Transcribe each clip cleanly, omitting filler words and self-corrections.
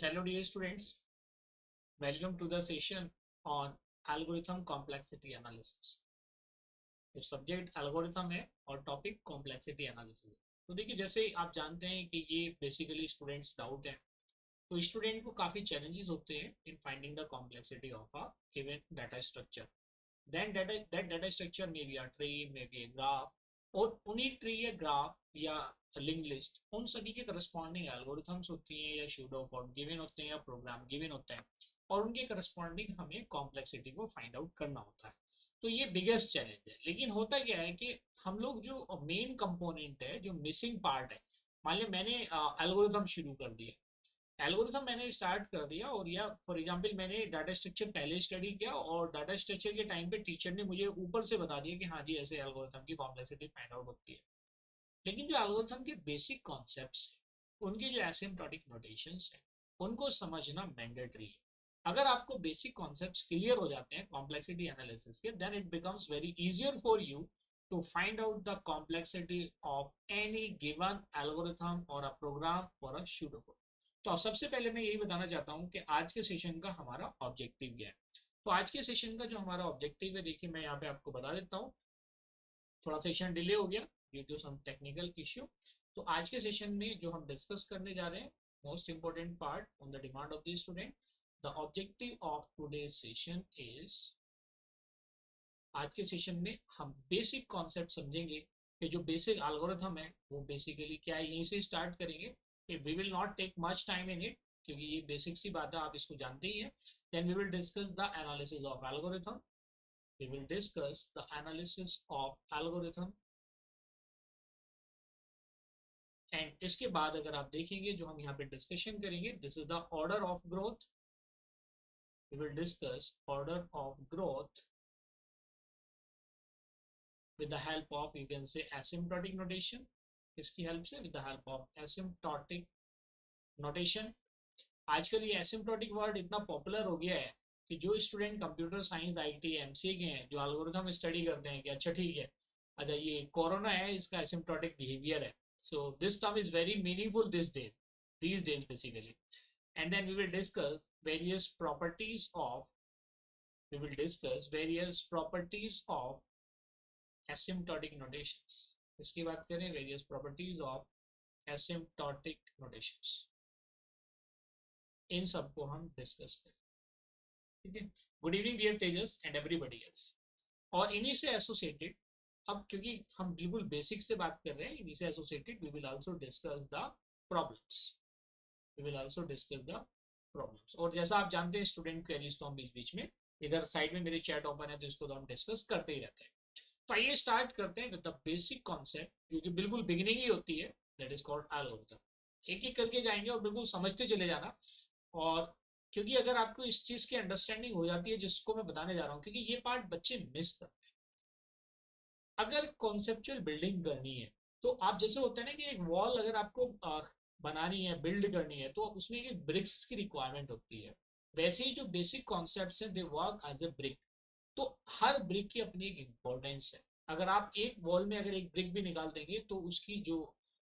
Hello dear students, welcome to the session on algorithm complexity analysis। तो subject algorithm है और topic complexity analysis. तो देखिए, जैसे आप जानते हैं कि ये बेसिकली स्टूडेंट्स डाउट है, तो स्टूडेंट को काफ़ी चैलेंजेस होते हैं in finding the complexity of a given data structure. Then data structure may be a tree, may be a graph, और उन्हीं ट्री या ग्राफ या लिंक लिस्ट उन सभी के करस्पॉन्डिंग एल्गोरिथम्स होती हैं या शूडो कोड गिवन होते हैं या प्रोग्राम गिवन होते हैं, और उनके करस्पॉन्डिंग हमें कॉम्प्लेक्सिटी को फाइंड आउट करना होता है। तो ये बिगेस्ट चैलेंज है। लेकिन होता क्या है कि हम लोग जो मेन कंपोनेंट है, जो मिसिंग पार्ट है, मान लिया मैंने एल्गोरिथम शुरू कर दिया, एल्गोरिथम मैंने स्टार्ट कर दिया, और या फॉर एग्जांपल मैंने डाटा स्ट्रक्चर पहले स्टडी किया, और डाटा स्ट्रक्चर के टाइम पे टीचर ने मुझे ऊपर से बता दिया कि हाँ जी ऐसे एल्गोरिथम की कॉम्प्लेक्सिटी फाइंड आउट होती है। लेकिन जो एल्गोरिथम के बेसिक कॉन्सेप्ट्स हैं, उनके जो एसिम्प्टोटिक नोटेशंस हैं, उनको समझना मैंडेटरी है। अगर आपको बेसिक कॉन्सेप्ट्स क्लियर हो जाते हैं कॉम्प्लेक्सिटी एनालिसिस के, then it becomes very easier for you to find out the complexity of any given algorithm or a program or a pseudocode। तो सबसे पहले मैं यही बताना चाहता हूँ कि आज के सेशन का हमारा ऑब्जेक्टिव क्या है। तो आज के सेशन का जो हमारा ऑब्जेक्टिव है, देखिए मैं यहाँ पे आपको बता देता हूँ। थोड़ा सेशन डिले हो गया due to some technical issue. तो आज के सेशन में जो हम डिस्कस करने जा रहे हैं, most important part on the demand of the student, the objective of today session is, आज के सेशन में हम बेसिक कॉन्सेप्ट समझेंगे कि जो बेसिक एल्गोरिथम है वो बेसिकली क्या है, यहीं से स्टार्ट करेंगे। We will not take much time in it, क्योंकि ये बेसिक सी बात है, आप इसको जानते ही हैं। Then we will discuss the analysis of algorithm, we will discuss the analysis of algorithm, and इसके बाद अगर आप देखेंगे जो हम यहाँ पे डिस्कशन करेंगे, this is the order of growth. We will discuss order of growth with the help of, you can say, asymptotic notation। इसकी हेल्प से, with the help of asymptotic notation। आजकल ये एसिम्प्टोटिक वर्ड इतना popular हो गया है कि जो student computer science IT MCA के हैं, जो एल्गोरिथम स्टडी करते हैं कि अच्छा ठीक है, अच्छा ये कोरोना है, इसका एसिम्प्टोटिक बिहेवियर है, so this term is very meaningful these days basically। And then we will discuss various properties of asymptotic notations। इसकी बात करें, various properties of asymptotic notations, इन सबको हम डिस्कस करें। ठीक है। Good evening dear Tejas and everybody else. और इन्हीं से एसोसिएटेड, अब क्योंकि हम बिल्कुल बेसिक से बात कर रहे हैं, इन्हीं से associated we will also discuss the problems, we will also discuss the problems. और जैसा आप जानते हैं स्टूडेंट क्वेरीज तो हम बीच बीच में, इधर साइड में मेरी चैट ओपन है तो इसको तो हम डिस्कस करते ही रहते हैं। तो आइए स्टार्ट करते हैं विद द बेसिक कॉन्सेप्ट, क्योंकि बिल्कुल बिगिनिंग ही होती है, दैट इज कॉल्ड एल्गोरिथम। एक एक करके जाएंगे और बिल्कुल समझते चले जाना। और क्योंकि अगर आपको इस चीज की अंडरस्टैंडिंग हो जाती है जिसको मैं बताने जा रहा हूँ, क्योंकि ये पार्ट बच्चे मिस करते हैं। अगर कॉन्सेप्चुअल बिल्डिंग करनी है, तो आप जैसे होता है ना कि एक वॉल अगर आपको बनानी है, बिल्ड करनी है, तो उसमें एक ब्रिक्स की रिक्वायरमेंट होती है। वैसे ही जो बेसिक कॉन्सेप्ट्स हैं, they work as a brick. तो हर ब्रिक की अपनी एक इम्पोर्टेंस है। अगर आप एक वॉल में अगर एक ब्रिक भी निकाल देंगे तो उसकी जो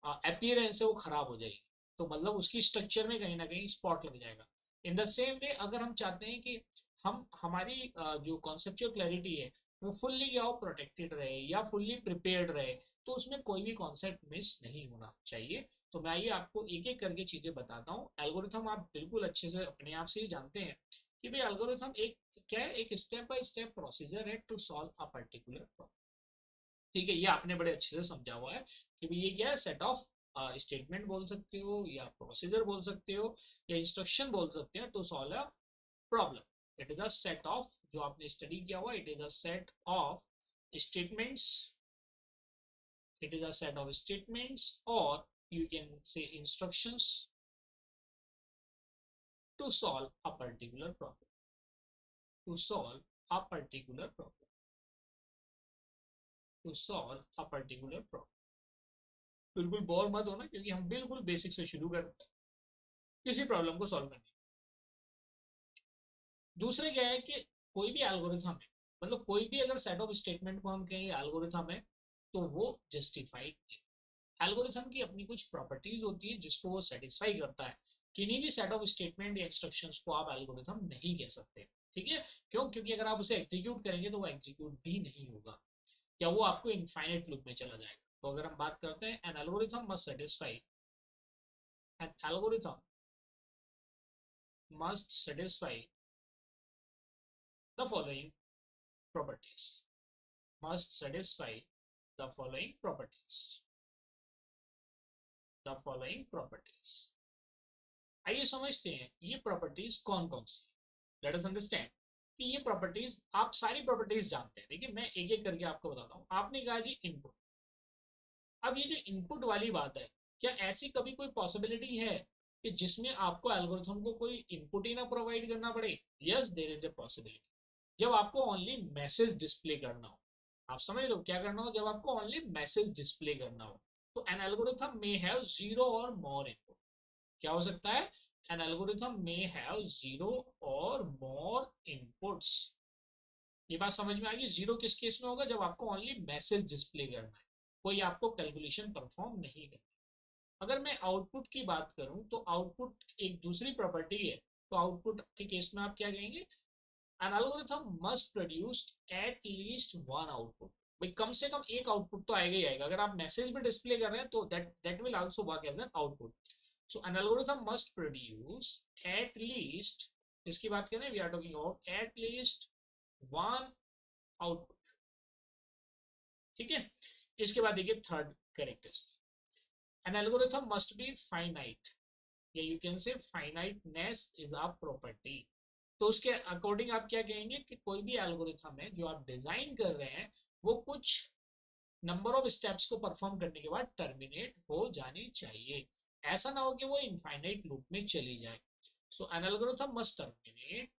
अपीयरेंस है वो खराब हो जाएगी, तो मतलब उसकी स्ट्रक्चर में कहीं ना कहीं स्पॉट लग जाएगा। इन द सेम वे, अगर हम चाहते हैं कि हम हमारी जो कॉन्सेप्चुअल क्लैरिटी है वो फुल्ली या प्रोटेक्टेड रहे या फुल्ली प्रिपेयर्ड रहे, तो उसमें कोई भी कॉन्सेप्ट मिस नहीं होना चाहिए। तो मैं ये आपको एक एक करके चीजें बताता हूँ। एल्गोरिथम आप बिल्कुल अच्छे से अपने आप से ही जानते हैं कि भाई एल्गोरिथम एक क्या है, एक स्टेप बाय स्टेप प्रोसीजर है to solve a particular problem. ठीक है, ये आपने बड़े अच्छे से समझा हुआ है कि भाई ये क्या है, सेट ऑफ स्टेटमेंट बोल सकते हो या प्रोसीजर बोल सकते हो या इंस्ट्रक्शन बोल सकते हैं to solve a problem. It is a set of, जो आपने स्टडी किया हुआ, it is a set of statements, it is a set of statements, or you can say instructions to solve a particular problem, to solve a particular problem, to solve a particular problem। बिल्कुल bore मत होना, क्योंकि हम बिल्कुल basic से शुरू करते हैं किसी प्रॉब्लम को सॉल्व करने। दूसरे क्या है कि कोई भी एल्गोरिथम है, मतलब कोई भी अगर सेट ऑफ स्टेटमेंट को हम कहें एल्गोरिथम है, तो वो जस्टिफाइड है। एल्गोरिथम की अपनी कुछ प्रॉपर्टीज होती है जिसको वो सेटिस्फाई करता है। किन्हीं भी सेट ऑफ स्टेटमेंट या इंस्ट्रक्शंस को आप एल्गोरिथम नहीं कह सकते। ठीक है, क्यों? क्योंकि अगर आप उसे एग्जीक्यूट करेंगे तो वो एग्जीक्यूट भी नहीं होगा, या वो आपको इनफाइनाइट लूप में चला जाएगा। तो अगर हम बात करते हैं, N algorithm must satisfy, N algorithm must satisfy the following properties, must satisfy the following properties, the following properties। आइए समझते हैं ये प्रॉपर्टीज कौन कौन सी। लेट अस अंडरस्टैंड कि ये प्रॉपर्टीज, आप सारी प्रॉपर्टीज जानते हैं। देखिए मैं एक एक करके आपको बताता हूँ। आपने कहा जी इनपुट। अब ये जो इनपुट वाली बात है, क्या ऐसी कभी कोई पॉसिबिलिटी है कि जिसमें आपको एल्गोरिथम को कोई इनपुट ही ना प्रोवाइड करना पड़े? Yes, there is a possibility. जब आपको ओनली मैसेज डिस्प्ले करना हो, आप समझ लो क्या करना हो, जब आपको ओनली मैसेज डिस्प्ले करना हो, तो an algorithm may have zero और मोर इनपुट। क्या हो सकता है? An algorithm may have zero और मोर इनपुट्स। ये बात समझ में आ गई? जीरो किस केस में होगा? जब आपको ओनली मैसेज डिस्प्ले करना है, कोई आपको कैलकुलेशन परफॉर्म नहीं करना। अगर मैं आउटपुट की बात करूं तो आउटपुट एक दूसरी प्रॉपर्टी है। तो आउटपुट के केस में आप क्या कहेंगे? N algorithm must produce at least one output. भाई कम से कम एक आउटपुट तो आएगा ही आएगा। अगर आप मैसेज भी डिस्प्ले कर रहे हैं तो that will also work as an output. So an algorithm must produce at least, इसकी बात करें, we are talking about at least one output. ठीक है, इसके बाद देखिए third characteristic, an algorithm must be finite, या you can say finiteness is a property. तो उसके अकॉर्डिंग आप क्या कहेंगे कि कोई भी एल्गोरिथम है जो आप डिजाइन कर रहे हैं, वो कुछ नंबर ऑफ स्टेप्स को परफॉर्म करने के बाद टर्मिनेट हो जानी चाहिए। ऐसा ना हो कि वो इनफाइनाइट लूप में चली जाए। So an algorithm must terminate,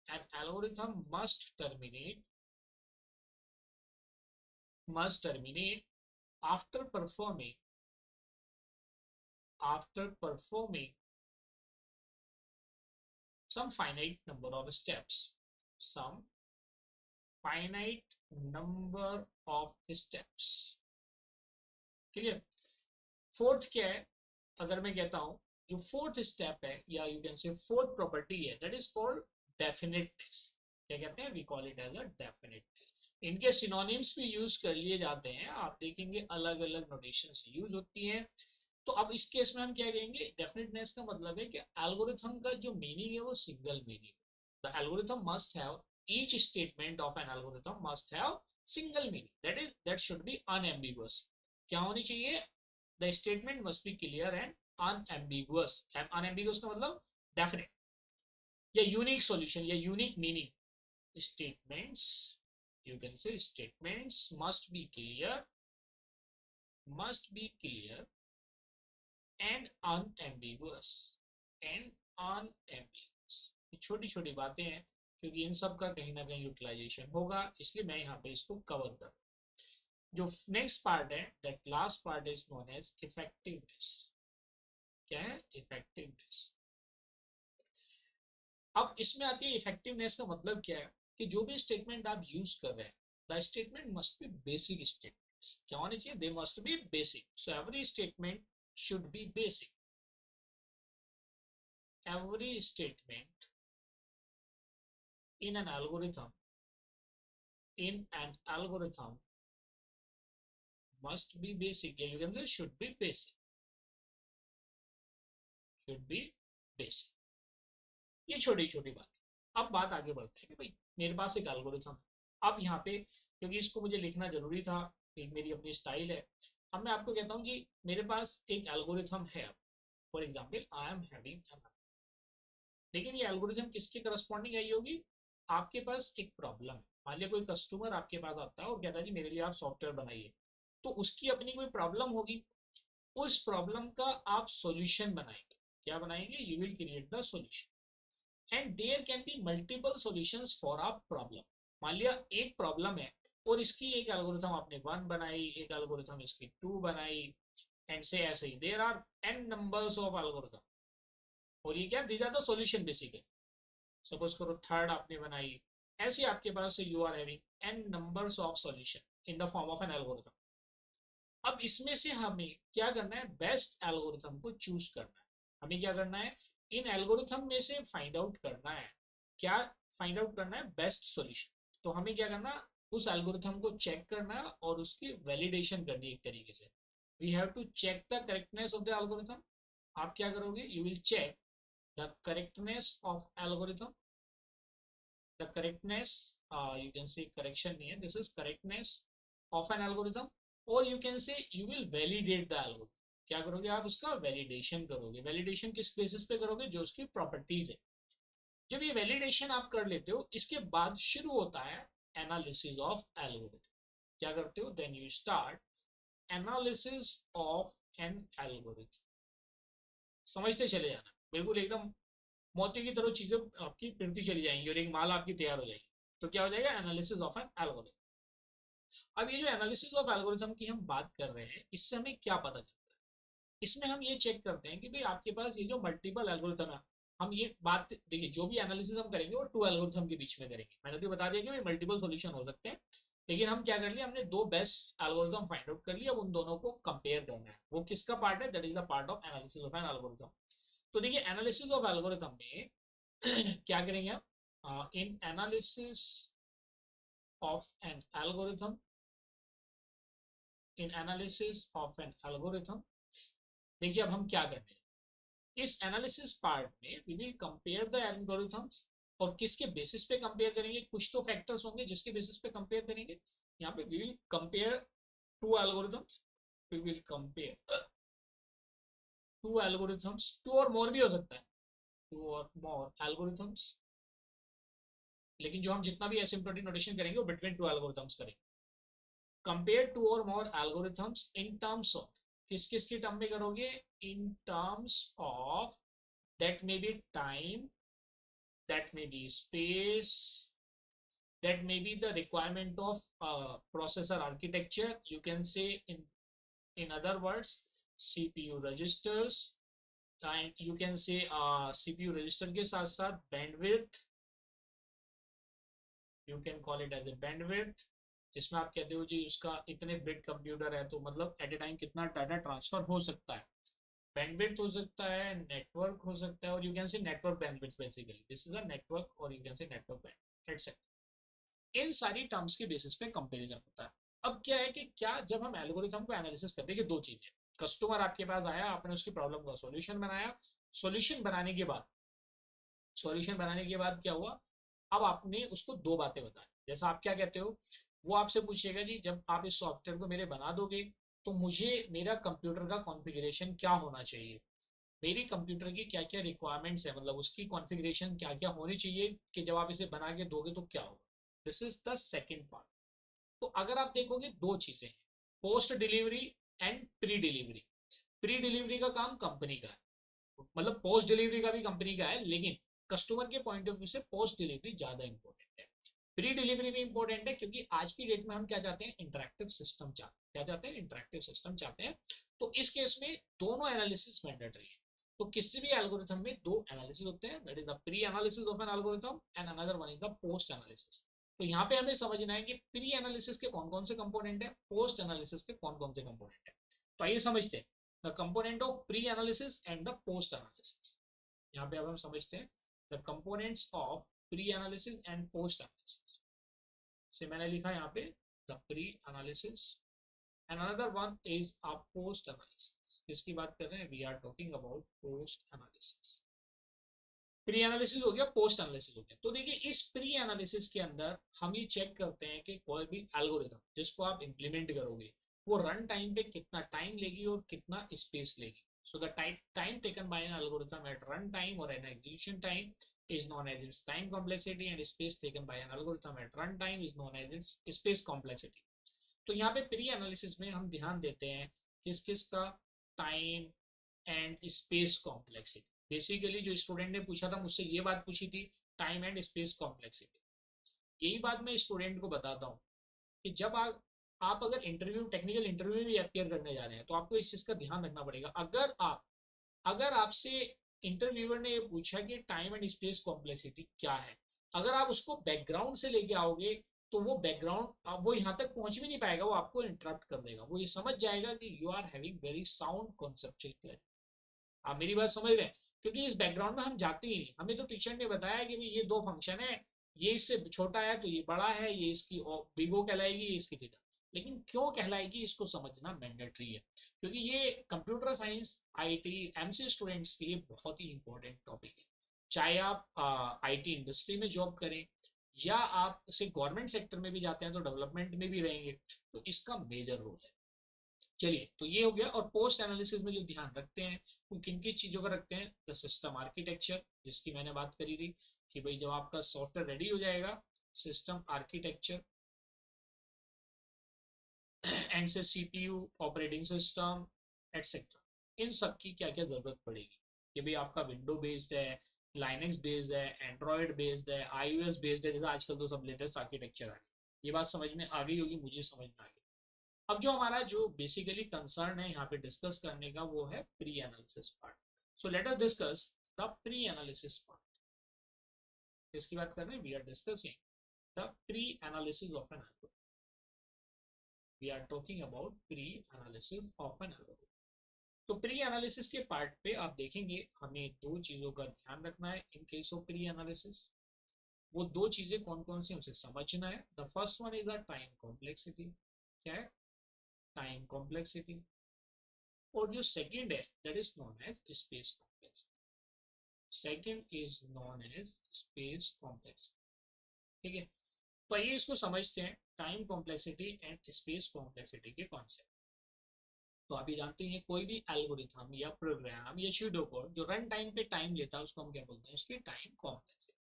an algorithm must terminate after performing some finite number of steps, some finite number of steps। ठीक है, फोर्थ क्या है? अगर मैं कहता हूं जो फोर्थ स्टेप है, या you can say fourth property है, दैट इज कॉल्ड डेफिनेटनेस। क्या कहते हैं? We call it as a definiteness. इनके सिनोनिम्स भी यूज कर लिए जाते हैं, आप देखेंगे अलग अलग नोटेशंस यूज होती हैं। तो अब इस केस में हम क्या कहेंगे? डेफिनेटनेस का मतलब है कि एल्गोरिथम का जो मीनिंग है वो single meaning. The algorithm must have, each statement of an algorithm must have single meaning, that should be unambiguous. क्या होनी चाहिए? The statement must be clear and unambiguous. Unambiguous का मतलब डेफिनेट या यूनिक सॉल्यूशन या unique meaning. Statements, you can say statements must be clear and unambiguous and unambiguous। ये छोटी छोटी बातें हैं, क्योंकि इन सब का कहीं ना कहीं यूटिलाइजेशन होगा, इसलिए मैं यहाँ पे इसको कवर कर। जो नेक्स्ट पार्ट है, that last part is known as effectiveness. क्या है? इफेक्टिवनेस। अब इसमें आती है इफेक्टिवनेस का मतलब क्या है कि जो भी स्टेटमेंट आप यूज कर रहे हैं, the statement must be basic statements. क्या होनी चाहिए? They must be basic. So every statement should be basic. every statement in an algorithm must be basic, या you can say should be basic। ये छोटी छोटी बात। अब बात आगे बढ़ते हैं कि भाई मेरे पास एक एल्गोरिथम। अब यहाँ पे क्योंकि इसको मुझे लिखना जरूरी था, एक मेरी अपनी स्टाइल है। अब मैं आपको कहता हूँ कि मेरे पास एक एल्गोरिथम है। For example I am having, लेकिन ये एल्गोरिथम किसके करस्पॉन्डिंग आई होगी? आपके पास एक प्रॉब्लम है। मान लिया कोई कस्टमर आपके पास आता है और कहता है जी मेरे लिए आप सॉफ्टवेयर बनाइए, तो उसकी अपनी कोई प्रॉब्लम होगी। उस प्रॉब्लम का आप सॉल्यूशन बनाएंगे। क्या बनाएंगे? You will create the solution, and there can be multiple solutions for a problem. मान लिया एक प्रॉब्लम है और इसकी एक एल्गोरिथम आपने वन बनाई, एक एल्गोरिथम इसकी टू बनाई, एंड से ऐसे ही there are n numbers of algorithm. और ये क्या? These are the solution basically. Suppose करो थर्ड आपने बनाई, ऐसे आपके पास you are having n numbers of solution in the form of an algorithm. अब इसमें से हमें क्या करना है? बेस्ट एल्गोरिथम को चूज करना है। हमें क्या करना है, इन एल्गोरिथम में से फाइंड आउट करना है, क्या फाइंड आउट करना है, बेस्ट सॉल्यूशन। तो हमें क्या करना, उस एल्गोरिथम को चेक करना है और उसकी वैलिडेशन करनी है एक तरीके से। We have to check the correctness of the algorithm. आप क्या करोगे, you will check the correctness of algorithm, the correctness, you can say correction here, this is correctness of an algorithm, or you can say you will validate the algorithm। क्या करोगे आप, उसका validation करोगे। Validation किस basis पे करोगे, जो उसकी प्रॉपर्टीज है। जब ये वैलिडेशन आप कर लेते हो, इसके बाद शुरू होता है एनालिसिस ऑफ एल्गोरिथम। क्या करते हो, then you start analysis of an algorithm. समझते चले जाना, बिल्कुल एकदम मोती की तरह चीजें आपकी फिरती चली जाएंगी और एक माल आपकी तैयार हो जाएगी। तो क्या हो जाएगा, एनालिसिस ऑफ एन एल्गोरिथम। अब ये जो एनालिसिस ऑफ एल्गोरिथम की हम बात कर रहे हैं, इससे हमें क्या पता चलता है, इसमें हम ये चेक करते हैं कि भाई आपके पास ये जो मल्टीपल एल्गोरिथम है, हम ये बात देखिए, जो भी एनालिसिस हम करेंगे वो टू एल्गोरिथम के बीच में करेंगे। मैंने तो बता दिया कि भाई मल्टीपल सॉल्यूशन हो सकते हैं, लेकिन हम क्या कर लिया, हमने दो बेस्ट एल्गोरिथम फाइंड आउट कर लिया, उन दोनों को कंपेयर करना है। वो किसका पार्ट है, that is the part of analysis of an algorithm. तो देखिए एनालिसिस ऑफ एल्गोरिथम में क्या करेंगे हम, in analysis of an algorithm, in analysis of an algorithm, देखिए अब हम क्या करते हैं इस एनालिसिस पार्ट में, we will compare the algorithms. और किसके बेसिस पे कंपेयर करेंगे, कुछ तो फैक्टर्स होंगे जिसके बेसिस पे कंपेयर करेंगे। यहाँ पे we will compare two algorithms, we will compare two algorithms, two or more भी हो सकता है, टू और मोर एल्गोरिथम्स, लेकिन जो हम जितना भी एसिम्प्टोटिक नोटेशन करेंगे वो बिटवीन टू एल्गोरिथम्स करेंगे। Compare to or more algorithms in terms of, किस किस की टर्म में करोगे, इन terms of that may be time, that may be space, that may be the requirement of processor architecture, you can say in other words CPU registers, and you can say CPU register के साथ साथ bandwidth, you can call it as a bandwidth, जिसमें आप कहते हो जी उसका इतने bit computer है तो मतलब एट ए टाइम कितना डाटा ट्रांसफर हो सकता है। बैंडविड्थ हो सकता है, नेटवर्क हो सकता है, और you can say network bandwidth, basically this is a network, और you can say network bandwidth etcetera. इन सारी टर्म्स के बेसिस पे कंपैरिजन होता है। अब क्या है कि क्या जब हम एल्गोरिथम को एनालिसिस करते हैं कि दो चीजें, कस्टमर आपके पास आया, आपने उसकी प्रॉब्लम का सॉल्यूशन बनाया, सॉल्यूशन बनाने के बाद, सॉल्यूशन बनाने के बाद क्या हुआ, अब आपने उसको दो बातें बताई। जैसा आप क्या कहते हो, वो आपसे पूछेगा जी जब आप इस सॉफ्टवेयर को मेरे बना दोगे तो मुझे मेरा कंप्यूटर का कॉन्फ़िगरेशन क्या होना चाहिए, मेरी कंप्यूटर की क्या क्या रिक्वायरमेंट्स है, मतलब उसकी कॉन्फ़िगरेशन क्या क्या होनी चाहिए कि जब आप इसे बना के दोगे तो क्या होगा। This is the second part. तो अगर आप देखोगे दो चीजें हैं, post delivery and pre delivery. Pre delivery का काम कंपनी का है, मतलब पोस्ट डिलीवरी का भी कंपनी का है, लेकिन कस्टमर के पॉइंट ऑफ व्यू से पोस्ट डिलीवरी ज्यादा इंपॉर्टेंट है। प्री डिलीवरी भी इंपॉर्टेंट है क्योंकि आज की डेट में हम क्या चाहते हैं, इंटरेक्टिव सिस्टम चाहते हैं। क्या चाहते हैं, इंटरेक्टिव सिस्टम चाहते हैं। तो इस केस में दोनों एनालिसिस मैंडेटरी है। तो किसी भी एल्गोरिथम में दो एनालिसिस होते हैं, that is the pre analysis of an algorithm and another one is the post analysis. तो यहाँ पे हमें समझना है कि प्री एनालिसिस के कौन कौन से कंपोनेंट है, पोस्ट एनालिसिस के कौन कौन से कंपोनेंट है। तो आइए समझते हैं the component of pre analysis and the post analysis. यहाँ पे अब हम समझते हैं the components of pre analysis and post analysis. से मैंने लिखा यहाँ पे the pre analysis and another one is a post analysis. किसकी बात कर रहे हैं, we are talking about post analysis. Pre analysis हो गया, पोस्ट एनालिसिस हो गया। तो देखिए इस प्री एनालिसिस के अंदर हम ये चेक करते हैं कि कोई भी एल्गोरिथम जिसको आप इंप्लीमेंट करोगे वो रन टाइम पे कितना टाइम लेगी और कितना स्पेस लेगी। So the time taken by an algorithm at run time और an execution time is known as its time complexity, and space taken by an algorithm at runtime is known as its space complexity। तो यहाँ पे pre analysis में हम ध्यान देते हैं किस किस का, time and space complexity. Basically जो स्टूडेंट ने पूछा था मुझसे ये बात पूछी थी, टाइम एंड स्पेस कॉम्प्लेक्सिटी। यही बात मैं स्टूडेंट को बताता हूँ कि जब आप अगर इंटरव्यू, टेक्निकल इंटरव्यू में भी अपियर करने जा रहे हैं तो आपको इस चीज़ का ध्यान रखना पड़ेगा। अगर आपसे इंटरव्यूअर ने ये पूछा कि टाइम एंड स्पेस कॉम्प्लेक्सिटी क्या है, अगर आप उसको बैकग्राउंड से लेके आओगे तो वो बैकग्राउंड वो यहाँ तक पहुंच भी नहीं पाएगा, वो आपको इंटरप्ट कर देगा। वो ये समझ जाएगा कि you are having very sound conceptual clarity. आप मेरी बात समझ रहे हैं? क्योंकि इस बैकग्राउंड में हम जाते ही नहीं, हमें तो टीचर ने बताया कि भाई ये दो फंक्शन है, ये इससे छोटा है तो ये बड़ा है, ये इसकी बिगो कहलाएगी, ये इसकी थीटा। लेकिन क्यों कहलाएगी इसको समझना मैंडेटरी है, क्योंकि ये computer science IT MC students के लिए बहुत ही इंपॉर्टेंट टॉपिक है। चाहे आप आईटी इंडस्ट्री में जॉब करें या आप से गवर्नमेंट सेक्टर में भी जाते हैं तो डेवलपमेंट में भी रहेंगे, तो इसका मेजर रोल है। चलिए, तो ये हो गया। और पोस्ट एनालिसिस में जो ध्यान रखते हैं वो किन किन चीजों का रखते हैं? द सिस्टम आर्किटेक्चर, जिसकी मैंने बात करी थी कि भाई जब आपका सॉफ्टवेयर रेडी हो जाएगा, सिस्टम आर्किटेक्चर एंड से सीपीयू, ऑपरेटिंग सिस्टम एटसेट्रा, इन सब की क्या क्या जरूरत पड़ेगी। कि भाई आपका विंडो बेस्ड है, लाइनेक्स बेस्ड है, एंड्रॉयड बेस्ड है, आईओएस बेस्ड है, जैसे आजकल तो सब लेटेस्ट आर्किटेक्चर आ गई। ये बात समझ में आ गई होगी, मुझे समझ में आ गई। अब जो हमारा जो बेसिकली कंसर्न है यहाँ पे डिस्कस करने का, वो है pre analysis part. So let us discuss the pre analysis part. इसकी बात कर रहे हैं, we are discussing the pre analysis of an algorithm. We are talking about pre analysis of an algorithm. तो प्री एनालिसिस के part पे आप देखेंगे हमें दो चीजों का ध्यान रखना है in case of pre analysis. वो दो चीजें कौन कौन सी उसे समझना है। The first one is the time complexity. क्या है? Time complexity. और जो सेकंड है that is known as space complexity. Second is known as space complexity. ठीक है, तो आइए इसको समझते हैं, time complexity and space complexity के कॉन्सेप्ट। तो आप ये जानते हैं कोई भी एल्गोरिथम या प्रोग्राम या स्यूडो कोड जो रन टाइम पे टाइम लेता है उसको हम क्या बोलते हैं? उसकी time complexity.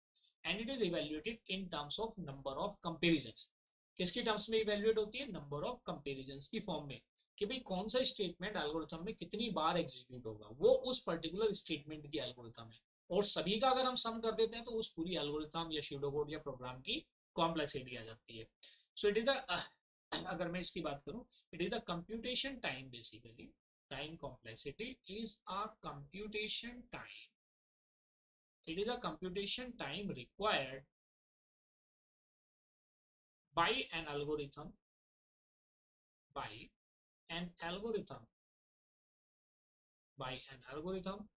And it is evaluated in terms of number of comparisons. किसकी टर्म्स में इवेल्युएट होती है? नंबर ऑफ कंपेरिजंस की फॉर्म में, कि भाई कौन सा स्टेटमेंट एल्गोरिथम में कितनी बार एग्जीक्यूट होगा, वो उस पर्टिकुलर स्टेटमेंट की एल्गोरिथम है। और सभी का अगर हम सम कर देते हैं तो उस पूरी एल्गोरिथम या स्यूडो कोड या प्रोग्राम की कॉम्प्लेक्सिटी आ जाती है। सो इट इज द अगर मैं इसकी बात करूं, it is the computation time basically. Time complexity is a computation time. It is a computation time required by an algorithm, by an algorithm, by an algorithm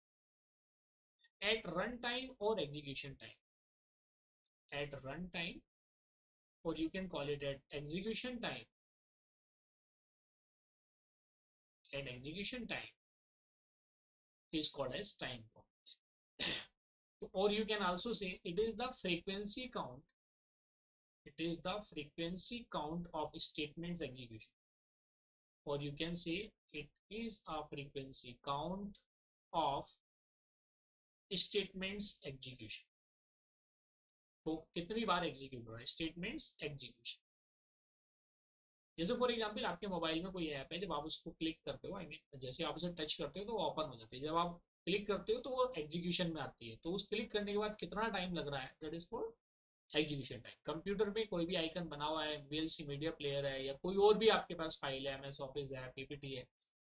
at runtime or execution time. At runtime, or you can call it at execution time. At execution time is called as time complexity. Or you can also say it is the frequency count. It is the frequency count of statements execution. Or you can say it is a frequency count of statements execution. तो कितनी बार execute हो रहा है statements execution. जैसे for example आपके mobile में कोई app है, जब आप उसको क्लिक करते हो, आई मीन जैसे आप उसे टच करते हो तो वो ओपन हो जाती है, जब आप क्लिक करते हो तो वो एग्जीक्यूशन में आती है। तो उस क्लिक करने के बाद कितना टाइम लग रहा है, that is for execution time. Computer में कोई भी आइकन बना हुआ है, वीएलसी मीडिया प्लेयर है या कोई और भी आपके पास फाइल है, एमएस ऑफिस है, पीपीटी है,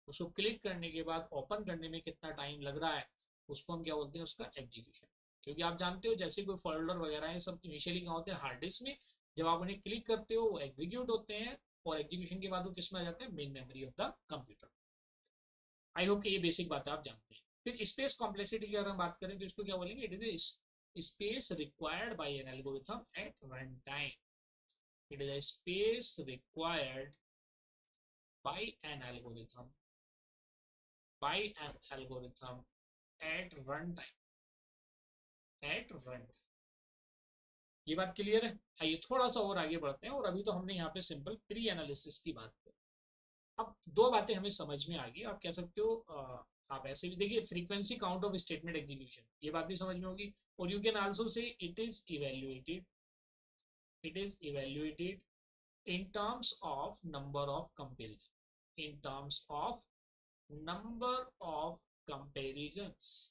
उसको क्लिक करने के बाद ओपन करने में कितना टाइम लग रहा है, उसको हम क्या बोलते हैं? उसका एग्जीक्यूशन। क्योंकि आप जानते हो जैसे कोई फोल्डर वगैरह है सब इनिशियली क्या होते हैं? हार्ड डिस्क में। जब आप उन्हें क्लिक करते हो वो एग्जीक्यूट होते हैं, और एग्जीक्यूशन के बाद वो किस में आ जाते हैं? Main memory of the computer. I hope कि ये बेसिक बात आप जानते हैं। फिर स्पेस कॉम्प्लेक्सिटी की अगर हम बात करें तो इसको क्या बोलेंगे? It is space required by an algorithm at runtime. It is a space required by an algorithm at runtime. At runtime. ये बात क्लियर है? आइए थोड़ा सा और आगे बढ़ते हैं। और अभी तो हमने यहाँ पे सिंपल प्री एनालिसिस की बात की। अब दो बातें हमें समझ में आ गई। आप कह सकते हो आप ऐसे भी देखिए, frequency count of statement execution, ये बात भी समझ में होगी। और you can also say it is evaluated in terms of number of comparison, in terms of number of comparisons।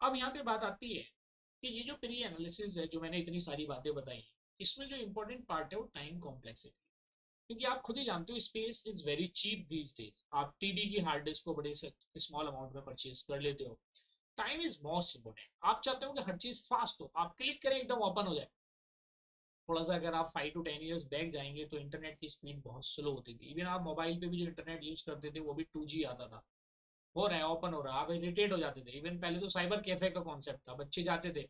अब यहाँ पे बात आती है कि ये जो प्री एनालिसिस है, जो मैंने इतनी सारी बातें बताई, इसमें जो इंपॉर्टेंट पार्ट है वो टाइम कॉम्प्लेक्सिटी। क्योंकि आप खुद ही जानते हो space is very cheap these days. आप टीबी की हार्ड डिस्क को बड़े स्मॉल अमाउंट में परचेज कर लेते हो। Time is most important. आप चाहते हो कि हर चीज फास्ट हो, आप क्लिक करें एकदम ओपन हो जाए। थोड़ा सा अगर आप 5 to 10 years बैक जाएंगे तो इंटरनेट की स्पीड बहुत स्लो होती थी। इवन आप मोबाइल पे भी जो इंटरनेट यूज करते थे वो भी 2G आता था, हो रहा है ओपन हो रहा है, आप इरिटेट हो जाते थे। इवन पहले तो साइबर कैफे का कॉन्सेप्ट था, बच्चे जाते थे,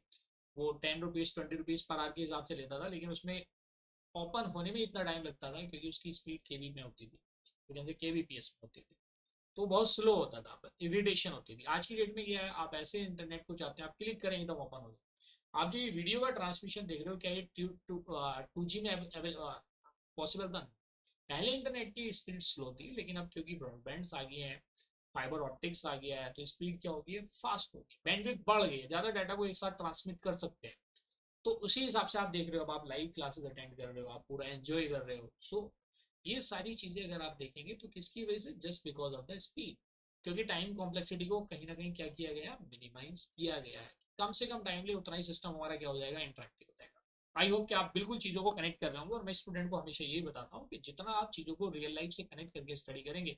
वो 10 रुपीज 20 रुपीज पर आवर के हिसाब से लेता था, लेकिन उसमें ओपन होने में इतना टाइम लगता था क्योंकि उसकी स्पीड केबी में होती थी, केबीपीएस में होती थी, तो बहुत स्लो होता था, इरिटेशन होती थी। आज की डेट में क्या है, आप ऐसे इंटरनेट को चाहते हैं, आप क्लिक करेंगे तो ओपन हो जाए। आप जो ये वीडियो का ट्रांसमिशन देख रहे हो, क्या ये 2G में पॉसिबल था? पहले इंटरनेट की स्पीड स्लो थी, लेकिन अब क्योंकि ब्रॉडबैंड आ गए हैं, फाइबर ऑप्टिक्स आ गया है, तो स्पीड क्या होगी है, फास्ट होगी, बैंडविड्थ बढ़ गई है, ज्यादा डाटा को एक साथ ट्रांसमिट कर सकते हैं। तो उसी हिसाब से आप देख रहे हो, अब आप लाइव क्लासेस अटेंड कर रहे हो, आप पूरा एंजॉय कर रहे हो। सो ये सारी चीजें अगर आप देखेंगे तो किसकी वजह से, just because of the speed, क्योंकि टाइम कॉम्प्लेक्सिटी को कहीं ना कहीं क्या किया गया, मिनिमाइज किया गया है। कम से कम टाइम ले उतना ही सिस्टम हमारा क्या हो जाएगा, इंटरेक्टिव हो जाएगा। आई होप कि आप बिल्कुल चीजों को कनेक्ट कर रहे होंगे, और मैं स्टूडेंट को हमेशा यही बताता हूँ कि जितना आप चीजों को रियल लाइफ से कनेक्ट करके स्टडी करेंगे,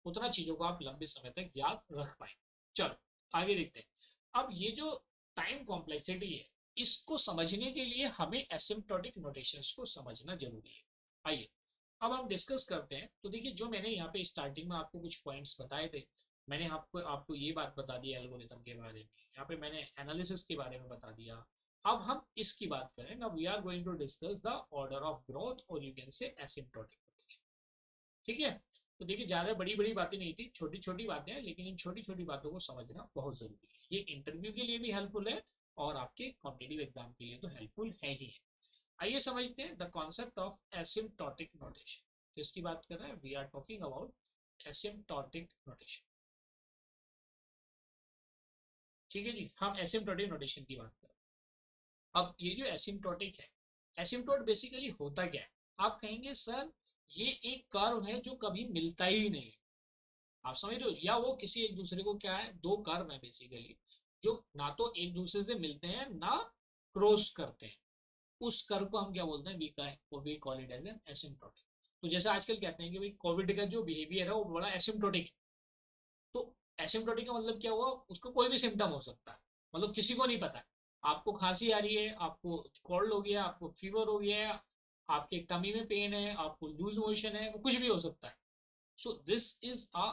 उतना चीजों को आप लंबे समय तक याद रख पाएंगे। चलो आगे देखते हैं। अब ये जो टाइम कॉम्प्लेक्सिटी है, इसको समझने के लिए हमें एसिम्प्टोटिक नोटेशंस को समझना जरूरी है। आइए अब हम डिस्कस करते हैं। तो देखिए, जो मैंने यहाँ पे स्टार्टिंग में आपको कुछ पॉइंट्स बताए थे, मैंने आपको आपको ये बात बता दी एल्गोरिथम के बारे में, यहाँ पे मैंने एनालिसिस के बारे में बता दिया। अब हम इसकी बात करें, now we are going to discuss the order of growth, और you can say asymptotic notation. ठीक है? तो देखिए, ज्यादा बड़ी बड़ी बातें नहीं थी, छोटी छोटी बातें हैं, लेकिन इन छोटी छोटी बातों को समझना बहुत जरूरी है। ये इंटरव्यू के लिए भी हेल्पफुल है, और आपके कॉम्पिटिटिव एग्जाम के लिए तो हेल्पफुल है ही है। आइए समझते हैं the concept of asymptotic notation. किसकी बात कर रहे हैं? We are talking about asymptotic notation. ठीक है जी, हम एसिम्प्टोटिक नोटेशन की बात कर रहे हैं। अब ये जो एसिम्प्टोटिक है, एसिम्प्टोट बेसिकली होता क्या है? आप कहेंगे सर, ये एक कर्व है जो कभी मिलता ही नहीं है। आप समझ रहे हो, या वो किसी एक दूसरे को, क्या है, दो कर्व है बेसिकली, जो ना तो एक दूसरे से मिलते हैं ना क्रॉस करते हैं। उस कर्व को हम क्या बोलते हैं, वी का है, वो we call it as an asymptotic. तो जैसे आजकल कहते हैं कि भाई कोविड का जो बिहेवियर है वो बड़ा एसिम्प्टोटिक है। तो एसिम्प्टोटिक का मतलब क्या हुआ, उसको कोई भी सिम्टम हो सकता है, मतलब किसी को नहीं पता है। आपको खांसी आ रही है, आपको कोल्ड हो गया, आपको फीवर हो गया है, आपके टमी में पेन है, आपको लूज मोशन है, वो कुछ भी हो सकता है। So this is a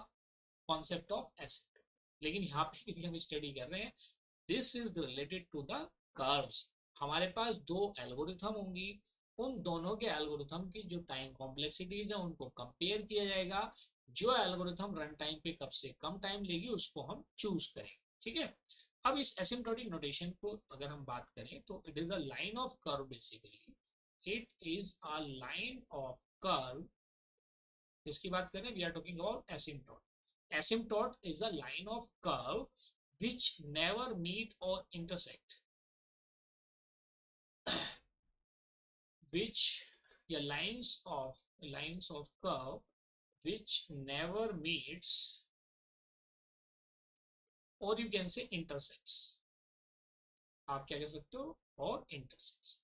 concept of asymptote. लेकिन यहाँ पे क्योंकि हम स्टडी कर रहे हैं, this is related to the curves. हमारे पास दो एल्गोरिथम होंगी, उन दोनों के एल्गोरिथम की जो टाइम कॉम्प्लेक्सिटीज है उनको कंपेयर किया जाएगा। जो एल्गोरिथम रन टाइम पे कब से कम टाइम लेगी उसको हम चूज करेंगे। ठीक है? अब इस एसिम्प्टोटिक नोटेशन को अगर हम बात करें तो it is a line of curve basically. It is a line of curve. इसकी बात करें, we are talking about asymptote. Asymptote is a line of curve which never meet or intersect, which yeah, lines of curve which never meets, or you can say intersects। आप क्या कह सकते हो, और intersects।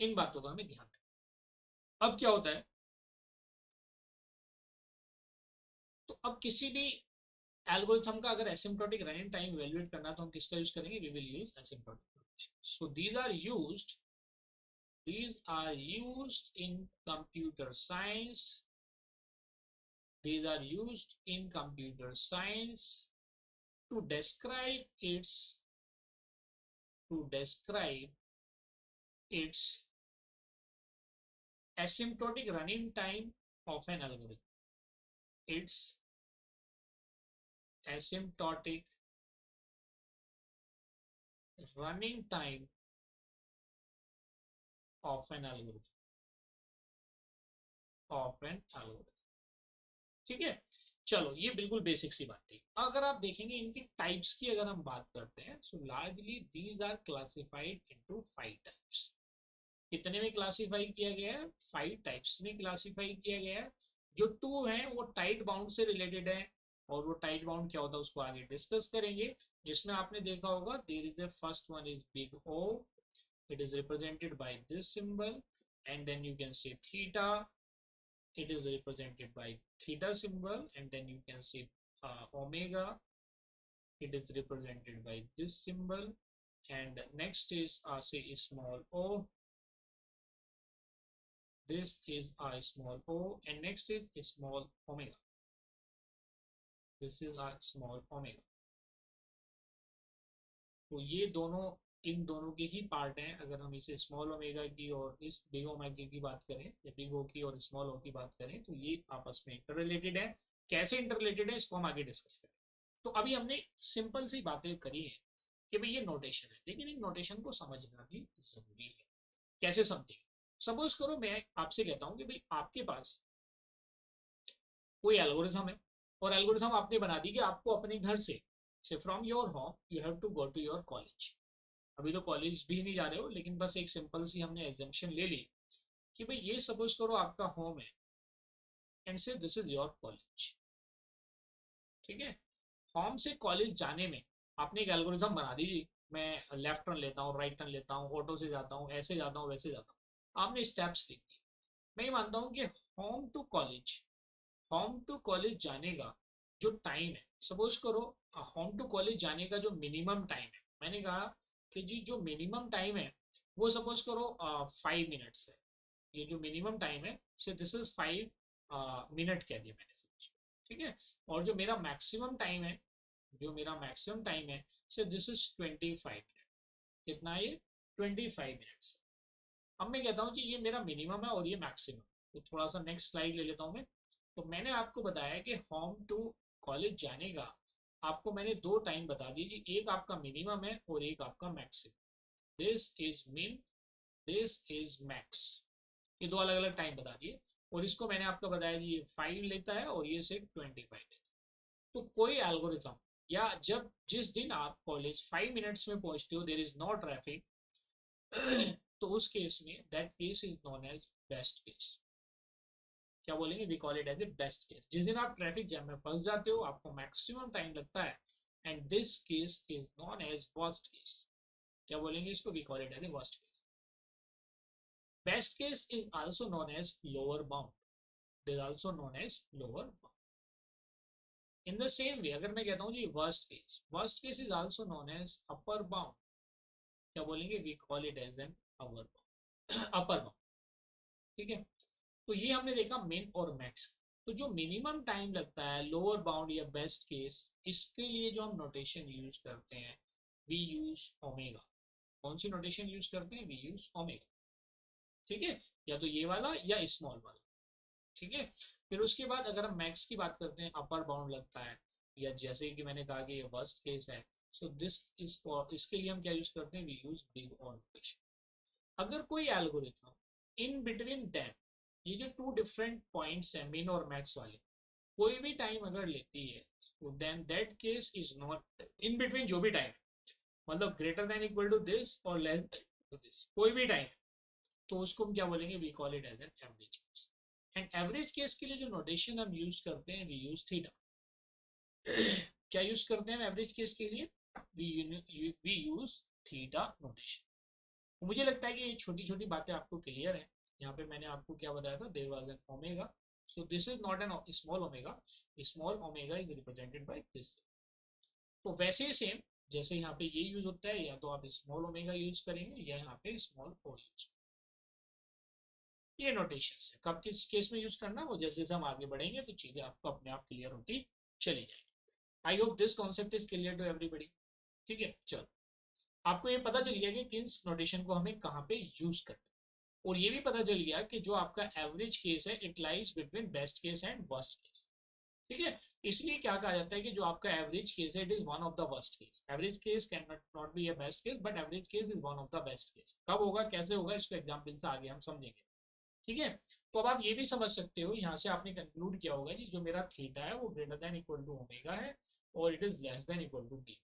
इन बातों का हमें ध्यान रखना। अब क्या होता है, तो अब किसी भी एल्गोरिथम का अगर एसिम्प्टोटिक रनिंग टाइम इवैल्यूएट करना है तो हम किसका यूज करेंगे, we will use asymptotic. So these are used in computer science. These are used in computer science to describe its asymptotic running time of an algorithm. Its asymptotic running time of an algorithm. ठीक है? चलो, ये बिल्कुल basic सी बात थी। अगर आप देखेंगे इनकी टाइप्स की अगर हम बात करते हैं, so largely these are classified into 5 types. कितने में क्लासिफाई किया गया है? 5 टाइप्स में क्लासिफाई किया गया है। जो टू है वो टाइट बाउंड से रिलेटेड है, और वो टाइट बाउंड क्या होता है उसको आगे डिस्कस करेंगे। जिसमें आपने देखा होगा, there is the first one is big O, it is represented by this symbol, and then you can say theta, it is represented by theta symbol, and then you can say omega, it is represented by this symbol, and next is say small o, this is a small o, and next is a small omega. This is a small omega. तो ये दोनों, इन दोनों के ही part हैं। अगर हम इसे small omega की और इस बिग ओमेगा की बात करें, या बिग ओ की और स्मॉल ओ की बात करें, तो ये आपस में इंटर रिलेटेड है। कैसे इंटर रिलेटेड है इसको हम आगे डिस्कस करें। तो अभी हमने सिंपल सी बातें करी है कि भाई ये नोटेशन है, लेकिन इन नोटेशन को समझना भी जरूरी है। कैसे समझेंगे? सपोज करो मैं आपसे कहता हूँ कि भाई आपके पास कोई एल्गोरिथम है, और एल्गोरिथम आपने बना दी कि आपको अपने घर से from your home you have to go to your college. अभी तो कॉलेज भी नहीं जा रहे हो, लेकिन बस एक सिंपल सी हमने एग्जाम्पशन ले ली कि भाई ये सपोज करो आपका होम है, and say this is your college. ठीक है, होम से कॉलेज जाने में आपने एक एल्गोरिथम बना दी। मैं लेफ्ट टर्न लेता हूँ, राइट टर्न लेता हूँ, ऑटो से जाता हूँ, ऐसे जाता हूँ, वैसे जाता हूँ, आपने स्टेप्स लिख दिए। मैं ये मानता हूँ कि होम टू कॉलेज जाने का जो टाइम है, सपोज करो होम टू कॉलेज जाने का जो मिनिमम टाइम है, मैंने कहा कि जी जो मिनिमम टाइम है वो सपोज करो 5 मिनट्स है। ये जो मिनिमम टाइम है, से दिस इज 5 मिनट कह दिया मैंने, समझ। ठीक है, और जो मेरा मैक्सिमम टाइम है, से दिस इज 25 मिनट। कितना है ये? 25 मिनट्स। अब मैं कहता हूँ जी ये मेरा मिनिमम है और ये मैक्सिमम। तो थोड़ा सा नेक्स्ट स्लाइड ले लेता हूँ मैं। तो मैंने आपको बताया कि होम टू कॉलेज जाने का आपको मैंने दो टाइम बता दी जी, एक आपका मिनिमम है और एक आपका मैक्सिमम। दिस इज मिन, दिस इज मैक्स। ये दो अलग अलग टाइम बता दिए, और इसको मैंने आपको बताया जी ये 5 लेता है और ये सिर्फ 25 लेता है। तो कोई एल्गोरिथम, या जब जिस दिन आप कॉलेज 5 मिनट्स में पहुंचते हो, देर इज नो ट्रैफिक, तो उस केस में that case is known as best case. क्या बोलेंगे? We call it as a best case. जिस दिन आप ट्रैफिक जैम में फंस जाते हो, आपको मैक्सिमम टाइम लगता है, and this case is known as worst case. क्या बोलेंगे इसको? We call it as a worst case. Best case is also known as lower bound, it is also known as lower bound. In the same way अगर मैं कहता हूँ जी worst case is also known as upper bound. क्या बोलेंगे? We call it as an upper bound, upper bound. ठीक है, तो ये हमने देखा मिन और मैक्स। तो जो मिनिमम टाइम लगता है लोअर बाउंड या बेस्ट केस, इसके लिए जो हम नोटेशन यूज करते हैं, वी यूज ओमेगा। कौन सी नोटेशन यूज करते हैं? We use omega. ठीक है, या तो ये वाला या स्मॉल वाला। ठीक है, फिर उसके बाद अगर हम मैक्स की बात करते हैं, अपर बाउंड लगता है, या जैसे कि मैंने कहा कि ये वर्स्ट केस है, सो दिस इज, इसके लिए हम क्या यूज करते हैं? वी यूज बिग और नोटेशन। अगर कोई एल्गोरिथम इन बिटवीन दैम, ये जो टू डिफरेंट पॉइंट्स हैं मिन और मैक्स वाले, कोई भी टाइम अगर लेती है, तो then that case is not in between. जो भी टाइम मतलब greater than equal to this और लेस देन टू दिस, कोई भी टाइम, तो उसको हम क्या बोलेंगे? We call it as an average case. And average case के लिए जो नोटेशन हम यूज करते हैं, वी यूज थीटा। क्या यूज करते हैं हम एवरेज केस के लिए? We use theta notation. तो मुझे लगता है कि ये छोटी छोटी बातें आपको क्लियर है। यहाँ पे मैंने आपको क्या बताया था? There was an omega, so this is not an small omega, small omega is represented by this. तो वैसे ही सेम जैसे यहाँ पे ये यूज होता है, या तो आप स्मॉल ओमेगा यूज करेंगे या यहाँ पे स्मॉल ओ यूज। ये नोटेशन है, कब किस केस में यूज करना, वो जैसे जैसे हम आगे बढ़ेंगे तो चीजें आपको अपने आप क्लियर होती चली जाएगी। I hope this concept is clear to everybody. ठीक है, चलो, आपको ये पता चल गया कि किस नोटेशन को हमें कहाँ पे यूज करना है, और ये भी पता चल गया कि जो आपका एवरेज केस है, it lies between best case and worst case. ठीक है, इसलिए क्या कहा जाता है कि जो आपका एवरेज केस है, it is one of the worst case. Average case can not be a best case, but average case is one of the best case. कब होगा, कैसे होगा, इसको एग्जाम्पल से आगे हम समझेंगे। ठीक है, तो अब आप ये भी समझ सकते हो, यहाँ से आपने कंक्लूड किया होगा कि जो मेरा थीटा है वो greater than equal to omega है, और it is less than equal to d.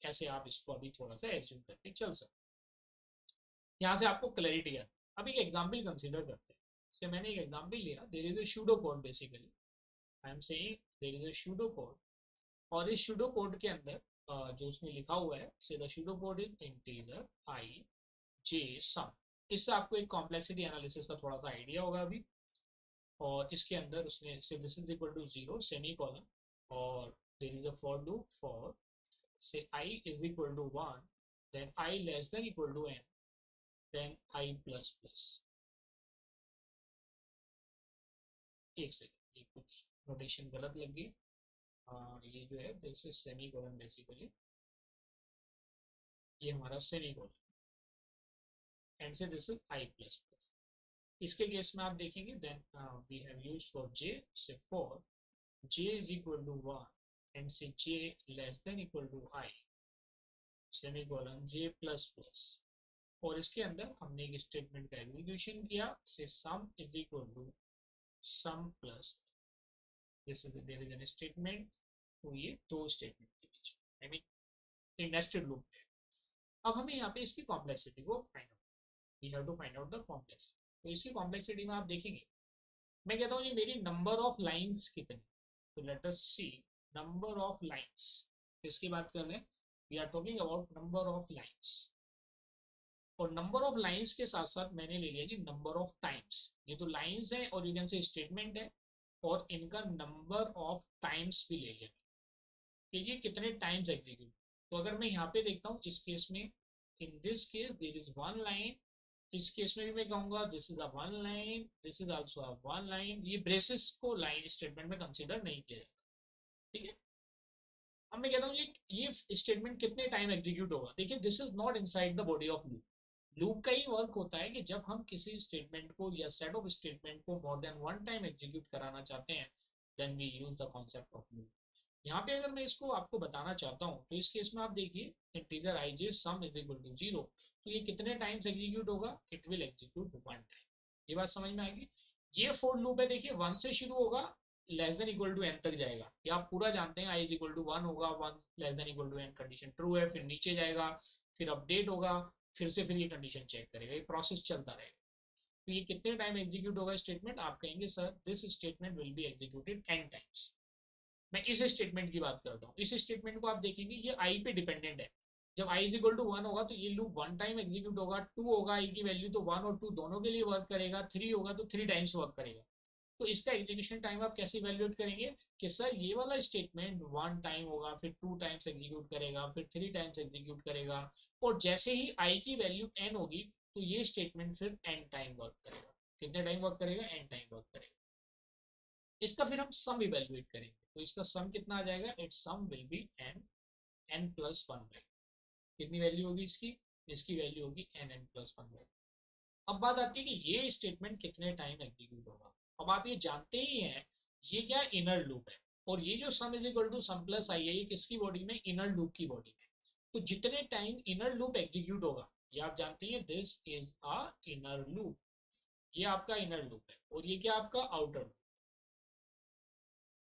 ऐसे आप इसको अभी थोड़ा सा एज्यूम करके चल सकते हैं। यहाँ से आपको क्लैरिटी है। अब एक एग्जाम्पल कंसिडर करते हैं। से मैंने एक एग्जाम्पल लिया, there is a pseudo code. Basically I am saying there is a pseudo code, और इस शूडो कोड के अंदर जो उसने लिखा हुआ है, say the pseudo code is integer i j sum. इससे आपको एक कॉम्प्लेक्सिटी एनालिसिस का थोड़ा सा आइडिया होगा अभी। और इसके अंदर उसने say this is equal to 0 semicolon, और there is a for loop for say i is equal to 1, then i less than equal to n, then i plus plus. एक सेकंड, ये कुछ नोटेशन गलत लग गई। ये जो है this is semicolon basically, ये हमारा semicolon and say this is i plus plus. इसके केस में आप देखेंगे then we have used for जे से for j is equal to 1 and say j less than equal to I semicolon j plus plus, और इसके अंदर हमने एक स्टेटमेंट का एग्जीक्यूशन किया say sum is equal to sum plus, this is there is an statement. तो ये दो स्टेटमेंट के बीच आई मीन नेस्टेड लूप है। अब हमें यहाँ पे इसकी कॉम्प्लेक्सिटी को find out, we have to find out the complexity. तो इसकी कॉम्प्लेक्सिटी में आप देखेंगे, मैं कहता हूँ ये मेरी नंबर ऑफ लाइंस कितनी, तो let us see number of lines, किसकी बात कर रहे हैं, we are talking about number of lines. और नंबर ऑफ लाइंस के साथ साथ मैंने ले लिया जी नंबर ऑफ टाइम्स, ये तो लाइंस है और यू कैन से स्टेटमेंट है, और इनका नंबर ऑफ टाइम्स भी ले लिया कि ये कितने टाइम्स एग्जीक्यूट। तो अगर मैं यहाँ पे देखता हूँ इस केस में, in this case there is one line, इस केस में भी मैं कहूंगा this is a one line, this is also a one line, ये ब्रेसेस को लाइन स्टेटमेंट में कंसीडर नहीं किया जाता। ठीक है, अब मैं कहता हूँ ये स्टेटमेंट कितने टाइम एग्जीक्यूट होगा। देखिए this is not inside the body of loop. Loop का ही वर्क होता है कि जब हम किसी स्टेटमेंट को या सेट ऑफ स्टेटमेंट को more than one time execute कराना चाहते हैं, then we use the concept of loop. यहाँ पे अगर मैं इसको आपको बताना चाहता हूँ तो इस केस में आप देखिए integer i j sum is equal to 0, तो ये कितने टाइम्स एग्जीक्यूट होगा, it will execute one time. ये बात समझ में आएगी। ये फोर लूप है, देखिए वन से शुरू होगा, less than equal to n तक जाएगा, ये आप पूरा जानते हैं, i is equal to one होगा, one less than equal to n condition true है, फिर नीचे जाएगा, फिर अपडेट होगा, फिर से फिर ये कंडीशन चेक करेगा, ये प्रोसेस चलता रहेगा। तो ये कितने टाइम एग्जीक्यूट होगा स्टेटमेंट, आप कहेंगे sir this statement will be executed n times. मैं इस स्टेटमेंट की बात करता हूँ, इस स्टेटमेंट को आप देखेंगे ये आई पे डिपेंडेंट है। जब आई इज इक्वल टू वन होगा तो ये लूप वन टाइम एग्जीक्यूट होगा, टू होगा आई की वैल्यू तो वन और टू दोनों के लिए वर्क करेगा, थ्री होगा तो थ्री टाइम्स वर्क करेगा। तो इसका एग्जीक्यूशन टाइम आप कैसे इवेल्युएट करेंगे कि सर ये वाला स्टेटमेंट वन टाइम होगा, फिर टू टाइम्स एग्जीक्यूट करेगा, फिर थ्री टाइम्स एग्जीक्यूट करेगा, और जैसे ही आई की वैल्यू एन होगी तो ये स्टेटमेंट फिर एन टाइम वर्क करेगा। कितने टाइम वर्क करेगा, एन टाइम वर्क करेगा। इसका फिर हम सम इवेल्युएट करेंगे, तो इसका सम कितना आ जाएगा, it's sum will be n n plus one by, कितनी वैल्यू होगी इसकी, इसकी वैल्यू होगी n n plus one by. अब बात आती है कि ये स्टेटमेंट कितने टाइम एग्जीक्यूट होगा। अब आप ये जानते ही हैं ये क्या इनर लूप है, और ये जो sum is equal to sum plus i है ये किसकी बॉडी में, इनर लूप की बॉडी में। तो जितने टाइम इनर लूप एग्जीक्यूट होगा, ये आप जानते हैं this is a inner loop, ये आपका इनर लूप है, और ये क्या आपका आउटर लूप।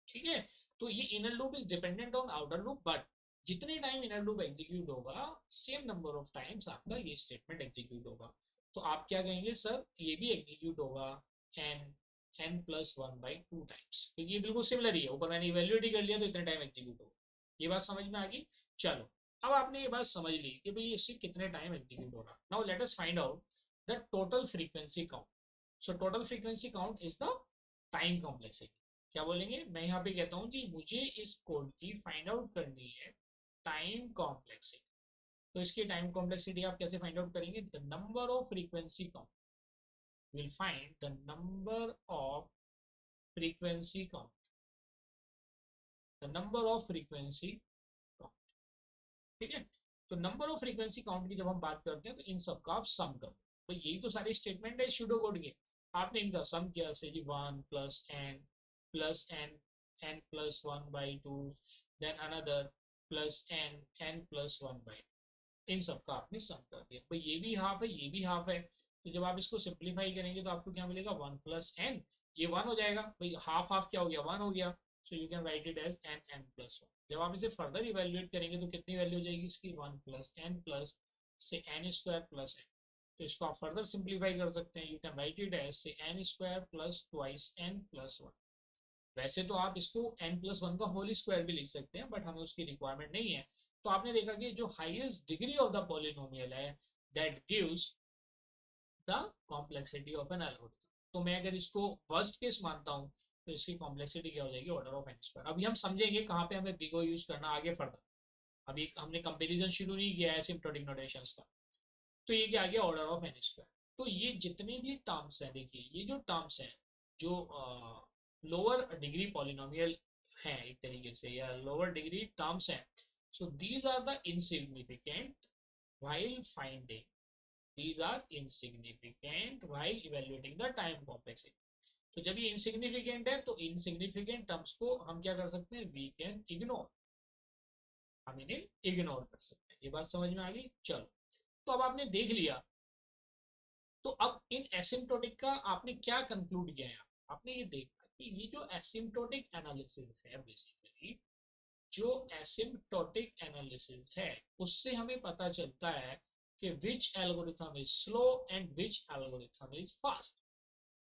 ठीक है, तो ये inner loop is dependent on outer loop, but जितने टाइम इनर लूप एग्जीक्यूट होगा सेम नंबर ऑफ टाइम्स आपका ये स्टेटमेंट एग्जीक्यूट होगा। तो आप क्या कहेंगे सर ये भी एग्जीक्यूट होगा n n plus one by two times, क्योंकि ये बिल्कुल सिमिलर ही है, ऊपर मैंने इवेल्युएट ही कर लिया तो इतने टाइम एग्जीक्यूट होगा। ये बात समझ में आ गई। चलो, अब आपने ये बात समझ ली कि भाई इससे कितने टाइम एग्जीक्यूट होगा। Now let us find out the total frequency count. So total frequency count is the time complexity. क्या बोलेंगे, मैं यहाँ पे कहता हूँ जी मुझे इस कोड की फाइंड आउट करनी है टाइम कॉम्प्लेक्सिटी। तो इसकी टाइम कॉम्प्लेक्सिटी आप कैसे फाइंड आउट करेंगे, the number of frequency count, will find the number of frequency count, the number of frequency count. ठीक है, तो नंबर ऑफ फ्रीक्वेंसी काउंट की जब हम बात करते हैं तो इन सब का आप सम करो, तो यही तो सारे स्टेटमेंट है सूडो कोड के। आपने इनका सम किया से जी one plus n n plus one by two, then another plus n n plus one by, इन सब का आपने सम कर दिया। तो ये भी हाफ है, ये भी हाफ है, तो जब आप इसको सिंप्लीफाई करेंगे तो आपको क्या मिलेगा, वन प्लस एन, ये वन हो जाएगा भाई, हाफ हाफ क्या हो गया, वन हो गया। So you can write it as n n plus one. जब आप इसे फर्दर इवेल्युएट करेंगे तो कितनी वैल्यू हो जाएगी इसकी, one plus n plus say n square plus n. तो इसको आप फर्दर सिंप्लीफाई कर सकते हैं, you can write it as say n square plus twice n plus one. वैसे तो आप इसको n प्लस वन का होल स्क्वायर भी लिख सकते हैं, बट हमें उसकी रिक्वायरमेंट नहीं है। तो आपने देखा कि जो highest degree of the polynomial है that gives the complexity of an algorithm. तो मैं अगर इसको वर्स्ट केस मानता हूँ तो इसकी कॉम्प्लेक्सिटी क्या हो जाएगी, ऑर्डर ऑफ एन स्क्वायर। अभी हम समझेंगे कहाँ पे हमें बिग ओ यूज करना आगे फर्दर, अभी हमने कंपेरिजन शुरू नहीं किया है सिम्प्टोटिक नोटेशंस का। तो ये क्या आ गया, ऑर्डर ऑफ एन स्क्वायर। तो ये जितने भी टर्म्स हैं, देखिए ये जो टर्म्स हैं जो लोअर डिग्री पॉलिनोमियल है एक तरीके से, या लोअर डिग्री टर्म्स है. So these are the insignificant while finding, these are insignificant while evaluating the time complexity. तो जब ये इनसिग्निफिकेंट है तो इनसिग्निफिकेंट टर्म्स को हम क्या कर सकते हैं, वी कैन इग्नोर, हम इन्हें इग्नोर कर सकते हैं. ये बात समझ में आ गई. चलो, तो अब आपने देख लिया. तो अब इन एसिम्प्टोटिक का आपने क्या कंक्लूड किया है, आपने ये देखा कि ये जो एसिम्प्टोटिक एनालिसिस है, बेसिकली जो एसिम्प्टोटिक एनालिसिस है उससे हमें पता चलता है कि which algorithm is slow and which algorithm is fast.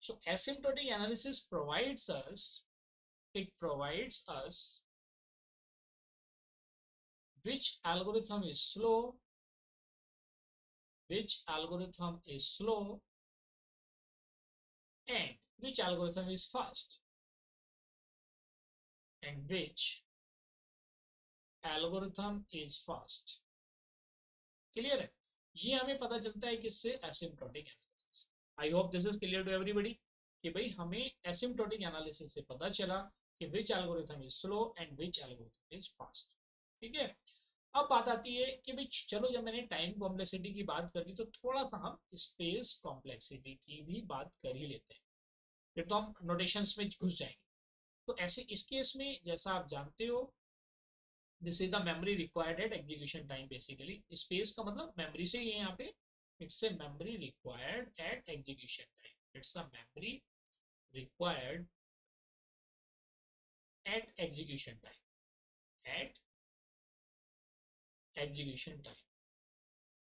So asymptotic analysis provides us, it provides us which algorithm is slow, which algorithm is slow, and which algorithm is fast, and which algorithm is fast. Clear है. ये हमें पता चलता है किससे, asymptotic analysis. I hope this is clear to everybody कि भाई हमें एसिम्प्टोटिक एनालिसिस से पता चला कि which algorithm is slow and which algorithm is fast. ठीक है. अब बात आती है कि भाई चलो, जब मैंने टाइम कॉम्प्लेक्सिटी की बात कर ली तो थोड़ा सा हम स्पेस कॉम्प्लेक्सिटी की भी बात कर ही लेते हैं, फिर तो हम नोटेशंस में घुस जाएंगे. तो ऐसे इस केस में जैसा आप जानते हो, this is the memory required at execution time. Basically space का मतलब मेमोरी से ही है यहाँ पे. It's a memory required at execution time. It's a memory required at execution time, at execution time.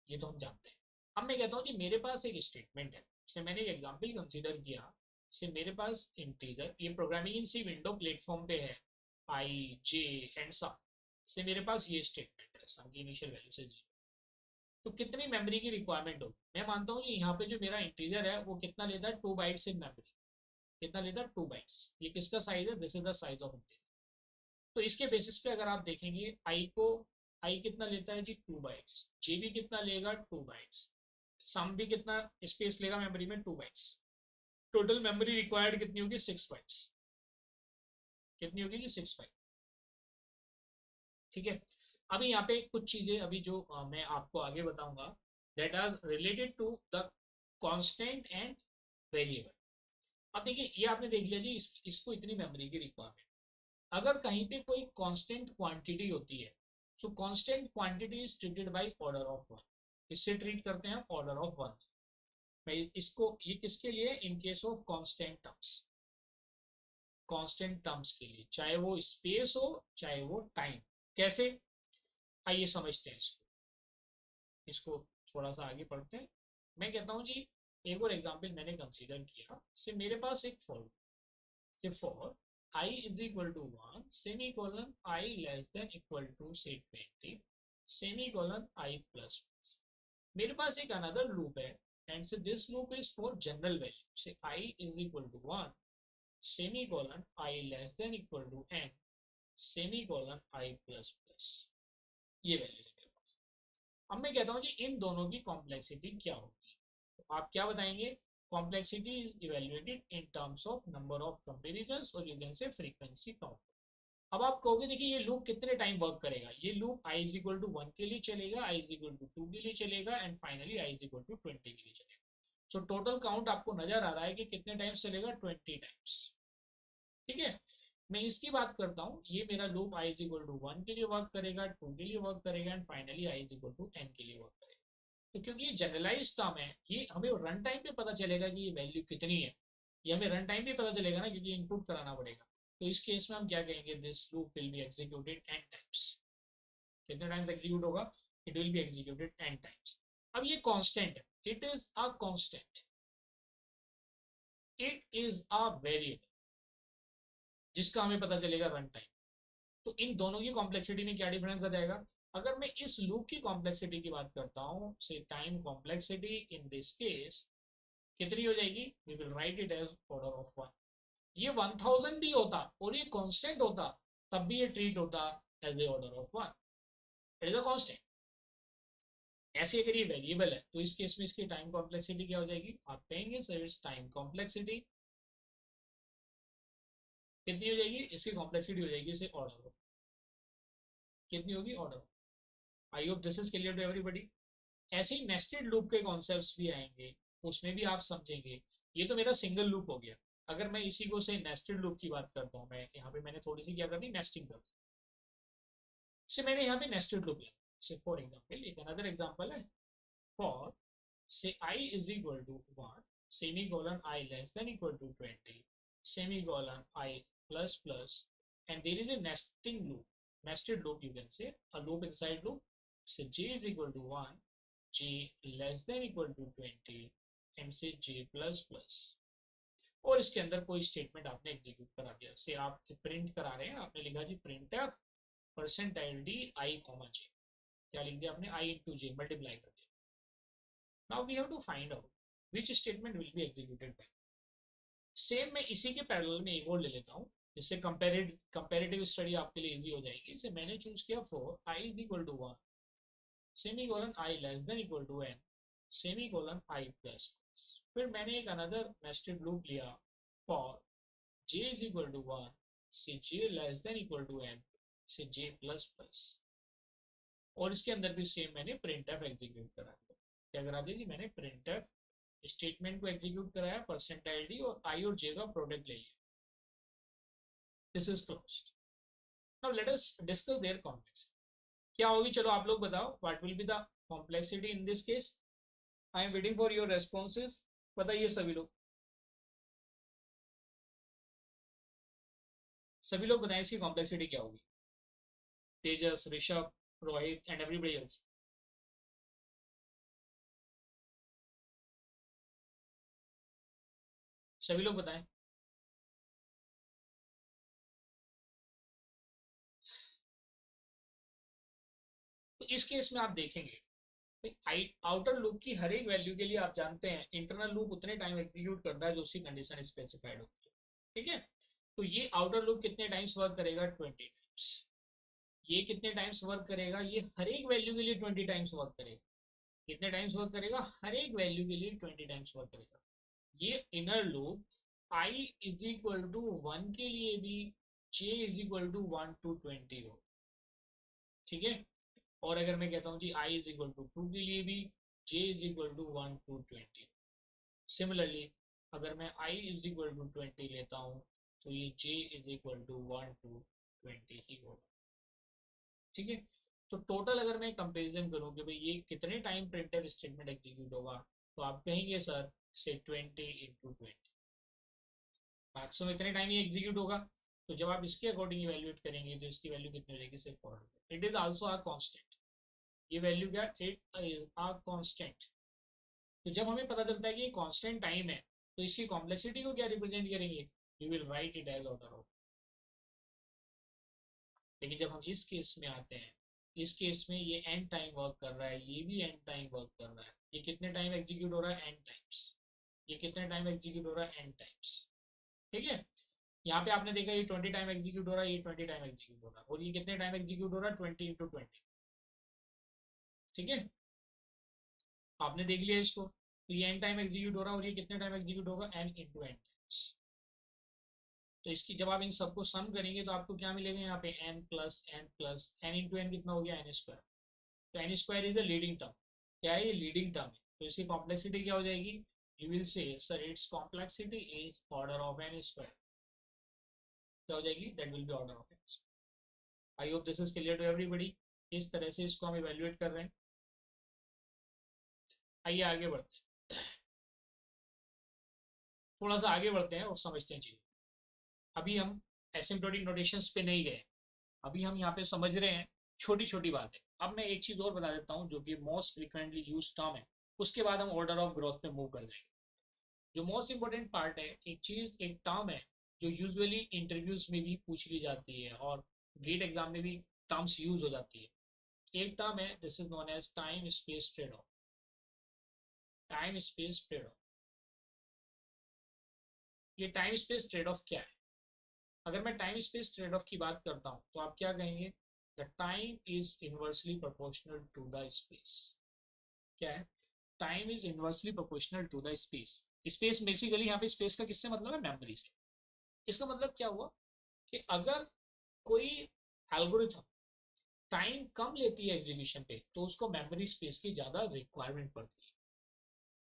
ये तो हम जानते हैं. अब मैं कहता हूँ कि मेरे पास एक स्टेटमेंट है, से मैंने एक एग्जांपल कंसीडर किया. से मेरे पास इंटीजर, ये programming in C window platform पे है, आई जे एंड सम. से मेरे पास ये स्टेटमेंट है, सम की इनिशियल वैल्यू से 0. तो कितनी मेमोरी की रिक्वायरमेंट होगी, मैं मानता हूँ कि यहाँ पे जो मेरा इंटीजर है वो कितना लेता है, 2 बाइट्स इन मेमोरी. कितना लेता है, 2 बाइट्स. ये किसका साइज है, this is the size of integer. तो इसके बेसिस पे अगर आप देखेंगे आई को, आई कितना लेता है जी, 2 बाइट्स. जे भी कितना लेगा, 2 बाइट्स. सम भी कितना स्पेस लेगा मेमोरी में, 2 बाइट्स. टोटल मेमोरी रिक्वायर्ड कितनी होगी, 6 बाइट्स. कितनी होगी जी, 6 बाइट. ठीक है. अभी यहाँ पे कुछ चीजें अभी जो मैं आपको आगे बताऊंगा, that are related to the constant and variable. अब देखिए, ये आपने देख लिया जी, इसको इतनी मेमोरी की रिक्वायरमेंट. अगर कहीं पे कोई कांस्टेंट क्वांटिटी होती है, सो constant quantity is treated by order of one. इससे ट्रीट करते हैं ऑर्डर ऑफ वन. मैं इसको, ये किसके लिए, इन case of constant terms, constant terms के लिए, चाहे वो स्पेस हो चाहे वो टाइम. कैसे, आइए समझते हैं इसको. इसको थोड़ा सा आगे पढ़ते हैं. मैं कहता हूँ जी, एक और एग्जांपल मैंने कंसीडर किया. से मेरे पास एक फॉर, से for I is equal to 1 semicolon I less than equal to say 20 semicolon I plus plus. मेरे पास एक another loop है, and so this loop is for general value. Say I is equal to 1 semicolon I less than equal to n semicolon I plus plus. ये value है मेरे पास. अब मैं कहता हूँ जी, इन दोनों की कॉम्प्लेक्सिटी क्या होगी. तो आप क्या बताएंगे, complexity is evaluated in terms of number of comparison, और you can say frequency count. अब आप कहोगे देखिए ये लूप कितने टाइम वर्क करेगा, ये loop i is equal to 1 के लिए चलेगा, आई इज इक्वल टू 2 के लिए चलेगा, and finally i is equal to 20 के लिए चलेगा. सो टोटल काउंट आपको नजर आ रहा है कि कितने टाइम्स चलेगा, 20 टाइम्स. ठीक है. मैं इसकी बात करता हूँ, ये मेरा loop i is equal to 1 के लिए वर्क करेगा, 2 के लिए वर्क करेगा, and finally i is equal to n के लिए वर्क करेगा. तो क्योंकि ये जनरलाइज टर्म है, ये हमें रन टाइम पे पता चलेगा कि ये वैल्यू कितनी है. ये हमें रन टाइम पे पता चलेगा ना, क्योंकि इनपुट कराना पड़ेगा. तो इस केस में हम क्या कहेंगे, this loop will be executed n times. कितने टाइम्स एग्जीक्यूट होगा, it will be executed n times. अब ये कांस्टेंट है, it is a constant, it is a variable जिसका हमें पता चलेगा रन टाइम. तो इन दोनों की कॉम्प्लेक्सिटी में क्या डिफरेंस आ जाएगा. अगर मैं इस लूप की कॉम्प्लेक्सिटी की बात करता हूँ, say time complexity in this case कितनी हो जाएगी, we will write it as order of 1. ये 1000 भी होता और ये कांस्टेंट होता, तब भी ये ट्रीट होता as a order of 1. It is a constant. ऐसे अगर ये वेरिएबल है तो इस केस में इसकी टाइम कॉम्प्लेक्सिटी क्या हो जाएगी, आप कहेंगे सर इट्स टाइम कॉम्प्लेक्सिटी कितनी हो जाएगी, इसकी कॉम्प्लेक्सिटी हो जाएगी इसे ऑर्डर, कितनी होगी order. I hope this is clear to everybody. ऐसे ही नेस्टेड लूप के कॉन्सेप्ट्स भी आएंगे, उसमें भी आप समझेंगे। ये तो मेरा सिंगल लूप हो गया। अगर मैं इसी को से नेस्टेड लूप की बात करता हूँ, मैं यहाँ पे मैंने थोड़ी सी क्या कर दी, नेस्टिंग कर दी। से मैंने यहाँ पे नेस्टेड लूप लिया। से फॉर एग्जाम्पल एक अनदर एग्जाम्पल है, for say I is equal to 1 semicolon I less than equal to 20 semicolon I plus plus, and there is a nesting loop, nested loop you can say, a loop inside loop. Say j is equal to 1, j less than equal to 20, and say j plus plus, और इसके अंदर कोई statement आपने execute करा दिया। से आप print करा रहे हैं, आपने लिखा जी print f percentile d i comma j, क्या लिख दिया आपने, आई इंटू जे मल्टीप्लाई कर दिया। Now we have to find out which statement will be executed by. Same मैं इसी के पैरेलल में एक और ले लेता हूँ, जिससे कंपेरेटिव स्टडी आपके लिए इजी हो जाएगी। इसे मैंने चूज किया for i is equal to 1 semicolon i less than equal to n semicolon i plus plus. फिर मैंने एक अनदर नेस्टेड लूप लिया for j is equal to 1 से j less than equal to n से j plus plus, और इसके अंदर भी सेम मैंने प्रिंट एफ एग्जीक्यूट करा दिया। क्या करा दिया जी, मैंने प्रिंट एफ स्टेटमेंट को एग्जीक्यूट कराया, परसेंटाइल डी और आई और जे का प्रोडक्ट ले लिया। This is closed. Now let us discuss their complexity. क्या होगी, चलो आप लोग बताओ, what will be the complexity in this case. I am waiting for your responses. बताइए सभी लोग, सभी लोग बताएं इसकी कॉम्प्लेक्सिटी क्या होगी। Tejas, Rishabh, Rohit and everybody else. सभी लोग बताएं। तो इस केस में आप देखेंगे, आउटर लूप की हर एक वैल्यू के लिए आप जानते हैं इंटरनल लूप उतने टाइम एग्जीक्यूट करता है जो उसकी कंडीशन स्पेसिफाइड होती है। ठीक है, तो ये आउटर लूप कितने टाइम्स वर्क करेगा, 20 टाइम्स। ये कितने टाइम्स वर्क करेगा, ये हर एक वैल्यू के लिए 20 टाइम्स वर्क करेगा। कितने टाइम्स वर्क करेगा, हर एक वैल्यू के लिए 20 टाइम्स वर्क करेगा। ये inner loop i is equal to 1 के लिए भी j is equal to 1 to 20 हो। ठीक है, और अगर मैं कहता हूँ जी i इज इक्वल टू 2 के लिए भी j is equal to 1 to 20। Similarly अगर मैं i इज इक्वल टू 20 लेता हूँ तो ये j is equal to 1 to 20 ही होगा। ठीक है, तो टोटल अगर मैं कंपेरिजन करूँ कि भाई ये कितने टाइम प्रिंटफ स्टेटमेंट एग्जीक्यूट होगा, तो आप कहेंगे सर से 20 into 20, मैक्सिमम इतने टाइम ही एग्जीक्यूट होगा। तो जब आप इसके अकॉर्डिंग इवेल्युएट करेंगे तो इसकी वैल्यू कितनी हो जाएगी, सिर्फ 400। It is also a constant. ये वैल्यू क्या, इट इज आ कांस्टेंट। तो जब हमें पता चलता है कि ये कांस्टेंट टाइम है, तो इसकी कॉम्प्लेक्सिटी को क्या रिप्रेजेंट करेंगे, you will write it as order of. लेकिन जब हम इस केस में आते हैं, इस केस में ये एन टाइम वर्क कर रहा है, ये भी एन टाइम वर्क कर रहा है। ये कितने टाइम एग्जीक्यूट हो रहा है, एन टाइम्स। ये कितने टाइम एग्जीक्यूट हो रहा है, एन टाइम्स। ठीक है, यहाँ पे आपने देखा ये 20 टाइम एग्जीक्यूट हो रहा है, ये 20 टाइम एग्जीक्यूट हो रहा है, और ये कितने टाइम एग्जीक्यूट हो रहा है, 20 into 20। ठीक है, आपने देख लिया इसको, तो ये एन टाइम एग्जीक्यूट हो रहा है, और ये कितने टाइम एग्जीक्यूट होगा, एन इंटू एन टाइम्स। तो इसकी जब आप इन सबको सम करेंगे तो आपको क्या मिलेगा, यहाँ पे n एन इंटू एन कितना हो गया, एन स्क्वायर। तो n square is the leading term. क्या है, ये लीडिंग टर्म है, तो इसकी कॉम्प्लेक्सिटी क्या हो जाएगी, you will say sir it's complexity is order of N square. क्या हो जाएगी, that will be order of N square. I hope this is clear to everybody. इस तरह से इसको हम इवेल्युएट कर रहे हैं। आइए आगे बढ़ते हैं, थोड़ा सा आगे बढ़ते हैं और समझते हैं चीज़। अभी हम एसिम्प्टोटिक नोटेशंस पे नहीं गए, अभी हम यहाँ पे समझ रहे हैं छोटी छोटी बातें। अब मैं एक चीज़ और बता देता हूँ जो कि मोस्ट फ्रिक्वेंटली यूज टर्म है, उसके बाद हम ऑर्डर ऑफ ग्रोथ पे मूव कर जाएंगे। जो मोस्ट इंपॉर्टेंट पार्ट है, एक चीज़, एक टर्म है जो यूजुअली इंटरव्यूज में भी पूछ ली जाती है और गेट एग्जाम में भी टर्म्स यूज हो जाती है। एक टर्म है, this is known as time space trade off. Time space trade off, ये टाइम स्पेस ट्रेड ऑफ क्या है। अगर मैं टाइम स्पेस ट्रेड ऑफ की बात करता हूँ तो आप क्या कहेंगे, the time is inversely proportional to the space. क्या है, time is inversely proportional to the space. Space basically यहाँ पे स्पेस का किससे मतलब है, मेमोरी से। इसका मतलब क्या हुआ, कि अगर कोई एल्गोरिथम टाइम कम लेती है एग्जीक्यूशन पे तो उसको मेमोरी स्पेस की ज्यादा रिक्वायरमेंट पड़ती है।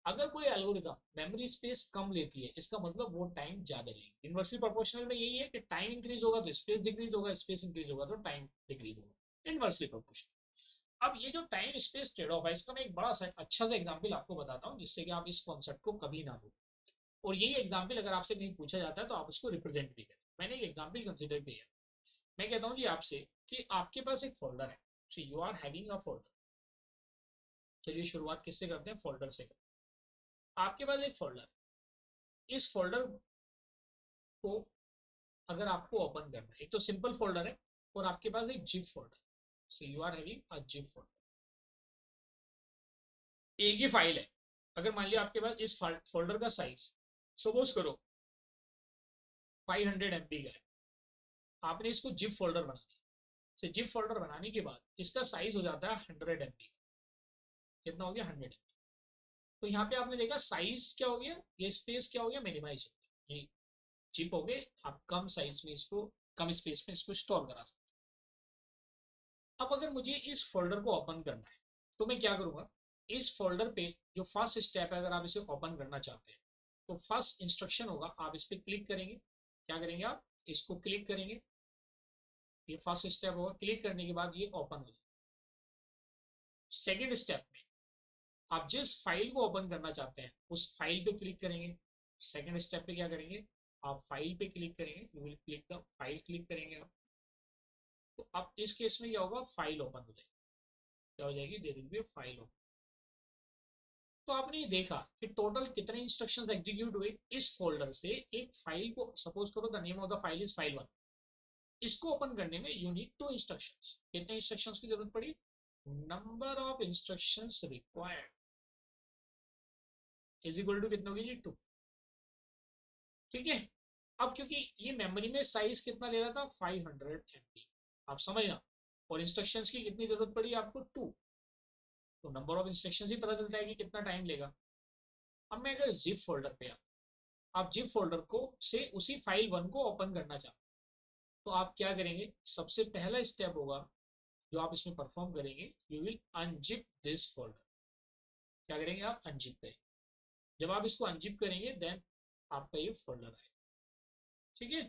अगर कोई एल्गोरिथम मेमोरी स्पेस कम लेती है इसका मतलब वो टाइम ज्यादा लेगी। इनवर्सली प्रोपोर्शनल में यही है कि टाइम इंक्रीज होगा तो स्पेस डिक्रीज होगा, स्पेस इंक्रीज होगा तो टाइम डिक्रीज होगा, इनवर्सली प्रोपोर्शनल। अब ये जो टाइम स्पेस ट्रेड ऑफ है इसका मैं एक बड़ा सा अच्छा सा एग्जाम्पल आपको बताता हूँ जिससे कि आप इस कॉन्सेप्ट को कभी ना भूलें। और यही एग्जाम्पल अगर आपसे कहीं पूछा जाता है तो आप उसको रिप्रेजेंट भी करें। मैंने एक एग्जाम्पल कंसिडर किया। मैं कहता हूँ जी आपसे कि आपके पास एक फोल्डर है, so you are having a folder. चलिए शुरुआत किससे करते हैं, फोल्डर से करते हैं। आपके पास एक फोल्डर, इस फोल्डर को अगर आपको ओपन करना है, एक तो सिंपल फोल्डर है और आपके पास एक zip folder, so you are having a zip folder. एक ही फाइल है। अगर मान लिया आपके पास इस फोल्डर का साइज सपोज करो 500 MB का है, आपने इसको जिप फोल्डर बना दिया। से जिप फोल्डर बनाने के बाद इसका साइज हो जाता है 100 MB। कितना हो गया, 100 MB। तो यहाँ पे आपने देखा साइज क्या हो गया, ये स्पेस क्या हो गया, मिनिमाइज हो गया। ये चिप हो गए, आप कम साइज में इसको, कम स्पेस में इसको स्टोर करा सकते हैं। अब अगर मुझे इस फोल्डर को ओपन करना है तो मैं क्या करूंगा, इस फोल्डर पे जो फर्स्ट स्टेप है, अगर आप इसे ओपन करना चाहते हैं तो फर्स्ट इंस्ट्रक्शन होगा, आप इस पर क्लिक करेंगे। क्या करेंगे, आप इसको क्लिक करेंगे, ये फर्स्ट स्टेप होगा। क्लिक करने के बाद ये ओपन हो जाएगा। सेकेंड स्टेप में आप जिस फाइल को ओपन करना चाहते हैं उस फाइल पे क्लिक करेंगे। सेकेंड स्टेप पे क्या करेंगे, आप फाइल पे क्लिक करेंगे, you will click the file, click करेंगे आप। तो अब इस केस में क्या होगा, फाइल ओपन हो जाएगी। क्या हो जाएगी, there will be file open. तो आपने ये देखा कि टोटल कितने इंस्ट्रक्शंस एग्जीक्यूट हुए इस फोल्डर से। एक फाइल को सपोज करो the name of the file is file 1, इसको ओपन करने में यू नीड 2 इंस्ट्रक्शंस। कितने इंस्ट्रक्शंस की जरूरत पड़ी, number of instructions required is equal to कितना होगी जी, 2। ठीक है। अब क्योंकि ये मेमोरी में साइज कितना ले रहा था, 500 MB, आप समझना। और इंस्ट्रक्शंस की कितनी जरूरत पड़ी आपको, 2। तो नंबर ऑफ इंस्ट्रक्शंस ही पता चलता है कि कितना टाइम लेगा। अब मैं अगर जिप फोल्डर पे आप जिप फोल्डर को से उसी फाइल 1 को ओपन करना चाहते तो आप क्या करेंगे, सबसे पहला स्टेप होगा जो आप इसमें परफॉर्म करेंगे, you will unzip this folder. क्या करेंगे, आप अनजिप करेंगे। जब आप इसको अनजिप करेंगे देन आपका ये फोल्डर आएगा। ठीक है।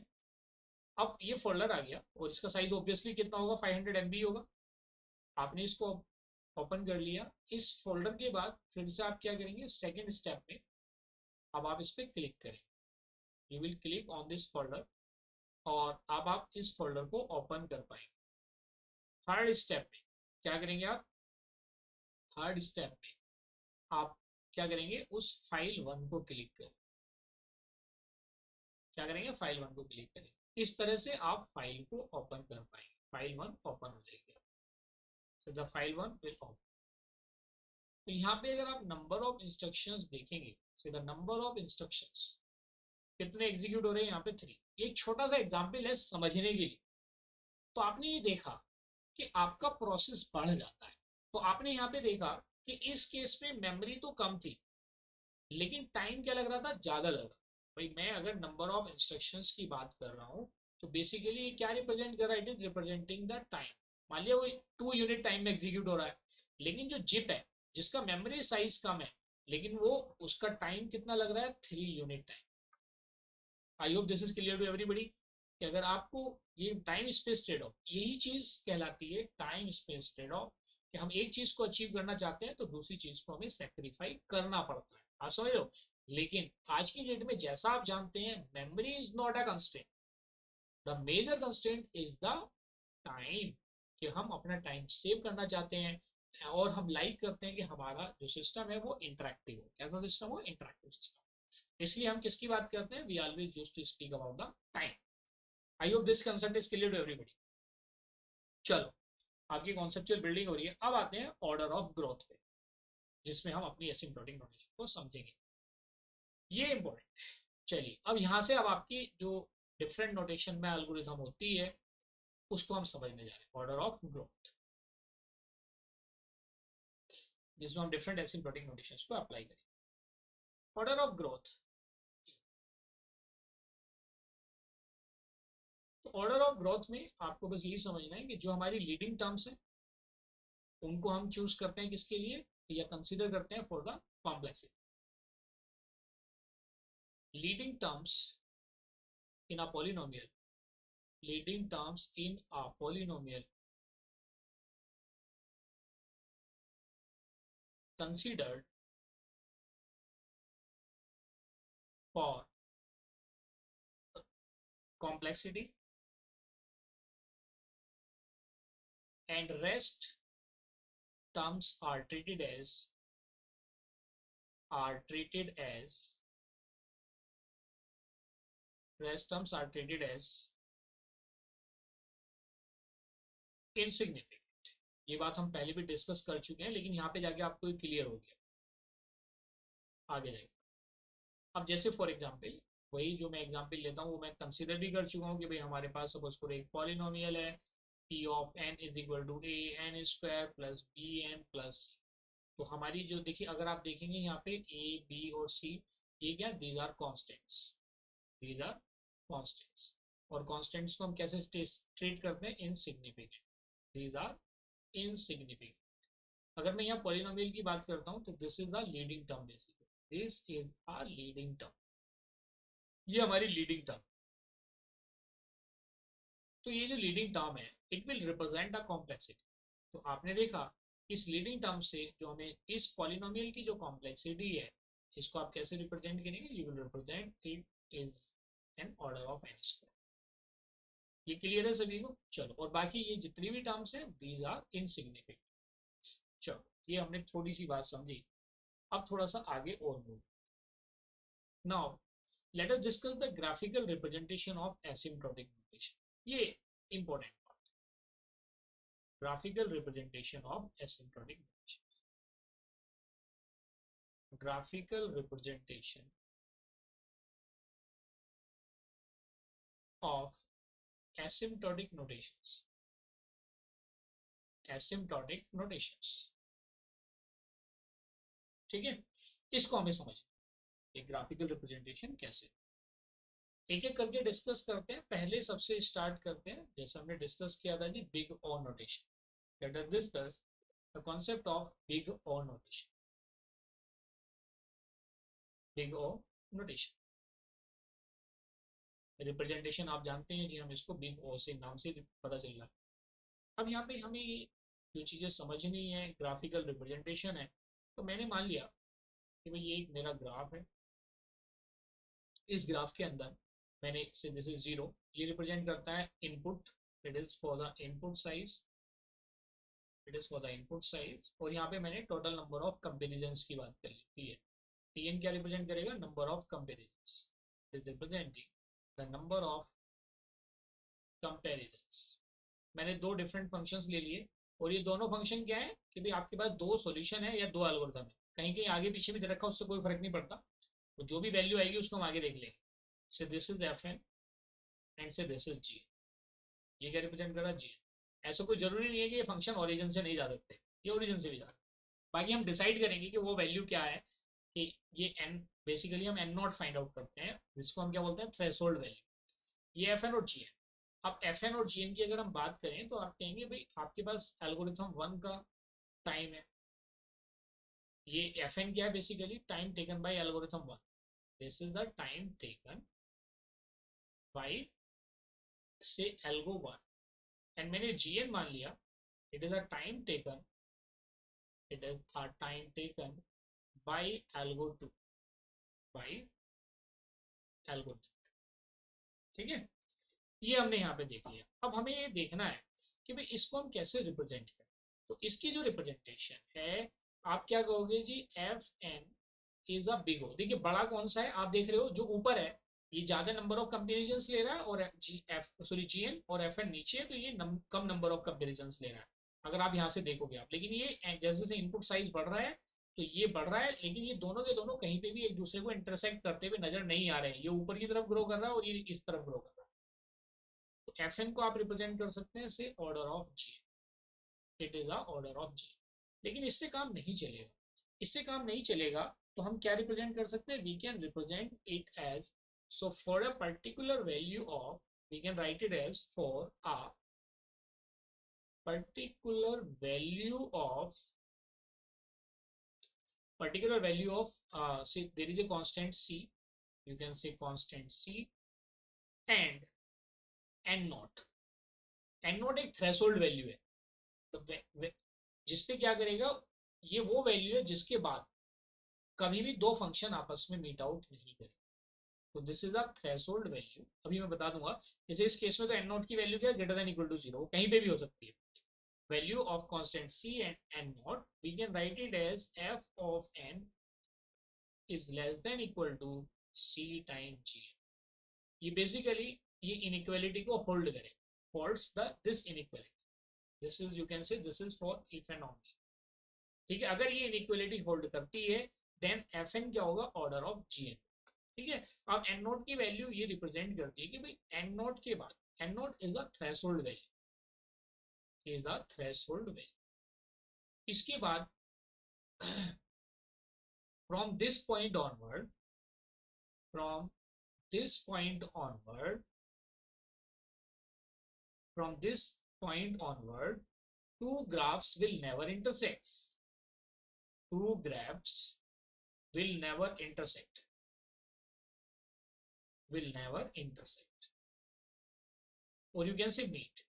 अब ये फोल्डर आ गया और इसका साइज ऑब्वियसली कितना होगा, 500 MB होगा। आपने इसको ओपन कर लिया। इस फोल्डर के बाद फिर से आप क्या करेंगे, सेकेंड स्टेप में अब आप इस पर क्लिक करेंगे, you will click on this folder और अब आप इस फोल्डर को ओपन कर पाएंगे। थर्ड स्टेप में क्या करेंगे आप, थर्ड स्टेप में आप क्या करेंगे, उस फाइल 1 को क्लिक करें। क्या करेंगे, फाइल 1 को क्लिक करेंगे। इस तरह से आप फाइल को ओपन कर पाएंगे, फाइल 1 ओपन हो जाएगी। so the file 1 will open। तो यहाँ पे अगर आप नंबर ऑफ इंस्ट्रक्शंस देखेंगे, so the number of instructions कितने एग्जीक्यूट हो रहे हैं यहाँ पे, 3। एक छोटा सा एग्जांपल है समझने के लिए। तो आपने ये देखा कि आपका प्रोसेस बढ़ जाता है। तो आपने यहाँ पे देखा कि इस केस में मेमोरी तो कम थी लेकिन टाइम क्या लग रहा था, ज्यादा लग रहा। भाई मैं अगर नंबर ऑफ इंस्ट्रक्शंस की बात कर रहा हूँ तो बेसिकली क्या रिप्रेजेंट कर रहा है, it is representing the time. मान लिया वो 2 यूनिट टाइम में एग्जीक्यूट हो रहा है, लेकिन जो जिप है जिसका मेमोरी साइज कम है लेकिन वो उसका टाइम कितना लग रहा है, 3 unit time. I hope this is clear to everybody कि अगर आपको ये टाइम स्पेस ट्रेड ऑफ, यही चीज कहलाती है टाइम स्पेस ट्रेड ऑफ, कि हम एक चीज को अचीव करना चाहते हैं तो दूसरी चीज को हमें सेक्रीफाई करना पड़ता है। आप समझ लो। लेकिन आज की डेट में जैसा आप जानते हैं memory is not a constraint, the major constraint is the time. कि हम अपना टाइम सेव करना चाहते हैं और हम लाइक करते हैं कि हमारा जो सिस्टम है वो इंटरेक्टिव हो। कैसा सिस्टम हो, इंटरेक्टिव सिस्टम। इसलिए हम किसकी बात करते हैं, we always used to speak about the time. I hope this concept is clear to everybody. चलो, आपकी कॉन्सेप्चुअल बिल्डिंग हो रही है। अब आते हैं ऑर्डर ऑफ ग्रोथ पे, जिसमें हम अपनी एसिम्प्टोटिक नोटेशन को समझेंगे। ये इंपॉर्टेंट। चलिए अब यहाँ से अब आपकी जो डिफरेंट नोटेशन में एल्गोरिथम होती है उसको हम समझने जा रहे हैं, ऑर्डर ऑफ ग्रोथ, जिसमें हम डिफरेंट एसिम्प्टोटिक नोटेशन को अप्लाई करेंगे। ऑर्डर ऑफ ग्रोथ, तो ऑर्डर ऑफ ग्रोथ में आपको बस यही समझना है कि जो हमारी लीडिंग टर्म्स है उनको हम चूज करते हैं किसके लिए, या कंसिडर करते हैं for the complexity. Leading terms in a polynomial, leading terms in a polynomial considered for complexity, and rest terms are treated as insignificant. ये बात हम पहले भी डिस्कस कर चुके हैं, लेकिन यहाँ पे जाके आपको क्लियर हो गया. आगे जाएगा. अब जैसे फॉर एग्जांपल, वही जो मैं एग्जांपल लेता हूँ वो मैं कंसीडर भी कर चुका हूँ कि भाई हमारे पास सपोज करो एक पॉलिनोमियल है, p of n is equal to a n square plus b n plus c. तो हमारी जो देखिए, अगर आप देखेंगे यहाँ पे a b और c, ये क्या, these are constants. These are constants. और कॉन्स्टेंट्स को हम कैसे ट्रीट करते हैं, इनसिग्निफिकेंट. These are insignificant. अगर मैं यहाँ पॉलिनोमियल की बात करता हूँ तो this is the leading term. Basically this is a leading term. ये हमारी लीडिंग टर्म. तो ये जो लीडिंग टर्म है, it will represent a complexity. तो आपने देखा इस लीडिंग टर्म से जो हमें इस पॉलिनोमियल की जो कॉम्प्लेक्सिटी है, इसको आप कैसे रिप्रेजेंट करेंगे, you will represent it is an order of N square. ये क्लियर है सभी को. चलो, और बाकी ये जितनी भी टर्म्स हैं दीज आर इनसिग्निफिकेंट. चलो, ये हमने थोड़ी सी बात समझी. अब थोड़ा सा आगे और move. Now let us discuss the graphical representation of asymptotic notation. ये इंपॉर्टेंट बात. Graphical representation of asymptotic notation. Graphical representation of asymptotic notations. Asymptotic notations. ठीक है, इसको हमें समझ एक ग्राफिकल रिप्रेजेंटेशन कैसे, एक एक करके डिस्कस करते हैं. पहले सबसे स्टार्ट करते हैं जैसे हमने डिस्कस किया था जी, big O notation. Let us discuss the concept of big O notation. Big O notation representation आप जानते हैं कि हम इसको बिग ओ से नाम से पता चल रहा है. अब यहाँ पे हमें जो चीज़ें समझनी है, ग्राफिकल रिप्रेजेंटेशन है. तो मैंने मान लिया कि भाई ये एक मेरा ग्राफ है. इस ग्राफ के अंदर मैंने से दिस इज जीरो, ये रिप्रेजेंट करता है input. It is for the input size. It is for the input size. और यहाँ पे मैंने टोटल नंबर ऑफ कंपेरिजन की बात कर ली है. टीएन क्या रिप्रेजेंट करेगा, number of comparison. Is representing the number of comparison. मैंने दो डिफरेंट फंक्शंस ले लिए, और ये दोनों फंक्शन क्या है कि भाई आपके पास दो सॉल्यूशन है या दो एल्गोरिथम है. कहीं कहीं आगे पीछे भी दे रखा, उससे कोई फर्क नहीं पड़ता. तो जो भी वैल्यू आएगी उसको हम आगे देख लेंगे. So this is fn and say this is g. ये क्या रिप्रेजेंट कर रहा है, g. ऐसा कोई जरूरी नहीं है कि ये फंक्शन ओरिजिन से नहीं जा सकते, ये ओरिजिन से भी जा सकते. बाकी हम डिसाइड करेंगे कि वो वैल्यू क्या है. कि ये n बेसिकली हम n नॉट फाइंड आउट करते हैं, जिसको हम क्या बोलते हैं, थ्रेशोल्ड वैल्यू. ये fn और gn. अब fn और gn की अगर हम बात करें तो आप कहेंगे भाई आपके पास एल्गोरिथम 1 का टाइम है. ये fn क्या है, basically time taken by algorithm 1. This is the time taken by say algo 1. And मैंने gn मान लिया. It is a time taken, it is a time taken by algo 2, by algo 3. ठीक है, ये हमने यहाँ पे देख लिया. अब हमें ये देखना है कि भाई इसको हम कैसे रिप्रेजेंट करें. तो इसकी जो रिप्रेजेंटेशन है, आप क्या कहोगे जी, f N is a big O. देखिए बड़ा कौन सा है, आप देख रहे हो जो ऊपर है ये ज्यादा नंबर ऑफ कंपेरिजन ले रहा है, और जी एफ सॉरी जी एन, और एफ एन नीचे है तो ये कम नंबर ऑफ कंपेरिजन ले रहा है. अगर आप यहाँ से देखोगे आप, लेकिन ये जैसे जैसे इनपुट साइज बढ़ रहा है तो ये बढ़ रहा है, लेकिन ये दोनों के दोनों कहीं पे भी एक दूसरे को इंटरसेक्ट करते हुए नजर नहीं आ रहे हैं. ये ऊपर की तरफ ग्रो कर रहा है और ये इस तरफ ग्रो कर रहा है. तो एफ एन को आप रिप्रेजेंट कर सकते हैं say order of g. It is a order of g. लेकिन इससे काम नहीं चलेगा. इससे काम नहीं चलेगा तो हम क्या रिप्रेजेंट कर सकते हैं, we can represent it as, so for a particular value of we can write it as for a particular value of say there is a constant c, you can say constant c and n naught. n naught एक threshold value है, तो जिसपे क्या करेगा, ये वो value है जिसके बाद कभी भी दो फंक्शन आपस में मीट आउट नहीं करेंगे। तो this is a threshold value. अभी मैं बता दूंगा, जैसे इस केस में तो एन नॉट की वैल्यू क्या है, greater than equal to zero, कहीं पे भी हो सकती है। Value of constant c and n naught, we can write it as f of n is less than equal to c times g। ये बेसिकली ये इनइक्वालिटी को होल्ड करे, holds the this inequality. This is, you can से this is for if and only. ठीक है, अगर ये inequality hold करती है देन एफ एन क्या होगा, ऑर्डर ऑफ जी एन। ठीक है, अब एन नोट की वैल्यू ये रिप्रेजेंट करती है कि भाई एन नोट के बाद, n naught is a threshold value, is a threshold value. इसके बाद from this point onward, from this point onward, from this point onward, two graphs will never intersect. Two graphs will never intersect. Will never intersect. Or you can say meet.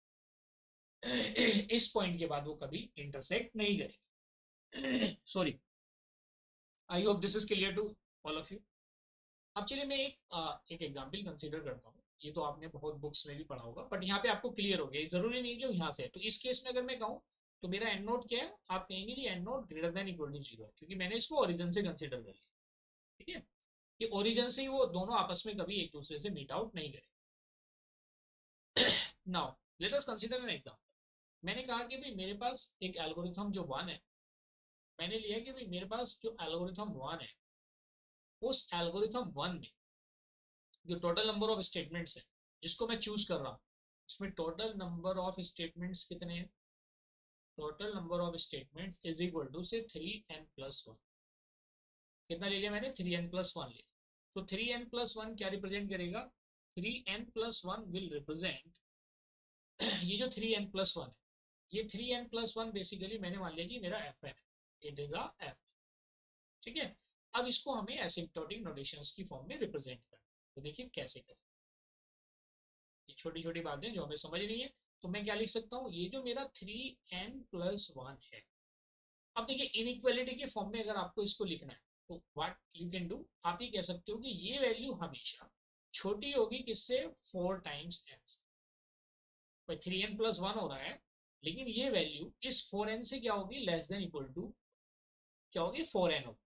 इस point के बाद वो कभी intersect नहीं करेगी। Sorry, I hope this is clear to all of you. अब चलिए मैं एक एग्जाम्पल कंसीडर करता हूँ। ये तो आपने बहुत बुक्स में भी पढ़ा होगा, बट यहाँ पे आपको क्लियर हो गया, जरूरी नहीं कि यहाँ से है। तो इस केस में अगर मैं कहूँ तो मेरा एन नोट क्या है, आप कहेंगे जी n naught greater than equal to zero, क्योंकि मैंने इसको ओरिजिन से कंसीडर कर लिया। ठीक है, ये ओरिजिन से ही वो दोनों आपस में कभी एक दूसरे से मीट आउट नहीं करें। Now let us consider an example. मैंने कहा कि भाई मेरे पास एक एल्गोरिथम जो वन है, मैंने लिया कि भाई मेरे पास जो एल्गोरिथम वन है, उस एल्गोरिथम वन में जो टोटल नंबर ऑफ स्टेटमेंट्स है जिसको मैं चूज कर रहा हूँ, उसमें टोटल नंबर ऑफ स्टेटमेंट्स कितने हैं, total number of statements is equal to से 3n+1। कितना ले लिया मैंने, 3n+1 ले। तो 3n+1 क्या रिप्रेजेंट करेगा, 3n+1 विल रिप्रेजेंट ये जो 3n+1 है, ये 3n+1 बेसिकली मैंने मान लिया कि मेरा एफ है, इट इज अ एफ। ठीक है, अब इसको हमें एसिम्प्टोटिक नोटेशंस की फॉर्म में रिप्रेजेंट करना। तो देखिए कैसे करें, ये छोटी छोटी बातें जो हमें समझ नहीं है। तो मैं क्या लिख सकता हूँ, ये जो मेरा 3n+1 है, अब देखिए इनइक्वालिटी के फॉर्म में अगर आपको इसको लिखना है तो व्हाट यू कैन डू, आप ये कह सकते हो कि ये वैल्यू हमेशा छोटी होगी किससे, 4 टाइम्स n से। भाई 3n+1 हो रहा है, लेकिन ये वैल्यू इस 4n से क्या होगी, लेस देन इक्वल टू क्या होगी, 4n होगी।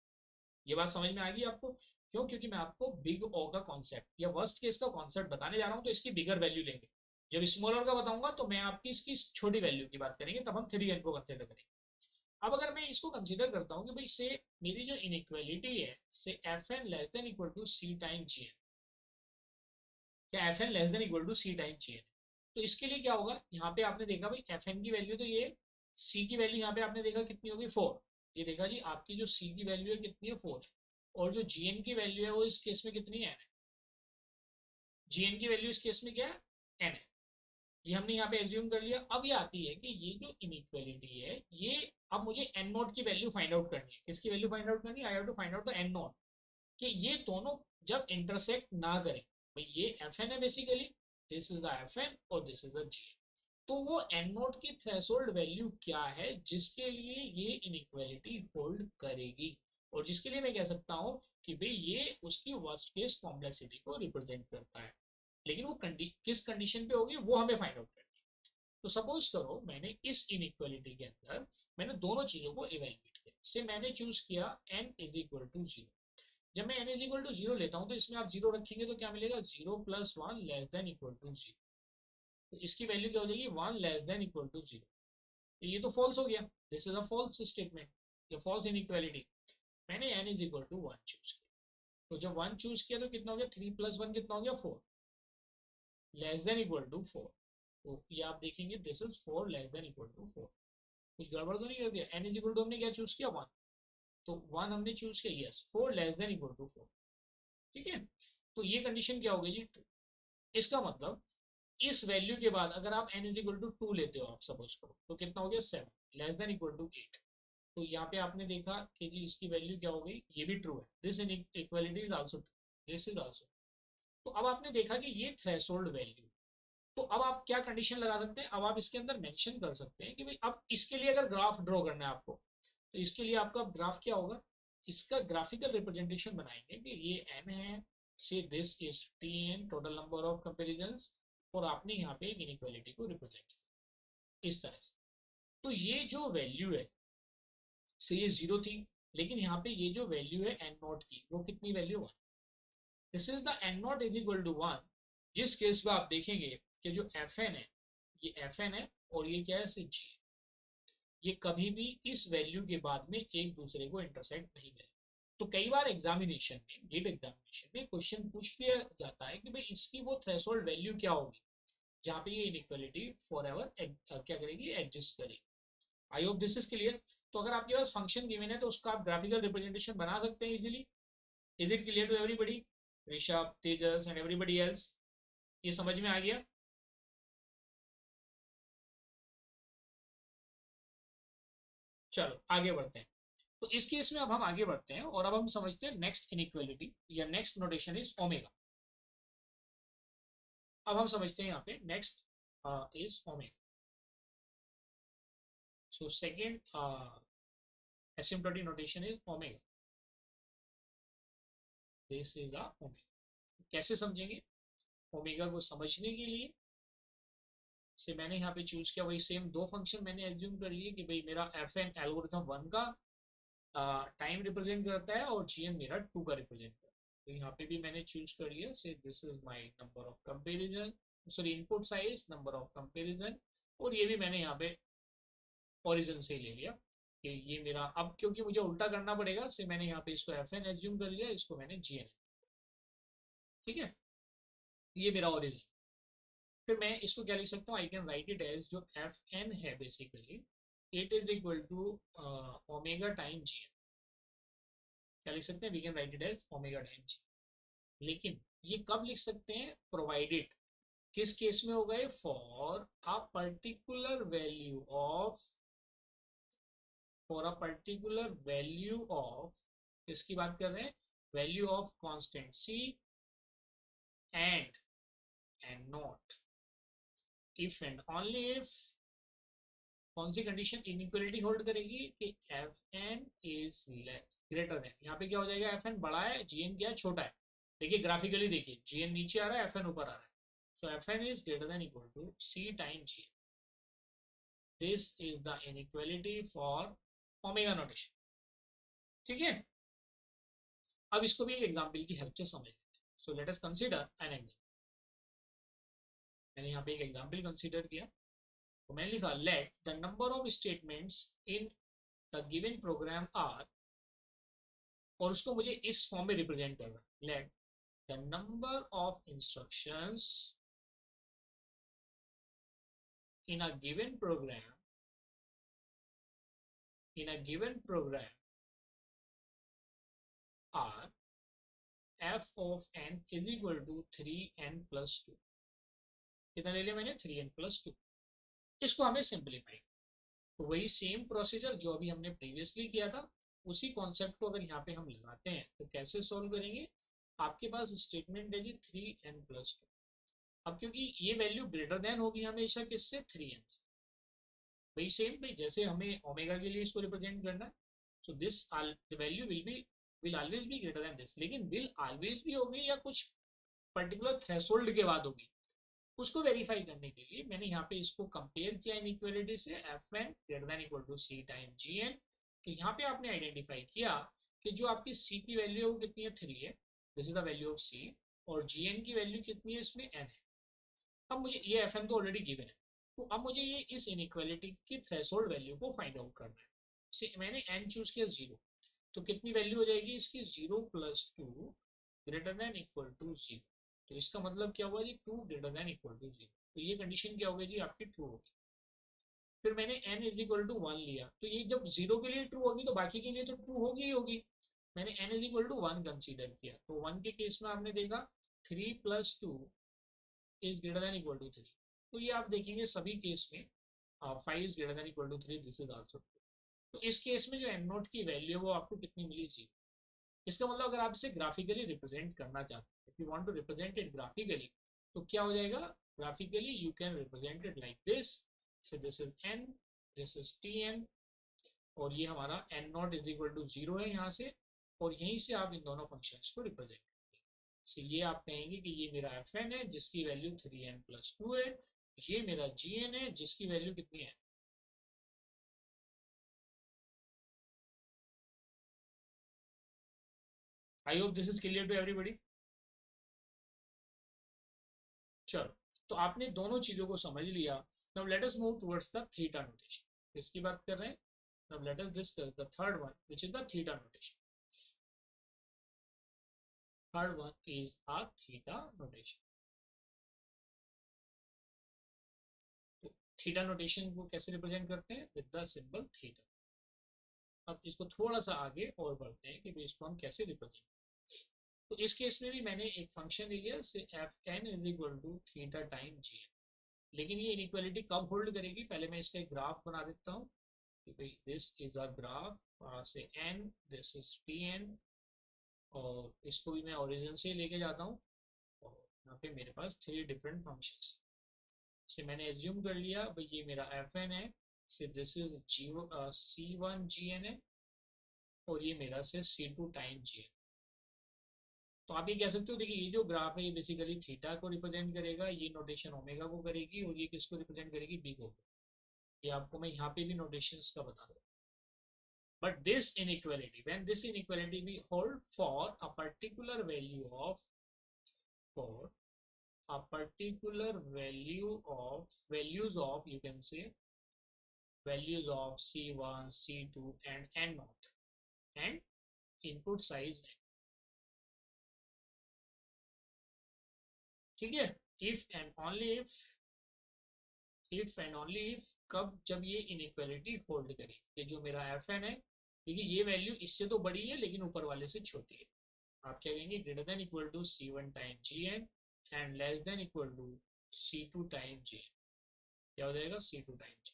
ये बात समझ में आ गई आपको, क्यों, क्योंकि मैं आपको बिग ओ का कॉन्सेप्ट या वर्स्ट केस का कॉन्सेप्ट बताने जा रहा हूँ, तो इसकी बिगर वैल्यू लेंगे। जब स्मॉलर का बताऊंगा तो मैं आपकी इसकी छोटी वैल्यू की बात करेंगे, तब हम 3n को कंसिडर करेंगे। अब अगर मैं इसको कंसीडर करता हूँ कि भाई से मेरी जो इनइक्वालिटी है say F n less than equal to c time G N, क्या f n less than equal to c time ji n, तो इसके लिए क्या होगा, यहाँ पे आपने देखा भाई एफ एन की वैल्यू तो ये, सी की वैल्यू यहाँ पे आपने देखा कितनी होगी, 4। ये देखा जी आपकी जो सी की वैल्यू है कितनी है, 4। और जो जी एन की वैल्यू है वो इस केस में कितनी है, जी एन की वैल्यू इस केस में क्या है, एन है। ये हमने यहाँ पे एज्यूम कर लिया। अब ये आती है कि ये जो इनइक्वालिटी है ये, अब मुझे एन नोट की वैल्यू फाइंड आउट करनी है। किसकी वैल्यू फाइंड आउट करनी है, I have to find out the n naught, कि ये दोनों जब इंटरसेक्ट ना करें। भाई ये एफ एन है basically, this is the f n और this is the g n. तो वो एन नोट की थ्रेशोल्ड वैल्यू क्या है जिसके लिए ये इनइक्वालिटी होल्ड करेगी, और जिसके लिए मैं कह सकता हूँ कि भाई ये उसकी वर्स्ट केस कॉम्प्लेक्सिटी को रिप्रेजेंट करता है। लेकिन वो किस कंडीशन पे होगी वो हमें फाइंड आउट करनी है। तो सपोज करो मैंने इस इनइक्वालिटी के अंदर मैंने दोनों चीजों को इवेल्युएट किया, से मैंने चूज किया n is equal to zero. जब मैं n is equal to zero लेता हूँ तो इसमें आप जीरो रखेंगे तो क्या मिलेगा, 0+1 less than equal to zero. तो इसकी वैल्यू क्या हो जाएगी, 1 less than equal to zero. तो ये तो फॉल्स हो गया, this is a false statement, या फॉल्स इनइक्वालिटी। मैंने n is equal to 1 choose किया, तो जब 1 चूज किया तो कितना हो गया, 3+1 कितना हो गया, 4 लेस देन इक्वल टू 4। तो ये आप देखेंगे this is 4 less than equal to 4। कुछ गड़बड़ तो नहीं कर दिया, n इज इक्वल टू हमने क्या चूज किया, 1। तो 1 हमने चूज किया, yes 4 less than equal to 4। ठीक है, तो ये कंडीशन क्या हो गई जी, इसका मतलब इस वैल्यू के बाद अगर आप n इज इक्वल टू 2 लेते हो, आप सपोज करो, तो कितना हो गया 7 लेस देन इक्वल टू 8। तो यहाँ पे आपने देखा कि जी इसकी वैल्यू क्या हो गई, ये भी ट्रू है, this in equality is also true, this is also. तो अब आपने देखा कि ये थ्रेशोल्ड वैल्यू, तो अब आप क्या कंडीशन लगा सकते हैं, अब आप इसके अंदर मेंशन कर सकते हैं कि भाई अब इसके लिए अगर ग्राफ ड्रॉ करना है आपको, तो इसके लिए आपका ग्राफ क्या होगा, इसका ग्राफिकल रिप्रेजेंटेशन बनाएंगे कि ये एन है, say this is T n total number of comparison, और आपने यहाँ पे इनइक्वालिटी को रिप्रेजेंट किया इस तरह से। तो ये जो वैल्यू है, से ये जीरो थी, लेकिन यहाँ पे ये जो वैल्यू है एन नॉट की, वो कितनी value 1, this is the n naught is equal to 1। जिस केस में आप देखेंगे कि जो एफ एन है, ये एफ एन है और ये क्या है, जी, ये कभी भी इस वैल्यू के बाद में एक दूसरे को इंटरसेक्ट नहीं करें। तो कई बार एग्जामिनेशन में, नीट एग्जामिनेशन में क्वेश्चन पूछ लिया जाता है कि भाई इसकी वो थ्रेशोल्ड वैल्यू क्या होगी जहाँ पे ये इनइक्वालिटी फॉर एवर क्या करेगी, एग्जिस्ट करेगी। आई होप दिस इज क्लियर। तो अगर आपके पास फंक्शन गिवन है तो उसका आप ग्राफिकल रिप्रेजेंटेशन बना सकते हैं easily. Is it clear to everybody, Rishabh, Tejas and everybody else, ये समझ में आ गया? चलो आगे बढ़ते हैं। तो इस केस में अब हम आगे बढ़ते हैं और अब हम समझते हैं नेक्स्ट इनइक्वालिटी या नेक्स्ट नोटेशन इज ओमेगा। अब हम समझते हैं यहाँ पे next is omega. So second asymptotic notation is omega, this is a omega। कैसे समझेंगे ओमेगा को समझने के लिए, से मैंने यहाँ पे चूज किया वही सेम दो फंक्शन मैंने एज्यूम कर लिए कि भाई मेरा एफ एन एल्गोरिथम 1 का टाइम रिप्रेजेंट करता है और जी एन मेरा 2 का रिप्रेजेंट करता है। तो यहाँ पे भी मैंने चूज कर लिया, से this is my number of comparison, sorry input size, number of comparison, और ये भी मैंने यहाँ पे ओरिजिन से ले लिया कि ये मेरा, अब क्योंकि मुझे उल्टा करना पड़ेगा, से मैंने यहाँ पे इसको एफ एन एज्यूम कर लिया, इसको मैंने जी एन, ठीक है, ये मेरा ओरिजिन। फिर मैं इसको क्या लिख सकता हूँ, I can write it as जो एफ एन है basically, it is equal to omega time G N. क्या लिख सकते हैं, we can write it as omega time g. लेकिन ये कब लिख सकते हैं, प्रोवाइडेड, किस केस में होगा ये, for a particular value of, for a particular value of, किसकी बात कर रहे हैं, value of constant c and not if and only if, कौन सी कंडीशन इनइक्वालिटी होल्ड करेगी कि F N is greater than, यहाँ पे क्या हो जाएगा, एफ एन बड़ा है, जी एन क्या है, छोटा है। देखिए ग्राफिकली देखिए, जी एन नीचे आ रहा है, एफ एन ऊपर आ रहा है, so f N is greater than equal to c time ji n. This is the inequality for omega notation, ठीक है। अब इसको भी एक एग्जाम्पल की हेल्प से समझ लेते हैं। सो let us consider an example. मैंने यहाँ पे एक एग्जाम्पल कंसीडर किया, तो मैंने लिखा let the number of statements in the given program are, और उसको मुझे इस फॉर्म में रिप्रेजेंट करना, let the number of instructions in a given program, in a given program are f of n is equal to 3n plus 2। कितना ले लिया मैंने, 3n plus 2। इसको हमें सिंप्लीफाई, तो वही सेम प्रोसीजर जो अभी हमने प्रीवियसली किया था, उसी कॉन्सेप्ट को अगर यहाँ पे हम लगाते हैं तो कैसे सॉल्व करेंगे। आपके पास स्टेटमेंट है जी 3n+2। अब क्योंकि ये वैल्यू ग्रेटर देन होगी हमेशा किससे, 3n से, वही सेम भाई जैसे हमें ओमेगा के लिए इसको रिप्रेजेंट करना है, so this the value will always be greater than this, लेकिन विल ऑलवेज भी होगी या कुछ पर्टिकुलर थ्रेशोल्ड के बाद होगी, उसको वेरीफाई करने के लिए मैंने यहाँ पे इसको कंपेयर किया इनइक्वालिटी से, F n greater than equal to c time ji n. तो यहाँ पे आपने आइडेंटिफाई किया कि जो आपकी सी की वैल्यू है वो कितनी है, 3 है, this is the value of c, और जी एन की वैल्यू कितनी है, इसमें एन है। अब मुझे ये एफ एन तो ऑलरेडी गिवन है, तो अब मुझे ये इस इनइक्वालिटी की थ्रेशोल्ड वैल्यू को फाइंड आउट करना है। मैंने एन चूज किया 0, तो कितनी वैल्यू हो जाएगी इसकी, 0+2 ग्रेटर देन इक्वल टू 0। तो इसका मतलब क्या हुआ जी, 2 ग्रेटर देन इक्वल टू 0। तो ये कंडीशन क्या होगी जी आपकी, ट्रू होगी। फिर मैंने n इज इक्वल टू 1 लिया, तो ये जब 0 के लिए ट्रू होगी तो बाकी के लिए तो ट्रू होगी ही होगी। मैंने n is equal to 1 consider किया, तो 1 के केस में आपने देखा 3+2 is greater than equal to 3, तो ये आप देखेंगे सभी केस में 5 is greater than equal to 3, this is also. तो इस केस में जो एन नोट की वैल्यू है वो आपको कितनी मिली जी। इसका मतलब अगर आप इसे ग्राफिकली रिप्रेजेंट करना चाहते हैं, if you want to represent it graphically, तो क्या हो जाएगा, graphically you can represent it like this. So this is n, this is T n, और ये हमारा n naught is equal to 0 है यहाँ से, और यहीं से आप इन दोनों फंक्शंस को रिप्रेजेंट करेंगे। सो ये आप कहेंगे कि ये मेरा एफ एन है जिसकी वैल्यू 3n+2 है, ये मेरा जी एन है जिसकी वैल्यू कितनी है। I hope this is clear to everybody. चलो, तो आपने दोनों चीजों को समझ लिया। Now let us move towards the theta notation, इसकी बात कर रहे हैं। Now let us discuss the third one which is the theta notation. Third one is a theta notation. तो थीटा नोटेशन को कैसे रिप्रेजेंट करते हैं, विद द सिंबल थीटा। अब इसको थोड़ा सा आगे और बढ़ते हैं कि भाई इसको हम कैसे रिप्रेजेंट। तो इस केस में भी मैंने एक फंक्शन ले लिया say F N is equal to theta time ji n. लेकिन ये इनइक्वालिटी कब होल्ड करेगी, पहले मैं इसका एक ग्राफ बना देता हूँ कि भाई this is a graph say n, this is p n, और इसको भी मैं ओरिजिन से लेके जाता हूँ, और यहाँ पे मेरे पास 3 डिफरेंट फंक्शंस से मैंने एज्यूम कर लिया भाई ये मेरा एफ एन है, say this is g c one g n है, और ये मेरा से सी टू टाइम जी एन। तो आप ये कह सकते हो, देखिए ये जो ग्राफ है ये बेसिकली थीटा को रिप्रेजेंट करेगा, ये नोटेशन ओमेगा को करेगी, और ये किसको रिप्रेजेंट करेगी, बी को। ये आपको मैं यहाँ पे भी नोटेशंस का बता दूँ। But this inequality, when this inequality we hold for a particular value of, for a particular value of, values of, you can say values of C1, C2 and N naught, and input size N, ठीक है। if and only if and only if, कब, जब ये inequality hold करे, ये जो मेरा f N है, देखिए ये वैल्यू इससे तो बड़ी है लेकिन ऊपर वाले से छोटी है। आप क्या कहेंगे, greater than equal to c one time ji n and less than equal to c two time G N. क्या हो जाएगा, c two time g.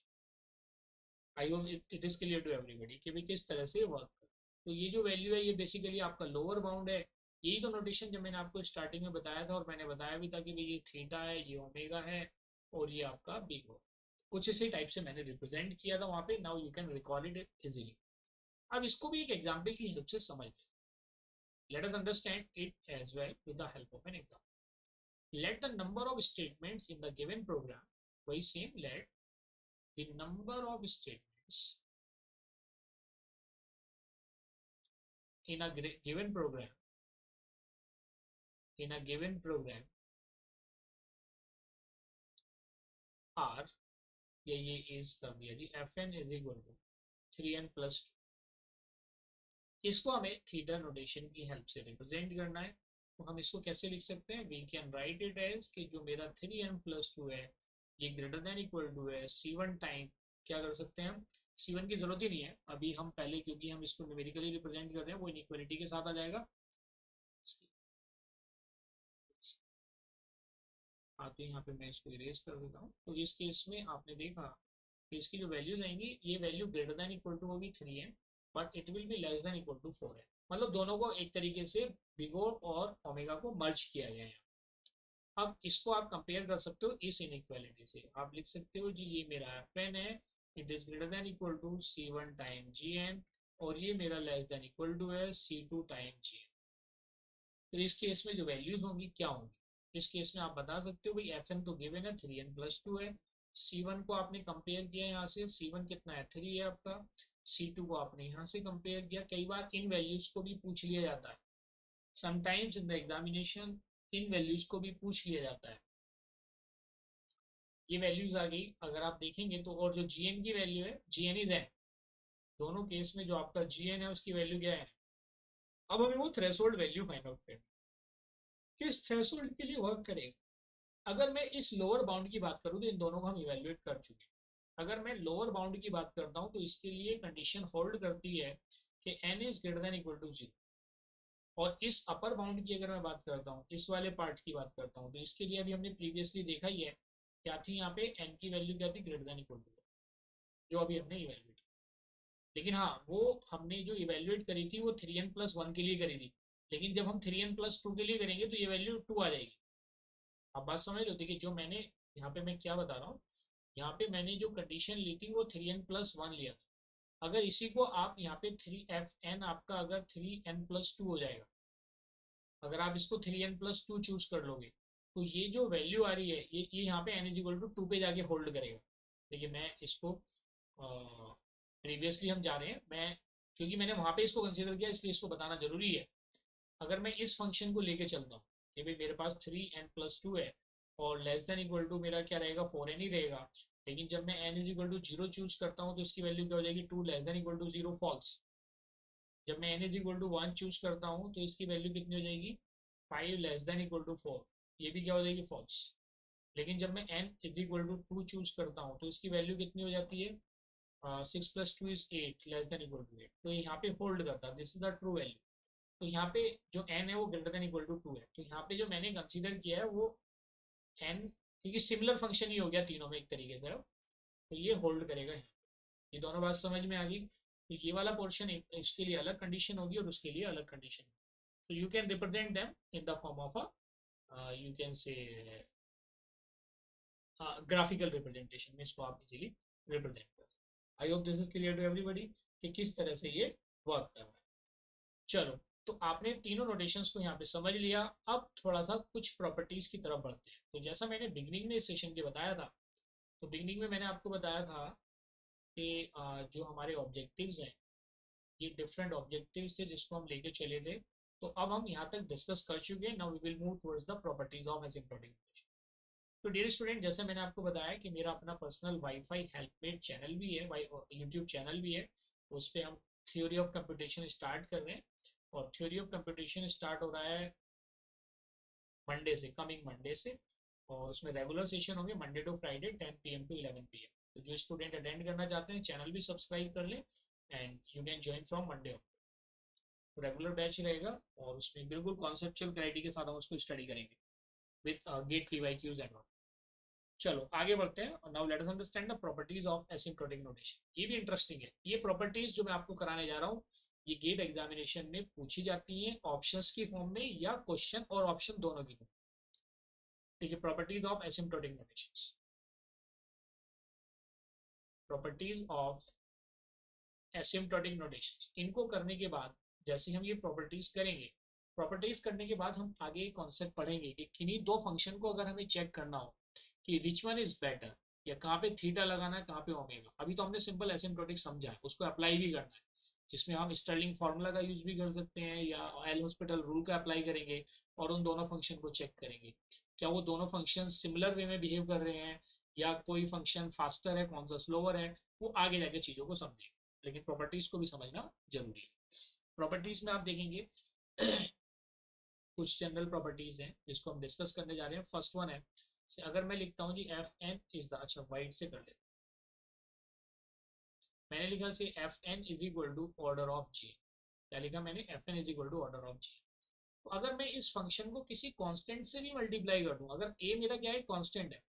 I hope it is clear to everybody कि भाई किस तरह से वर्क कर। तो ये जो वैल्यू है ये बेसिकली आपका लोअर बाउंड है। यही तो नोटेशन जब मैंने आपको स्टार्टिंग में बताया था, और मैंने बताया भी था कि भाई ये थीटा है, ये ओमेगा है, और ये आपका बिग हो। कुछ इसी टाइप से मैंने रिप्रेजेंट किया था वहां पे। Now you can recall it easily. अब इसको भी एक एग्जाम्पल की हेल्प से समझ, let us understand it as well with the help of an example. Let the number of statements in the given program, वही same, let the number of statements in a given program, in a given program are, ये is कर दिया जी, fn is equal to 3n+2। इसको हमें theta notation की help से represent करना है। तो हम इसको कैसे लिख सकते हैं, we can write it as कि जो मेरा 3n+2 है ये ग्रेटर देन इक्वल टू है C1 टाइम, क्या कर सकते हैं हम, C1 की जरूरत ही नहीं है अभी, हम पहले क्योंकि हम इसको न्यूमेरिकली रिप्रेजेंट कर रहे हैं वो इनइक्वालिटी के साथ आ जाएगा। हाँ, तो यहाँ पे मैं इसको इरेज कर देता हूँ। तो इस केस में आपने देखा कि इसकी जो वैल्यूज आएंगी, ये value greater than equal to होगी 3n, but it will be less than equal to 4n। मतलब दोनों को एक तरीके से बिगो और ओमेगा को मर्ज किया गया है। अब इसको आप कंपेयर कर सकते हो इस इनइक्वालिटी से, आप लिख सकते हो जी ये मेरा एफ एन है, it is greater than equal to C1 time ji n, और ये मेरा लेस देन इक्वल टू है C2 टाइम जी एन। तो इस केस में जो वैल्यूज होंगी क्या होंगी, इस केस में आप बता सकते हो भाई एफ एन तो गिवन है 3n+2 है, C1 को आपने कंपेयर किया यहाँ से, C1 कितना है 3 है आपका, C2 को आपने यहाँ से कंपेयर किया। कई बार इन वैल्यूज को भी पूछ लिया जाता है, sometimes in the examination in values को भी पूछ लिया जाता है। ये वैल्यूज आ गई, अगर आप देखेंगे तो, और जो जी एन की वैल्यू है, जी एन इज एन, दोनों केस में जो आपका जी एन है उसकी वैल्यू क्या है। अब हमें वो थ्रेशोल्ड वैल्यू फाइंड आउट करनी है, किस थ्रेशोल्ड के लिए वर्क करेगा। अगर मैं इस लोअर बाउंड की बात करूँ तो इन दोनों को हम इवेल्युएट कर चुके हैं। अगर मैं लोअर बाउंड की बात करता हूँ तो इसके लिए कंडीशन होल्ड करती है कि n is greater than equal to 0। और इस अपर बाउंड की अगर मैं बात करता हूँ, इस वाले पार्ट की बात करता हूँ, तो इसके लिए अभी हमने प्रीवियसली देखा ही है, क्या थी यहाँ पे एन की वैल्यू क्या थी, ग्रेटर देन इक्वल टू, जो अभी हमने इवेल्युएट। लेकिन हाँ, वो हमने जो इवेल्युएट करी थी वो 3n+1 के लिए करी थी, लेकिन जब हम 3n+2 के लिए करेंगे तो ये वैल्यू 2 आ जाएगी। आप बात समझ लो, देखिए जो मैंने यहाँ पे मैं क्या बता रहा हूँ, यहाँ पे मैंने जो कंडीशन ली थी वो 3n+1 लिया था। अगर इसी को आप यहाँ पे 3fn आपका अगर 3n+2 हो जाएगा, अगर आप इसको 3n+2 चूज कर लोगे, तो ये जो वैल्यू आ रही है ये यहाँ पे n=2 पे जाके होल्ड करेगा। देखिए मैं इसको प्रीवियसली हम जा रहे हैं, मैं क्योंकि मैंने वहां पे इसको कंसीडर किया इसलिए इसको बताना जरूरी है। अगर मैं इस फंक्शन को लेके चलता हूँ कि भाई मेरे पास 3n+2 है और लेस देन इक्वल टू मेरा क्या रहेगा, 4n ही रहेगा, लेकिन जब मैं n=0 चूज करता हूँ तो इसकी वैल्यू क्या हो जाएगी, 2 less than equal to 0 false. जब मैं n=1 चूज करता हूँ तो इसकी वैल्यू कितनी हो जाएगी, 5 लेस देन इक्वल टू 4, ये भी क्या हो जाएगी, फॉल्स। लेकिन जब मैं n=2 चूज करता हूँ तो इसकी वैल्यू कितनी हो जाती है, 6+2 is 8 less than equal to 8, तो यहाँ पे होल्ड करता है, this is the true value. तो यहाँ पे जो n है वो ग्रेटर देन इक्वल टू 2 है, तो यहाँ पे जो मैंने कंसीडर किया है वो n, क्योंकि सिमिलर फंक्शन ही हो गया तीनों में एक तरीके से, तो ये होल्ड करेगा। ये दोनों बात समझ में आ गई। तो ये वाला पोर्शन इसके लिए अलग कंडीशन होगी और उसके लिए अलग condition. So you can represent them in the form of a you can say graphical representation में इसको आप इजीली रिप्रेजेंट कर सकते। I hope this is clear to everybody कि किस तरह से ये वर्क कर रहा है। चलो, तो आपने तीनों नोटेशंस को यहाँ पे समझ लिया। अब थोड़ा सा कुछ प्रॉपर्टीज की तरफ बढ़ते हैं। तो जैसा मैंने बिगनिंग में इस सेशन के बताया था, तो बिगनिंग में मैंने आपको बताया था कि जो हमारे ऑब्जेक्टिव्स हैं ये डिफरेंट ऑब्जेक्टिव्स थे जिसको हम लेके चले थे। तो अब हम यहाँ तक डिस्कस कर चुके हैं, now we will move towards the properties of asymptotic notation. तो डियर स्टूडेंट, जैसे मैंने आपको बताया कि मेरा अपना पर्सनल वाईफाई हेल्पमेट चैनल भी है, यूट्यूब चैनल भी है। उस पर हम थ्योरी ऑफ कंप्यूटेशन स्टार्ट कर रहे हैं, और थ्योरी ऑफ कंप्यूटेशन स्टार्ट हो रहा है मंडे से, कमिंग मंडे से। और उसमें रेगुलर सेशन होंगे Monday to Friday 10 PM to 11 PM। तो जो स्टूडेंट अटेंड करना चाहते हैं चैनल भी सब्सक्राइब कर लें, and you can join from Monday. Regular batch रहेगा और उसमें बिल्कुल कॉन्सेप्चुअल क्लैरिटी के साथ हम उसको स्टडी करेंगे with GATE PYQs and all. चलो आगे बढ़ते हैं। Now let us understand the properties of asymptotic notation. ये भी इंटरेस्टिंग है, ये प्रॉपर्टीज जो मैं आपको कराने जा रहा हूँ ये गेट एग्जामिनेशन में पूछी जाती हैं, ऑप्शंस की फॉर्म में या क्वेश्चन और ऑप्शन दोनों की फॉर्म। ठीक है, properties of asymptotic notation. Properties of asymptotic notation, इनको करने के बाद जैसे हम ये प्रॉपर्टीज करेंगे, प्रॉपर्टीज करने के बाद हम आगे कॉन्सेप्ट पढ़ेंगे कि किन्हीं दो फंक्शन को अगर हमें चेक करना हो कि विच वन इज बेटर, या कहाँ पे थीटा लगाना है कहाँ पे ओमेगा। अभी तो हमने सिंपल एसिम्प्टोटिक समझा है, उसको अप्लाई भी करना है, जिसमें हम स्टर्लिंग फार्मूला का यूज भी कर सकते हैं या एल हॉस्पिटल रूल का अप्लाई करेंगे, और उन दोनों फंक्शन को चेक करेंगे क्या वो दोनों फंक्शन सिमिलर वे में बिहेव कर रहे हैं, या कोई फंक्शन फास्टर है कौन सा स्लोअर है, वो आगे जाके चीज़ों को समझेंगे। लेकिन प्रॉपर्टीज को भी समझना जरूरी है। प्रॉपर्टीज में आप देखेंगे कुछ जनरल प्रॉपर्टीज हैं जिसको हम डिस्कस करने जा रहे हैं। फर्स्ट वन है, अगर मैं लिखता हूँ जी एफ एन इज द, अच्छा वाइट से कर ले, मैंने लिखा say F N is equal to order of g. क्या लिखा मैंने, f N is equal to order of g. तो अगर मैं इस फंक्शन को किसी कांस्टेंट से भी मल्टीप्लाई कर दूं, अगर ए मेरा क्या है, कांस्टेंट है,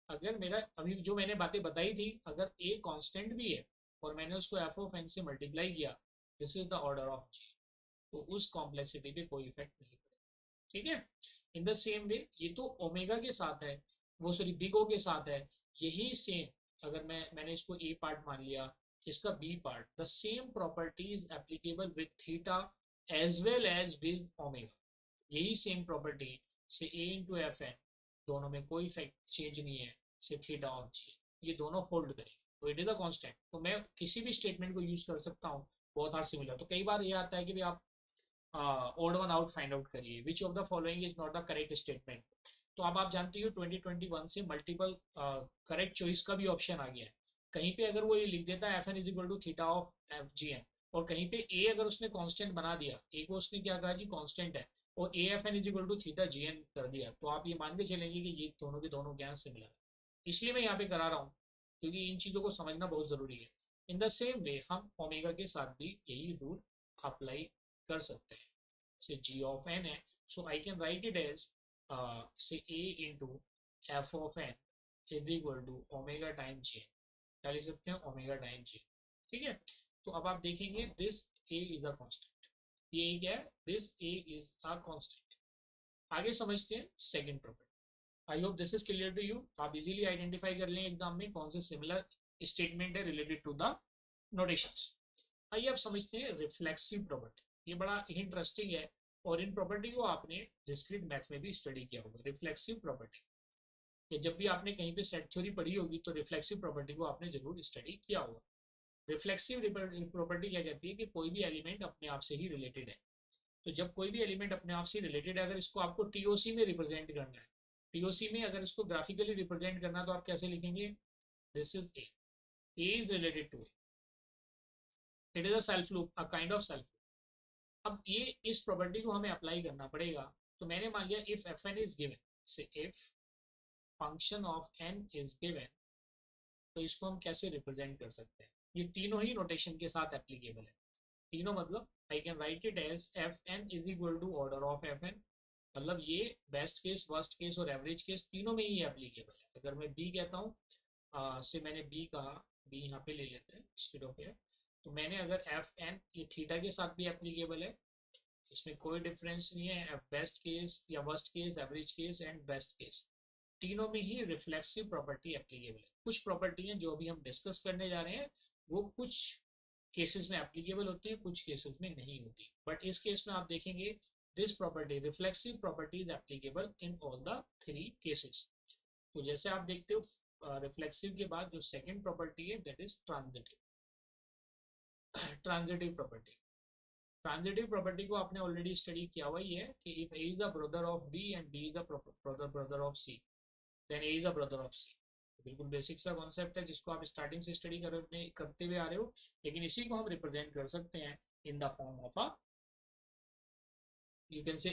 अगर मेरा अभी जो मैंने बातें बताई थी, अगर ए कांस्टेंट भी है और मैंने उसको एफ ऑफ एन से मल्टीप्लाई किया, this is the order of g, तो उस कॉम्प्लेक्सिटी पे कोई इफेक्ट नहीं पड़ेगा। ठीक है, इन द सेम वे ये तो ओमेगा के साथ है, वो सॉरी बिग ओ के साथ है, यही सेम अगर मैंने इसको ए पार्ट मान लिया, इसका B part, the same property is applicable with theta as well as with omega. यही सेम प्रॉपर्टी से ए इंटू एफ एन, दोनों में कोई इफेक्ट चेंज नहीं है, से थीटा ऑफ जी, ये दोनों होल्ड करेंगे, तो इट इज अ कांस्टेंट। तो मैं किसी भी स्टेटमेंट को यूज कर सकता हूँ, बहुत आर सिमिलर। तो कई बार ये आता है कि भाई आप odd one out find out करिए, which of the following is not the correct statement. तो अब आप जानते हो 2021 से मल्टीपल करेक्ट चॉइस का भी ऑप्शन आ गया है। कहीं पे अगर वो ये लिख देता है F N is equal to theta of f g n, और कहीं पे ए अगर उसने कांस्टेंट बना दिया, ए को उसने क्या कहा जी कांस्टेंट है, और A f N is equal to theta g n कर दिया, तो आप ये मान के चलेंगे कि ये दोनों के दोनों क्या सिमिलर है। इसलिए मैं यहाँ पे करा रहा हूँ, क्योंकि इन चीज़ों को समझना बहुत ज़रूरी है। इन द सेम वे हम ओमेगा के साथ भी यही रूल अप्लाई कर सकते हैं। से g ऑफ n है, so I can write it as say a into f of n is equal to omega time g. क्या लिख सकते हैं? Omega time g. ठीक है, तो अब आप देखेंगे this a is a constant, ये क्या है? This a is a constant. आगे समझते हैं second property. I hope this is clear to you. आप इजीली आइडेंटिफाई कर लें एग्जाम में कौन से सिमिलर स्टेटमेंट है रिलेटेड टू द नोटेशंस। आइए अब समझते हैं रिफ्लेक्सिव प्रॉपर्टी। ये बड़ा इंटरेस्टिंग है और इन प्रॉपर्टी को आपने डिस्क्रीट मैथ में भी स्टडी किया होगा। रिफ्लेक्सिव प्रॉपर्टी, ये जब भी आपने कहीं पे सेट थ्योरी पढ़ी होगी तो रिफ्लेक्सिव प्रॉपर्टी को आपने जरूर स्टडी किया होगा। रिफ्लेक्सिव प्रॉपर्टी क्या कहती है कि कोई भी एलिमेंट अपने आप से ही रिलेटेड है। तो जब कोई भी एलिमेंट अपने आप से रिलेटेड है, अगर इसको आपको टीओसी में रिप्रेजेंट करना है, टीओसी में अगर इसको ग्राफिकली रिप्रेजेंट करना है तो आप कैसे लिखेंगे? This is A is related to it is a self loop, a kind of self. अब ये इस प्रॉपर्टी को हमें अप्लाई करना पड़ेगा। तो मैंने मान लिया if f N is given, say if function of N is given, तो इसको हम कैसे रिप्रेजेंट कर सकते हैं? ये तीनों ही नोटेशन के साथ एप्लीकेबल है। तीनों मतलब I can write it as F N is equal to order of F n. मतलब ये बेस्ट केस, वर्स्ट केस और एवरेज केस तीनों में ही एप्लीकेबल है। अगर मैं बी कहता हूँ, से मैंने बी कहा, बी यहाँ पे ले लेते हैं इंस्टेड ऑफ एयर। तो मैंने अगर एफ एन, ये थीटा के साथ भी एप्लीकेबल है, इसमें कोई डिफरेंस नहीं है। बेस्ट केस या worst case, average case and best case, तीनों में ही रिफ्लेक्सिव प्रॉपर्टी एप्लीकेबल है। कुछ प्रॉपर्टी हैं जो अभी हम डिस्कस करने जा रहे हैं, वो कुछ केसेस में एप्लीकेबल होती है, कुछ केसेस में नहीं होती। बट इस केस में आप देखेंगे this property, reflexive property is applicable in all the three cases. तो जैसे आप देखते हो रिफ्लेक्सिव के बाद जो सेकंड प्रॉपर्टी है that is transitive. Transitive property, transitive property को आपने ऑलरेडी स्टडी किया हुआ ही है कि if a is a brother of b and b is a brother of c, then a is a brother of c. बिल्कुल basic सा concept है जिसको आप स्टार्टिंग से स्टडी करते हुए आ रहे हो, लेकिन इसी को हम रिप्रेजेंट कर सकते हैं in the form of a, you can say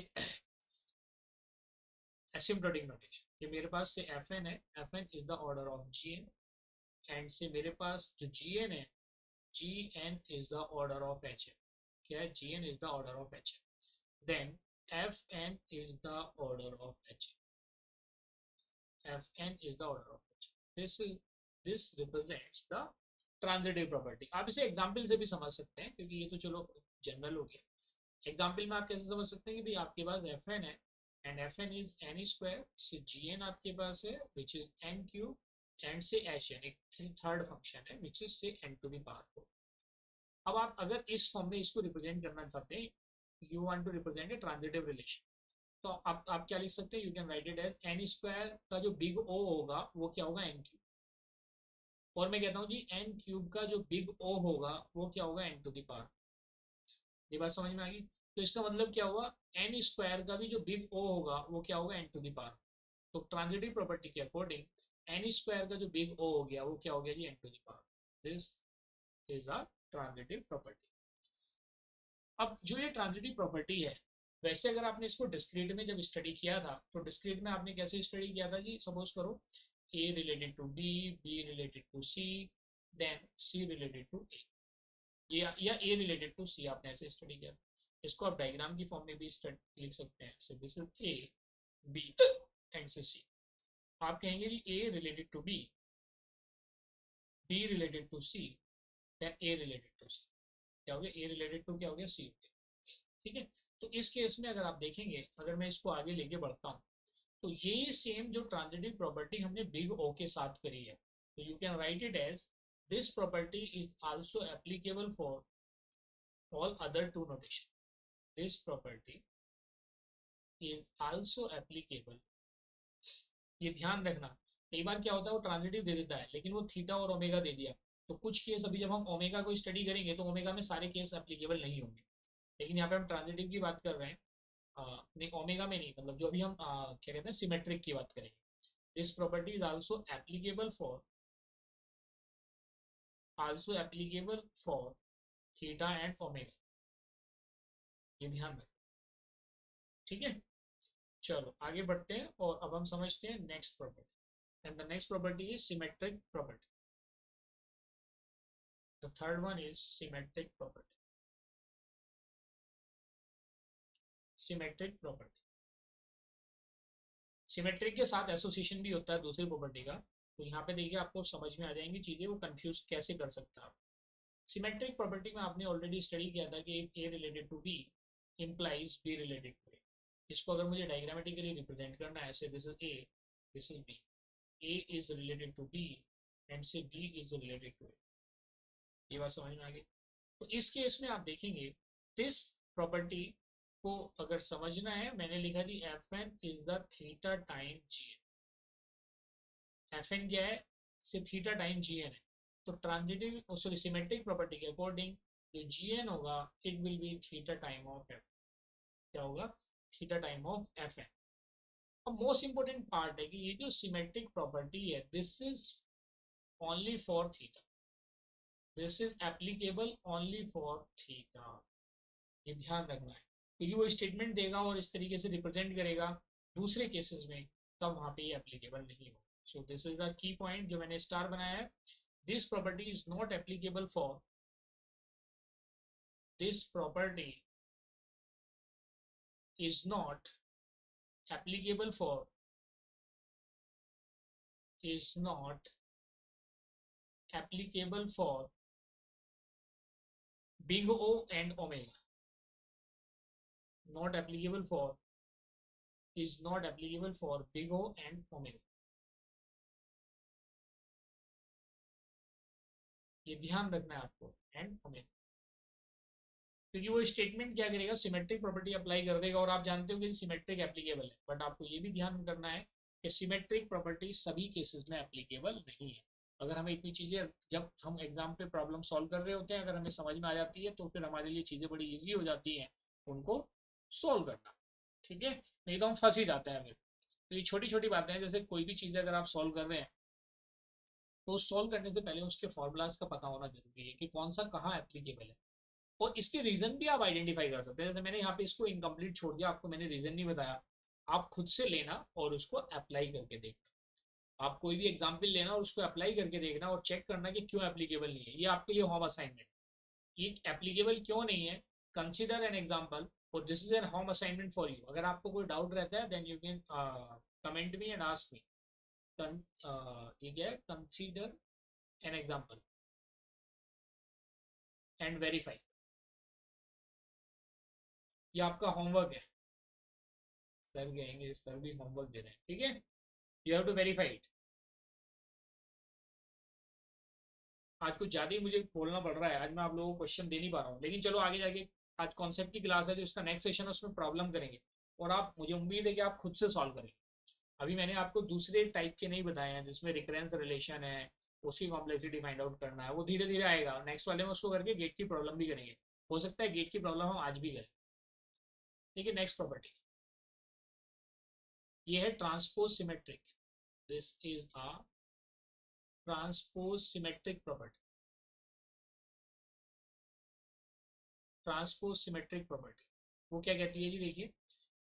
asymptotic notation. कि मेरे पास से एफ एन है, F N is the order of g n, and say मेरे पास जो जी एन है, g n is the order of h n. क्या है? G n is the order of h n. Then f N is the order of h n, f N is the order of h N. This represents the transitive property. आप इसे example से भी समझ सकते हैं क्योंकि ये तो चलो जनरल हो गया। एग्जाम्पल में आप कैसे समझ सकते हैं कि भाई आपके पास एफ एन है and f N is N square, say g n आपके पास है which is n cube, and say h n एक थर्ड फंक्शन है which is say n to the power four. अब आप अगर इस फॉर्म में इसको रिप्रेजेंट करना चाहते हैं, you want to represent a transitive relation, तो आप क्या लिख सकते हैं? You can write it as n square का जो बिग ओ होगा वो क्या होगा? N cube. और मैं कहता हूँ जी एन क्यूब का जो बिग ओ होगा वो क्या होगा? N to the power. ये बात समझ में आ गई? तो इसका मतलब क्या हुआ? एन स्क्वायर का भी जो बिग ओ होगा वो क्या होगा? N to the power. तो ट्रांजिटिव प्रॉपर्टी के अकॉर्डिंग एन स्क्वायर का जो बिग ओ हो गया वो क्या हो गया जी? N to the power. This is a transitive property. अब जो ये ट्रांजिटिव प्रॉपर्टी है, वैसे अगर आपने इसको डिस्क्रीट में जब स्टडी किया था तो डिस्क्रीट में आपने कैसे स्टडी किया था जी? सपोज करो a related to b, b related to c, then c related to a, या ए रिलेटेड टू सी, आपने ऐसे स्टडी किया। इसको आप डायग्राम की फॉर्म में भी लिख सकते हैं। So this is a, b and c. आप कहेंगे जी a related to b, b related to c, then a related to c. क्या हो गया? ए रिलेटेड टू क्या हो गया? सी हो गया। ठीक है, तो इस केस में अगर आप देखेंगे, अगर मैं इसको आगे लेके बढ़ता हूँ, तो ये सेम जो ट्रांजिटिव प्रॉपर्टी हमने बिग ओ के साथ करी है, तो you can write it as this property is also applicable for all other two notation. This property is also applicable, ये ध्यान रखना। कई बार क्या होता है वो ट्रांजिटिव दे देता है लेकिन वो थीटा और ओमेगा दे दिया, तो कुछ केस अभी जब हम ओमेगा को स्टडी करेंगे तो ओमेगा में सारे केस एप्लीकेबल नहीं होंगे, लेकिन यहाँ पे हम ट्रांजिटिव की बात कर रहे हैं। नहीं, ओमेगा में नहीं, मतलब जो अभी हम क्या कहते हैं सिमेट्रिक की बात करेंगे। This property is also applicable for theta and omega, ये ध्यान रखें। ठीक है, चलो आगे बढ़ते हैं और अब हम समझते हैं next property. And the next property is symmetric property. The third one is symmetric property. Symmetric property, symmetric के साथ एसोसिएशन भी होता है दूसरी प्रॉपर्टी का। तो यहाँ पे देखिए आपको समझ में आ जाएंगी चीजें, वो कंफ्यूज कैसे कर सकता है आप। सिमेट्रिक प्रॉपर्टी में आपने ऑलरेडी स्टडी किया था कि a related to b implies b related to a. इसको अगर मुझे डायग्रामेटिकली रिप्रेजेंट करना है ऐसे, this is a, this is b, a is related to b and say b is related to a. ये बात समझ में आ गई। तो इस केस में आप देखेंगे दिस प्रॉपर्टी को अगर समझना है, मैंने लिखा थी f N is the theta time ji n. F N क्या है, सिर्फ थीटा टाइम जी एन है। तो ट्रांजिटिव सॉरी सिमेट्रिक प्रॉपर्टी के अकॉर्डिंग जो जी एन होगा it will be theta time of f. क्या होगा, theta time of F n. अब मोस्ट इंपोर्टेंट पार्ट है कि ये जो सिमेट्रिक प्रॉपर्टी है this is only for theta, this is applicable only for theta. ये ध्यान रखना है, क्योंकि वो स्टेटमेंट देगा और इस तरीके से रिप्रेजेंट करेगा दूसरे केसेस में, तब वहां पे ये एप्लीकेबल नहीं होगा। So this is the key point जो मैंने स्टार बनाया है। This property is not applicable for, this property is not applicable for, is not applicable for big O and omega, not applicable for, is not applicable for big O and omega। ये ध्यान रखना है आपको, and omega, क्योंकि वो statement क्या करेगा, symmetric property apply कर देगा और आप जानते हो कि सिमेट्रिक एप्लीकेबल है। बट आपको ये भी ध्यान करना है कि सिमेट्रिक प्रॉपर्टी सभी केसेस में एप्लीकेबल नहीं है। अगर हमें इतनी चीज़ें जब हम एग्जाम पे प्रॉब्लम सॉल्व कर रहे होते हैं अगर हमें समझ में आ जाती है तो फिर हमारे लिए चीज़ें बड़ी ईजी हो जाती हैं उनको सॉल्व करना। ठीक है, नहीं तो हम फंस ही जाते हैं फिर। तो ये छोटी छोटी बातें हैं, जैसे कोई भी चीज़ अगर आप सॉल्व कर रहे हैं तो सॉल्व करने से पहले उसके फॉर्मूलाज का पता होना जरूरी है कि कौन सा कहाँ एप्लीकेबल है, और इसके रीजन भी आप आइडेंटिफाई कर सकते हैं। जैसे मैंने यहाँ पे इसको इनकम्प्लीट छोड़ दिया, आपको मैंने रीजन नहीं बताया, आप खुद से लेना और उसको अप्लाई करके देखना। आप कोई भी एग्जाम्पल लेना और उसको अप्लाई करके देखना और चेक करना कि क्यों एप्लीकेबल नहीं है। ये आपके लिए होम असाइनमेंट, ये एप्लीकेबल क्यों नहीं है, कंसिडर एन एग्जाम्पल और this is an home assignment for you. अगर आपको कोई डाउट रहता है then you can comment me and ask me. ये क्या है, consider an example and verify. ये आपका होमवर्क है, सर कहेंगे सर भी होमवर्क दे रहे हैं, ठीक है, you have to verify it. आज कुछ ज़्यादा ही मुझे बोलना पड़ रहा है, आज मैं आप लोगों को क्वेश्चन दे नहीं पा रहा हूँ, लेकिन चलो आगे जाके आज कॉन्सेप्ट की क्लास है जो इसका नेक्स्ट सेशन है उसमें प्रॉब्लम करेंगे और आप, मुझे उम्मीद है कि आप खुद से सॉल्व करेंगे। अभी मैंने आपको दूसरे टाइप के नहीं बताए हैं जिसमें रिकरेंस रिलेशन है, उसकी कॉम्प्लेक्सिटी फाइंड आउट करना है, वो धीरे धीरे आएगा। नेक्स्ट वाले में उसको करके गेट की प्रॉब्लम भी करेंगे, हो सकता है गेट की प्रॉब्लम हम आज भी करें। ठीक है, नेक्स्ट प्रॉपर्टी ये है transpose symmetric. This is a transpose symmetric property, transpose symmetric property. वो क्या कहती है जी, देखिए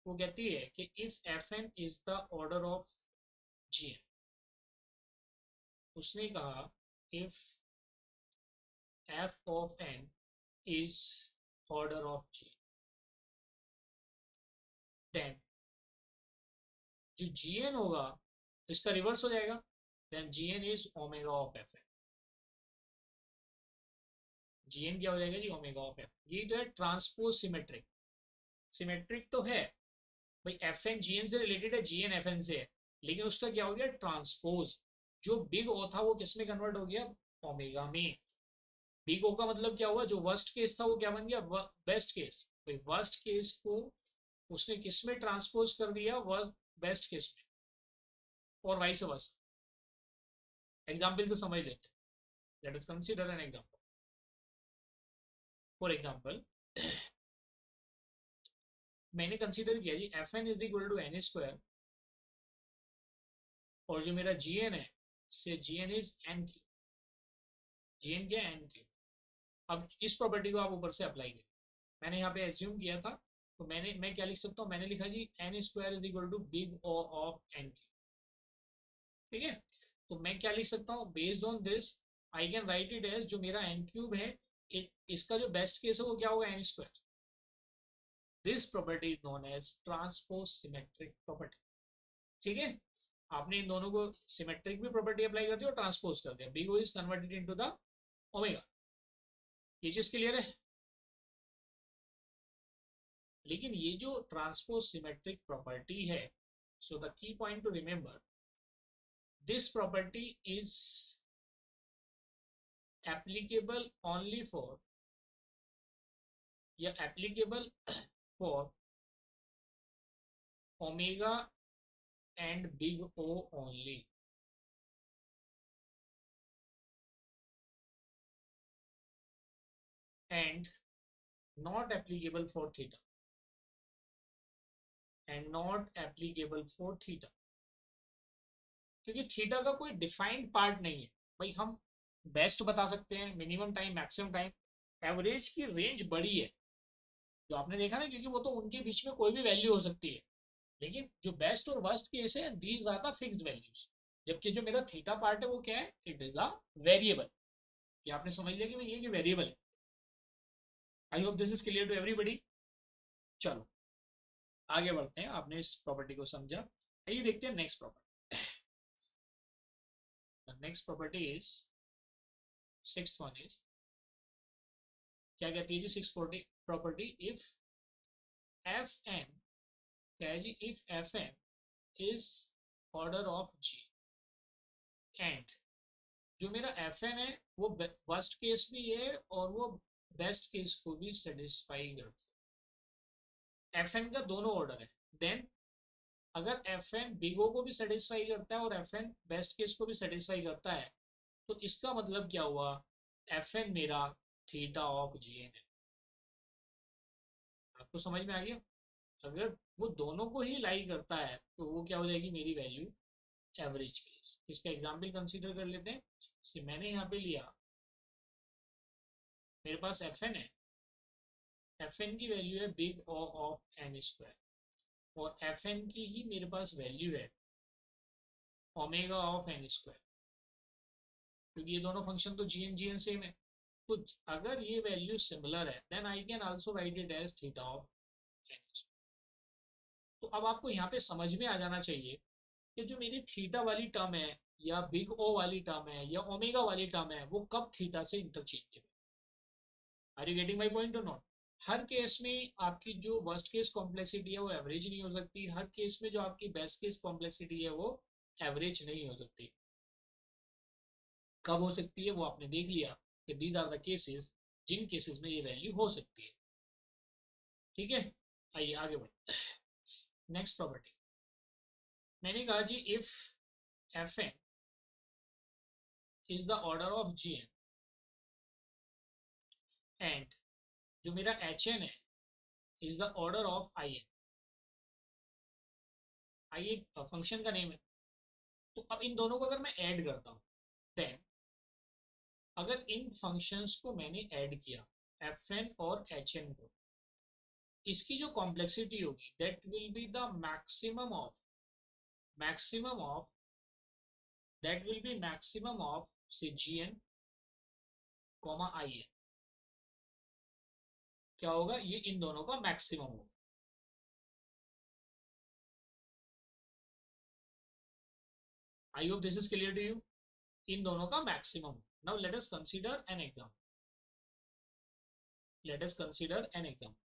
वो कहती है कि if f N is the order of g n, उसने कहा if f of N is order of g, then जो जी एन होगा इसका रिवर्स हो जाएगा, then ji n is omega of F n. G N क्या हो जाएगा जी, ओमेगा ऑफ एफ। ये जो है ट्रांसपोज सिमेट्रिक, सिमेट्रिक तो है भाई, एफ एन जी एन से रिलेटेड है, जी एन एफ एन से है, लेकिन उसका क्या हो गया ट्रांसपोज। जो बिग ओ था वो किस में कन्वर्ट हो गया, ओमेगा में। बिग ओ का मतलब क्या हुआ, जो वर्स्ट केस था वो क्या बन गया, बेस्ट केस। भाई वर्स्ट केस को उसने किस में ट्रांसपोज कर दिया, बेस्ट केस में, और वाइस वर्सा। एग्जाम्पल से समझ लेते हैं, let us consider an example. For example मैंने कंसीडर किया जी f N is equal to n square, और जो मेरा जी एन है say g n is n cube, g N क्या एन क्यू। अब इस प्रॉपर्टी को आप ऊपर से अप्लाई करें, मैंने यहाँ पे एज्यूम किया था, तो मैं क्या लिख सकता हूँ, मैंने लिखा जी n square is equal to big O of n cube. ठीक है, तो मैं क्या लिख सकता हूँ, based on this I can write it as जो मेरा एन क्यूब है, इसका जो बेस्ट केस है वो क्या होगा, n square. This property is known as transpose symmetric property. ठीक है, आपने इन दोनों को सिमेट्रिक भी प्रॉपर्टी अप्लाई कर दी और ट्रांसपोज कर दिया, big O is converted into the omega. ये चीज क्लियर है। लेकिन ये जो ट्रांसपोज सिमेट्रिक प्रॉपर्टी है, so the key point two remember, this property is applicable only for, या applicable for omega and big O only, and not applicable for theta, and not applicable for theta, क्योंकि theta का कोई defined part नहीं है भाई। हम best बता सकते हैं, minimum time, maximum time, average की रेंज बड़ी है जो आपने देखा ना, क्योंकि वो तो उनके बीच में कोई भी वैल्यू हो सकती है। लेकिन जो बेस्ट और वर्स्ट केस है, these are the fixed values. जबकि जो मेरा थीटा पार्ट है वो क्या है, इट इज अ वेरिएबल। ये आपने समझ लिया कि मैं ये वेरिएबल है। I hope this is clear to everybody. चलो आगे बढ़ते हैं, आपने इस प्रॉपर्टी को समझा। आइए देखते हैं next property. Next property is, sixth one is, क्या कहती है जी six property, if f N, क्या है जी, if f N is order of g, and जो मेरा एफ एन है वो वर्स्ट केस भी है और वो बेस्ट केस को भी सेटिस्फाई करता है। एफ एन का दोनों ऑर्डर है, देन अगर एफ एन बिग ओ को भी सेटिस्फाई करता है और एफ एन बेस्ट केस को भी सेटिस्फाई करता है, तो इसका मतलब क्या हुआ, एफ एन मेरा थीटा ऑफ जी एन है। आपको समझ में आ गया। अगर वो दोनों को ही लाई करता है तो वो क्या हो जाएगी मेरी वैल्यू, एवरेज केस। इसका एग्जाम्पल कंसीडर कर लेते हैं। मैंने यहाँ पे लिया, मेरे पास एफ एन है, एफ एन की वैल्यू है big O of N square, और एफ एन की ही मेरे पास वैल्यू है ओमेगा ऑफ एन स्क्वायर, क्योंकि ये दोनों फंक्शन तो जी एन सेम है। तो अगर ये वैल्यू सिमिलर है, then I can also write it as theta of N. तो अब आपको यहाँ पे समझ में आ जाना चाहिए कि जो मेरी थीटा वाली टर्म है, या बिग ओ वाली टर्म है, या ओमेगा वाली टर्म है, वो कब थीटा से interchangeable. Are you getting my point और नॉट। हर केस में आपकी जो वर्स्ट केस कॉम्प्लेक्सिटी है वो एवरेज नहीं हो सकती, हर केस में जो आपकी बेस्ट केस कॉम्प्लेक्सिटी है वो एवरेज नहीं हो सकती। कब हो सकती है वो आपने देख लिया कि दीज आर द केसेस जिन केसेस में ये वैल्यू हो सकती है। ठीक है, आइए आगे बढ़ते। नेक्स्ट प्रॉपर्टी, मैंने कहा जी if f N is the order of g n, and जो मेरा एच एन है is the order of i n. I एक फंक्शन का नेम है। तो अब इन दोनों को अगर मैं ऐड करता हूँ, देन अगर इन फंक्शंस को मैंने ऐड किया, एफ एन और एच एन को, इसकी जो कॉम्प्लेक्सिटी होगी that will be the maximum of that will be maximum of say g n comma i n. क्या होगा, ये इन दोनों का मैक्सिमम होगा। I hope this is clear to you. इन दोनों का maximum. Now let us consider an example, let us consider an example.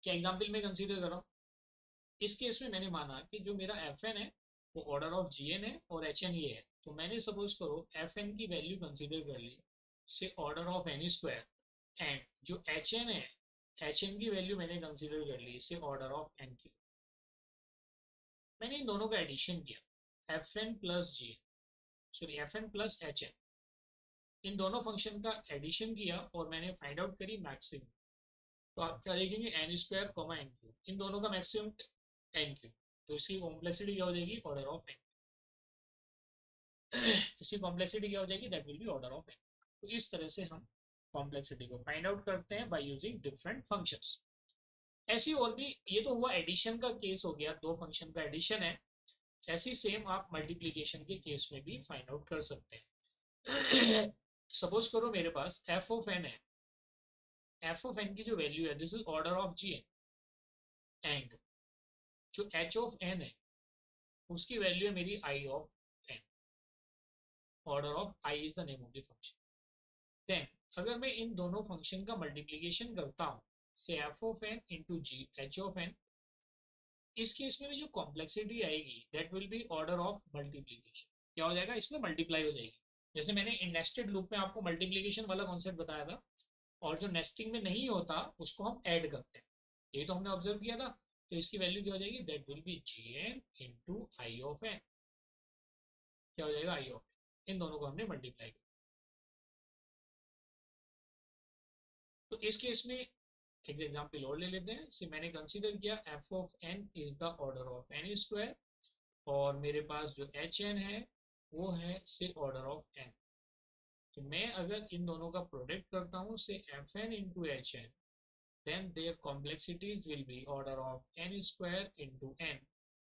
क्या एग्जाम्पल में कंसीडर कर रहा हूँ, इस केस में मैंने माना कि जो मेरा एफ एन है वो ऑर्डर ऑफ जी एन है और एच एन ये है। तो मैंने सपोज करो एफ एन की वैल्यू कंसीडर कर ली say order of N square, and जो एच एन है, एच एन की वैल्यू मैंने कंसीडर कर ली say order of n Q. मैंने इन दोनों का एडिशन किया, f n plus g n, sorry f n plus h n, इन दोनों फंक्शन का एडिशन किया और मैंने फाइंड आउट करी मैक्सिमम। तो आप क्या देखेंगे, n square comma n cube, इन दोनों का मैक्सिमम एन क्यू। तो इसकी कॉम्प्लेक्सिटी क्या हो जाएगी, ऑर्डर ऑफ एन। इसकी कॉम्प्लेक्सिटी क्या हो जाएगी, that will be order of N. तो इस तरह से हम कॉम्प्लेक्सिटी को फाइंड आउट करते हैं बाय यूजिंग डिफरेंट फंक्शंस। ऐसी और भी, ये तो हुआ एडिशन का केस हो गया, दो फंक्शन का एडिशन है। ऐसी सेम आप मल्टीप्लीकेशन के केस में भी फाइंड आउट कर सकते हैं। सपोज करो मेरे पास एफ ऑफ एन है, एफ ऑफ एन की जो वैल्यू है this is order of g n, and जो एच ऑफ एन है उसकी वैल्यू है मेरी i of n. Order of i is the name of the function. Then अगर मैं इन दोनों फंक्शन का मल्टीप्लीकेशन करता हूँ say F of N into G H of N, इस केस में भी जो कॉम्प्लेक्सिटी आएगी that will be order of multiplication. क्या हो जाएगा, इसमें मल्टीप्लाई हो जाएगी। जैसे मैंने इन नेस्टेड लूप में आपको मल्टीप्लीकेशन वाला कॉन्सेप्ट बताया था, और जो नेस्टिंग में नहीं होता उसको हम ऐड करते हैं, यही तो हमने ऑब्जर्व किया था। तो इसकी वैल्यू क्या हो जाएगी, that will be G N into I of N. क्या हो जाएगा, आई ऑफ एन। इन दोनों को हमने मल्टीप्लाई किया। तो इस केस में एक एग्जाम्पल और ले लेते हैं। से मैंने कंसीडर किया F of N is the order of N square, और मेरे पास जो एच एन है वो है से ऑर्डर ऑफ एन। तो मैं अगर इन दोनों का प्रोडक्ट करता हूँ say F N into H N, then their complexities will be order of n square into n,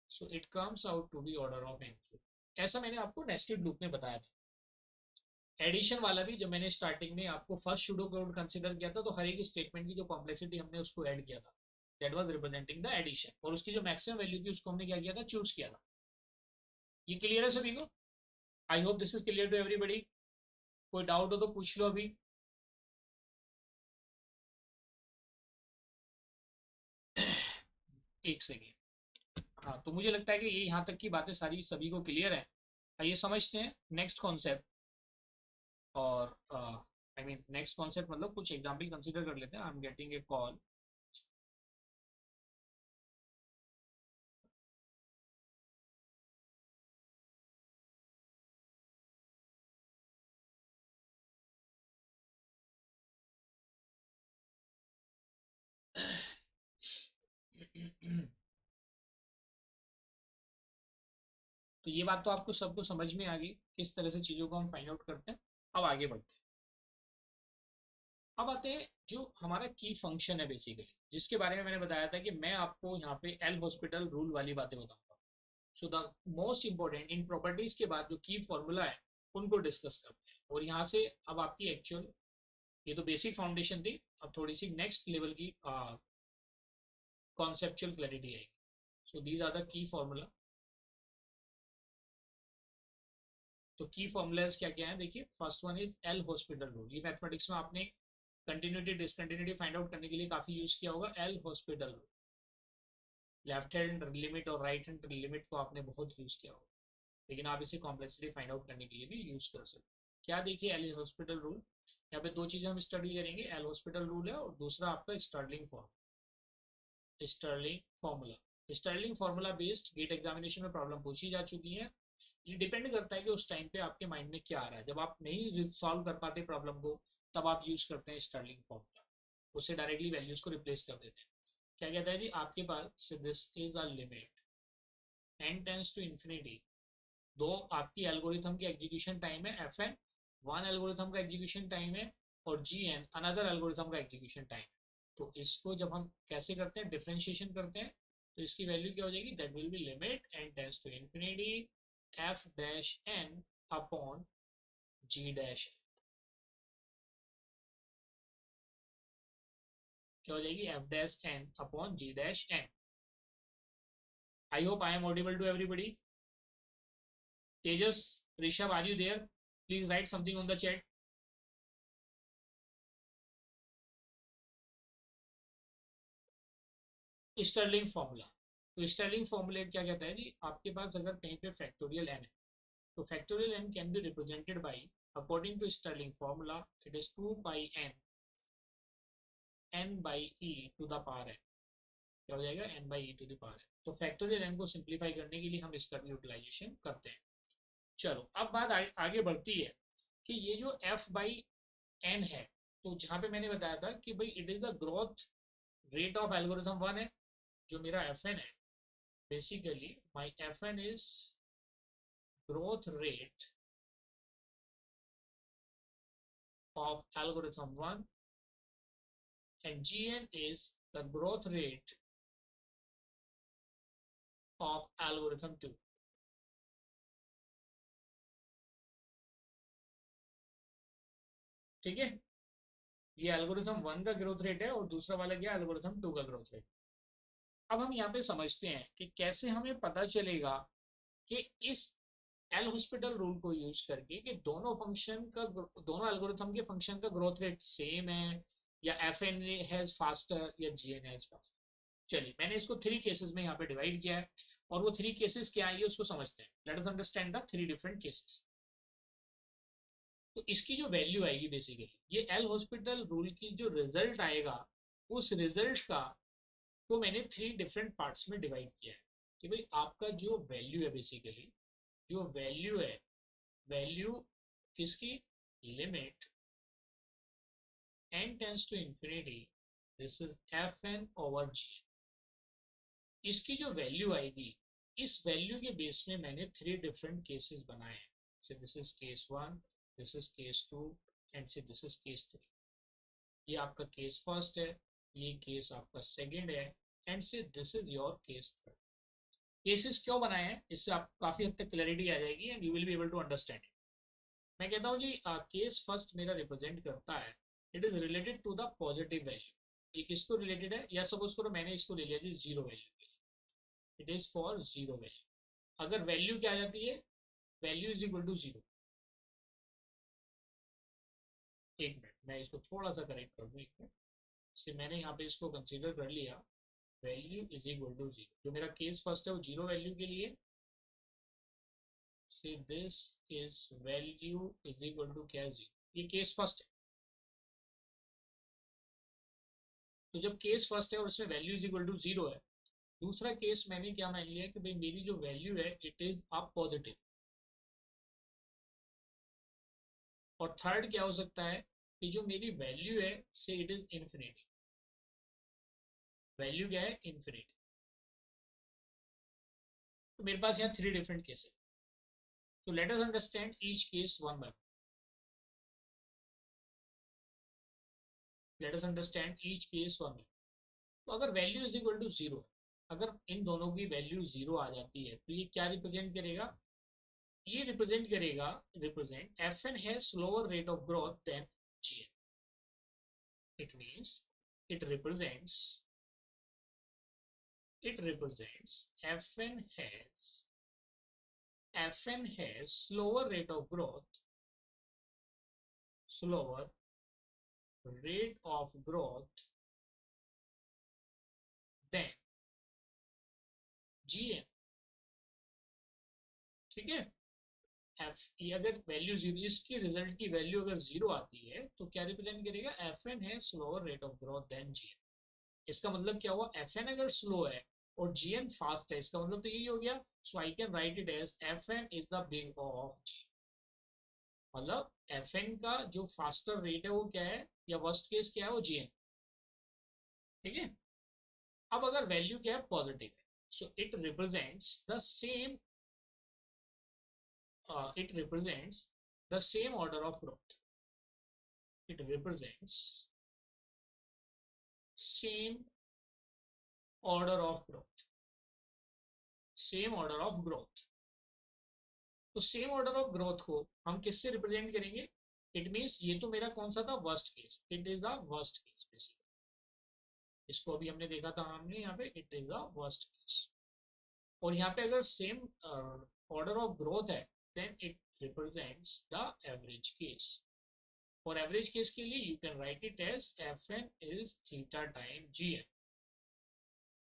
so it comes out to be order of n cube। ऐसा मैंने आपको नेस्टेड लूप में बताया था। एडिशन वाला भी जब मैंने स्टार्टिंग में आपको फर्स्ट सूडो कोड कंसीडर किया था, तो हर एक स्टेटमेंट की जो कॉम्प्लेक्सिटी हमने उसको ऐड किया था, that was representing the addition, और उसकी जो मैक्सिमम वैल्यू थी उसको हमने क्या किया था, चूज किया था। ये क्लियर है सभी को? I hope this is clear to everybody. कोई डाउट हो तो पूछ लो अभी। एक सेकेंड। हाँ, तो मुझे लगता है कि ये यहाँ तक की बातें सारी सभी को क्लियर है। आइए समझते हैं नेक्स्ट कॉन्सेप्ट। और आई मीन नेक्स्ट कॉन्सेप्ट मतलब कुछ एग्जाम्पल कंसीडर कर लेते हैं। I am getting a call. तो ये बात तो आपको सबको समझ में आ गई किस तरह से चीज़ों को हम फाइंड आउट करते हैं। अब आगे बढ़ते हैं। अब आते हैं जो हमारा की फंक्शन है बेसिकली, जिसके बारे में मैंने बताया था कि मैं आपको यहाँ पे एल हॉस्पिटल रूल वाली बातें बताऊंगा। So the most important in properties के बाद जो की फॉर्मूला है उनको डिस्कस करते हैं। और यहाँ से अब आपकी एक्चुअल, ये तो बेसिक फाउंडेशन थी, अब थोड़ी सी नेक्स्ट लेवल की कॉन्सेप्चुअल क्लैरिटी आएगी। So these are the key formula. तो की फॉर्मूलाज क्या क्या है देखिए। First one is L hospital rule. ये मैथमेटिक्स में आपने कंटिन्यूटी डिसकंटिन्यूटी फाइंड आउट करने के लिए काफी यूज किया होगा, L hospital rule. Left hand limit और राइट हैंड लिमिट को आपने बहुत यूज किया होगा, लेकिन आप इसे कॉम्प्लेक्सिटी फाइंड आउट करने के लिए भी यूज कर सकते हैं। क्या देखिए, एल हॉस्पिटल रूल, यहाँ पे दो चीजें हम स्टडी करेंगे। एल हॉस्पिटल रूल है और दूसरा आपका Stirling form, Stirling formula. Stirling formula based GATE examination में प्रॉब्लम पूछी जा चुकी है। ये डिपेंड करता है कि उस टाइम पे आपके माइंड में क्या आ रहा है। जब आप नहीं सॉल्व कर पाते प्रॉब्लम को, तब आप यूज करते हैं स्टर्लिंग फॉर्मूला, उससे डायरेक्टली वैल्यूज को रिप्लेस कर देते हैं। क्या कहता है जी, आपके पास this is a limit n tends to infinity. दो आपकी एल्गोरिथम की एग्जीक्यूशन टाइम है एफ एन, वन एल्गोरिथम का एग्जीक्यूशन टाइम है, और जी एन अनदर एल्गोरिथम का एग्जीक्यूशन टाइम। तो इसको जब हम कैसे करते हैं, डिफ्रेंशिएशन करते हैं, तो इसकी वैल्यू क्या हो जाएगी, that will be limit n tends to infinity F dash N upon G dash. क्या हो जाएगी, F dash N upon G dash N. I hope I am audible to everybody. Tejas, Rishabh, are you there? Please write something on the chat. Stirling formula. तो Stirling formula क्या कहता है जी, आपके पास अगर कहीं पे फैक्टोरियल एन है, तो factorial N can be represented by, according to Stirling formula, it is 2 pi N, N by E to the power N. क्या हो जाएगा, N by E to the power N. तो फैक्टोरियल एन को simplify करने के लिए हम इसका भी यूटिलाइजेशन करते हैं। चलो अब बात आगे बढ़ती है कि ये जो एफ बाई एन है, तो जहां पे मैंने बताया था कि भाई it is the growth rate of algorithm one है, जो मेरा एफ एन है, basically my fn is growth rate of algorithm 1, and gn is the growth rate of algorithm 2। ठीक है, ये एल्गोरिथम 1 का ग्रोथ रेट है और दूसरा वाला क्या एल्गोरिथम 2 का ग्रोथ रेट। अब हम यहाँ पे समझते हैं कि कैसे हमें पता चलेगा कि इस एल हॉस्पिटल रूल को यूज करके कि दोनों एल्गोरिथम के फंक्शन का ग्रोथ रेट सेम है, या एफ एन हैज फास्टर या जी एन हैज फास्टर। चलिए मैंने इसको 3 केसेस में यहाँ पे डिवाइड किया है, और वो 3 केसेस क्या है ये उसको समझते हैं। Let us understand the 3 different cases. तो इसकी जो वैल्यू आएगी बेसिकली, ये एल हॉस्पिटल रूल की जो रिजल्ट आएगा, उस रिजल्ट का को मैंने 3 डिफरेंट पार्ट्स में डिवाइड किया है। कि भाई आपका जो वैल्यू है बेसिकली, जो वैल्यू है, वैल्यू किसकी, limit n tends to infinity, this is F N over G. इसकी जो वैल्यू आएगी, इस वैल्यू के बेस में मैंने 3 डिफरेंट केसेस बनाए हैं। से this is case 1, this is case 2 and say this is case 3। ये आपका केस फर्स्ट है, ये केस आपका सेकंड है, and say this is your case third. Cases क्यों बनाए हैं, इससे आप काफी हद तक क्लैरिटी आ जाएगी and you will be able to understand. मैं कहता हूँ जी केस फर्स्ट मेरा रिप्रेजेंट करता है, it is related to the positive value. ये किसको रिलेटेड है, या सपोज करो मैंने इसको ले लिया जी zero value, it is for zero value. अगर वैल्यू क्या आ जाती है, value is equal to zero. एक मिनट मैं इसको थोड़ा सा करेक्ट कर दूँ, एक मिनट से मैंने यहाँ पे इसको कंसिडर कर लिया, value is equal to zero. जो मेरा केस फर्स्ट है वो जीरो वैल्यू के लिए, say this is value is equal to क्या, जीरो। ये केस फर्स्ट है। तो जब केस फर्स्ट है और उसमें value is equal to zero है, दूसरा केस मैंने क्या मान लिया कि भाई मेरी जो वैल्यू है इट इज अ पॉजिटिव। और थर्ड क्या हो सकता है कि जो मेरी वैल्यू है से इट इज इन्फिनिटी। वैल्यू क्या है, इन्फिनिटी। तो मेरे पास यहाँ 3 डिफरेंट केस है। तो let us understand each case one by, let us understand each case one by. तो अगर value is equal to zero, अगर इन दोनों की वैल्यू जीरो आ जाती है तो ये क्या रिप्रेजेंट करेगा, ये रिप्रेजेंट करेगा, represent F N has slower rate of growth than ji N. It means it represents it represents fn has slower rate of growth, slower rate of growth than gn। ठीक है, F ये अगर value zero, इसकी result की value अगर zero आती है तो क्या रिप्रेजेंट करेगा, एफ एन है slower rate of growth than G N. इसका मतलब क्या हुआ, एफ एन अगर स्लो है और जीएन फास्ट है, इसका मतलब तो यही हो गया। So I can write it as F N is the big of G. मतलब एफ एन का जो फास्टर रेट है वो क्या है, या वर्स्ट केस क्या है, वो जीएन। ठीक है। अब अगर वैल्यू क्या है, पॉजिटिव है, so it represents the same, it represents the same order of growth, it represents same order of growth, same order of growth। तो सेम ऑर्डर ऑफ ग्रोथ को हम किससे रिप्रेजेंट करेंगे, इट मीन्स ये तो मेरा कौन सा था, worst case, it is the worst case basically. इसको अभी हमने देखा था हमने यहाँ पे, it is the worst case. और यहाँ पे अगर सेम ऑर्डर ऑफ ग्रोथ है, then it represents the average case. और एवरेज केस के लिए you can write it as F N is theta time G N.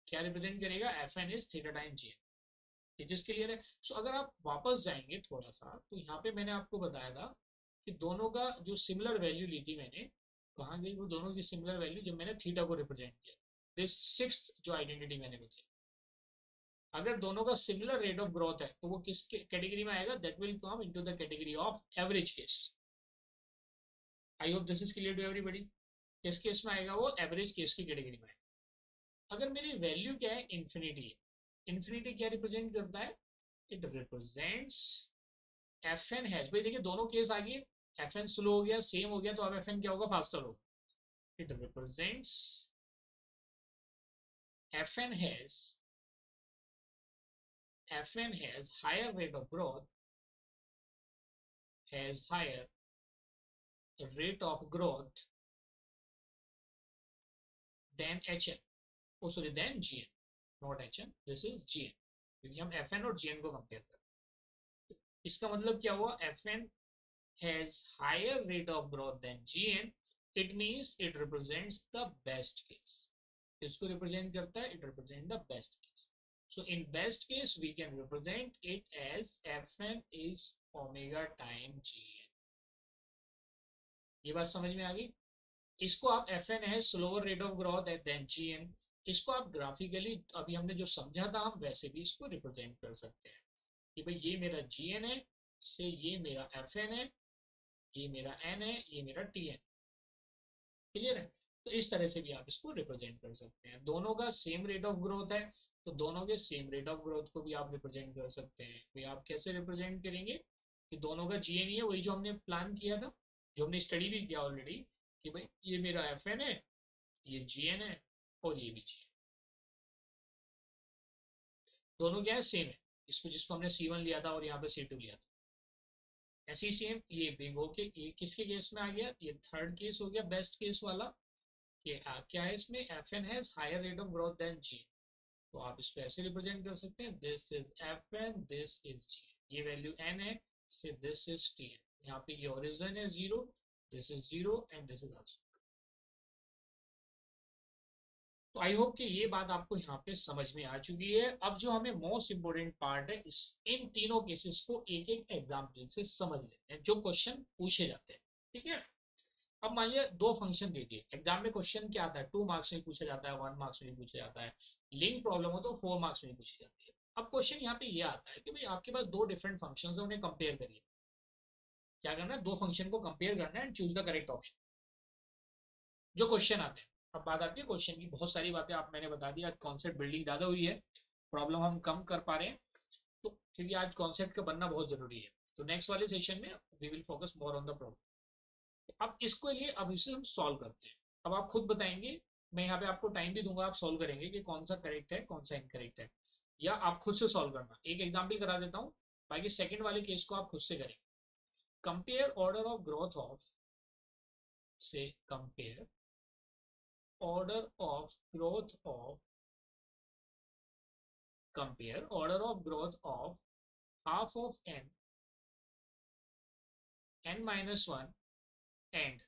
क्या रिप्रेजेंट करेगा, F N is theta time ji N. ये चीज clear है। सो अगर आप वापस जाएंगे थोड़ा सा, तो यहाँ पे मैंने आपको बताया था कि दोनों का जो सिमिलर वैल्यू ली थी मैंने, कहाँ गई वो दोनों की सिमिलर वैल्यू, जब मैंने थीटा को रिप्रेजेंट किया। दिस सिक्स्थ जो आइडेंटिटी मैंने बताई, अगर दोनों का सिमिलर रेट ऑफ ग्रोथ है तो वो किस कैटेगरी में आएगा, that will come into the category of average case. I hope this is clear to everybody. किस केस में आएगा, वो एवरेज केस की कैटेगरी में आएगा। अगर मेरी वैल्यू क्या है, इन्फिनिटी है। इन्फिनिटी क्या रिप्रेजेंट करता है, it represents F N has, भाई देखिए दोनों केस आ गए, एफ एन स्लो हो गया, सेम हो गया, तो अब एफ एन क्या होगा, फास्टर होगा। It represents F N has, F N has higher rate of growth, has higher rate of growth than H N, oh sorry than ji N, not H N, this is ji N, क्योंकि हम F n और g N को compare कर रहे हैं। इसका मतलब क्या हुआ, F N has higher rate of growth than GN, it means it represents the best case. इसको represent करता है, it represents the best case. So in best case we can represent it as Fn is omega time Gn. ये बात समझ में आ गई। इसको आप Fn है slower rate of growth than Gn, इसको आप ग्राफिकली अभी हमने जो समझा था हम वैसे भी इसको रिप्रेजेंट कर सकते हैं कि भाई ये मेरा Gn है, से ये मेरा Fn है, ये मेरा n है, ये मेरा Tn। क्लियर है। तो इस तरह से भी आप इसको रिप्रेजेंट कर सकते हैं। दोनों का सेम रेट ऑफ ग्रोथ है, तो दोनों के सेम रेट ऑफ ग्रोथ को भी आप रिप्रेजेंट कर सकते हैं। तो आप कैसे रिप्रेजेंट करेंगे कि दोनों का जीएन ही है, वही जो हमने प्लान किया था, जो हमने स्टडी भी किया ऑलरेडी, कि भाई ये मेरा एफ एन है, ये जीएन है, और ये भी जीएन, दोनों क्या है, सेम है। इसको जिसको हमने C1 लिया था और यहाँ पे C2 लिया था, ऐसे ही सेम ये बिग हो के ये किसके केस में आ गया, ये थर्ड केस हो गया बेस्ट केस वाला। ये क्या है इसमें, F N has higher rate of growth than G, तो आप इसको ऐसे रिप्रेजेंट कर सकते हैं, this is F N, this is G, ये वैल्यू एन है, say this is T N. यहाँ पे ये ओरिजिन है zero, this is zero and this is also. तो आई होप कि ये बात आपको यहाँ पे समझ में आ चुकी है। अब जो हमें मोस्ट इंपोर्टेंट पार्ट है, इस इन तीनों केसेस को एक एक एग्जाम्पल से समझ लेते हैं जो क्वेश्चन पूछे जाते हैं। ठीक है। अब मान लिया दो फंक्शन दे दिए, एग्जाम में क्वेश्चन क्या आता है, 2 मार्क्स में पूछा जाता है, 1 मार्क्स में पूछा जाता है, लिंक प्रॉब्लम हो तो 4 मार्क्स में पूछी जाती है। अब क्वेश्चन यहाँ पे ये आता है कि भाई आपके पास दो डिफरेंट फंक्शन है, उन्हें कंपेयर करिए। क्या करना है, दो फंक्शन को कंपेयर करना है and choose the correct option, जो क्वेश्चन आते हैं। अब बात आती है क्वेश्चन की, बहुत सारी बातें आप मैंने बता दी, आज कॉन्सेप्ट बिल्डिंग ज्यादा हुई है, प्रॉब्लम हम कम कर पा रहे हैं, तो क्योंकि आज कॉन्सेप्ट का बनना बहुत जरूरी है। तो नेक्स्ट वाले सेशन में we will focus more on the problem. अब इसको लिए अब इसे हम सॉल्व करते हैं। अब आप खुद बताएंगे, मैं यहाँ पे आपको टाइम भी दूंगा, आप सॉल्व करेंगे कि कौन सा करेक्ट है कौन सा इनकरेक्ट है, या आप खुद से सॉल्व करना। एक एग्जाम्पल करा देता हूँ, बाकी सेकंड वाले केस को आप खुद से करेंगे। Compare order of growth of, say compare order of growth of, compare order of growth of half of N, N minus one and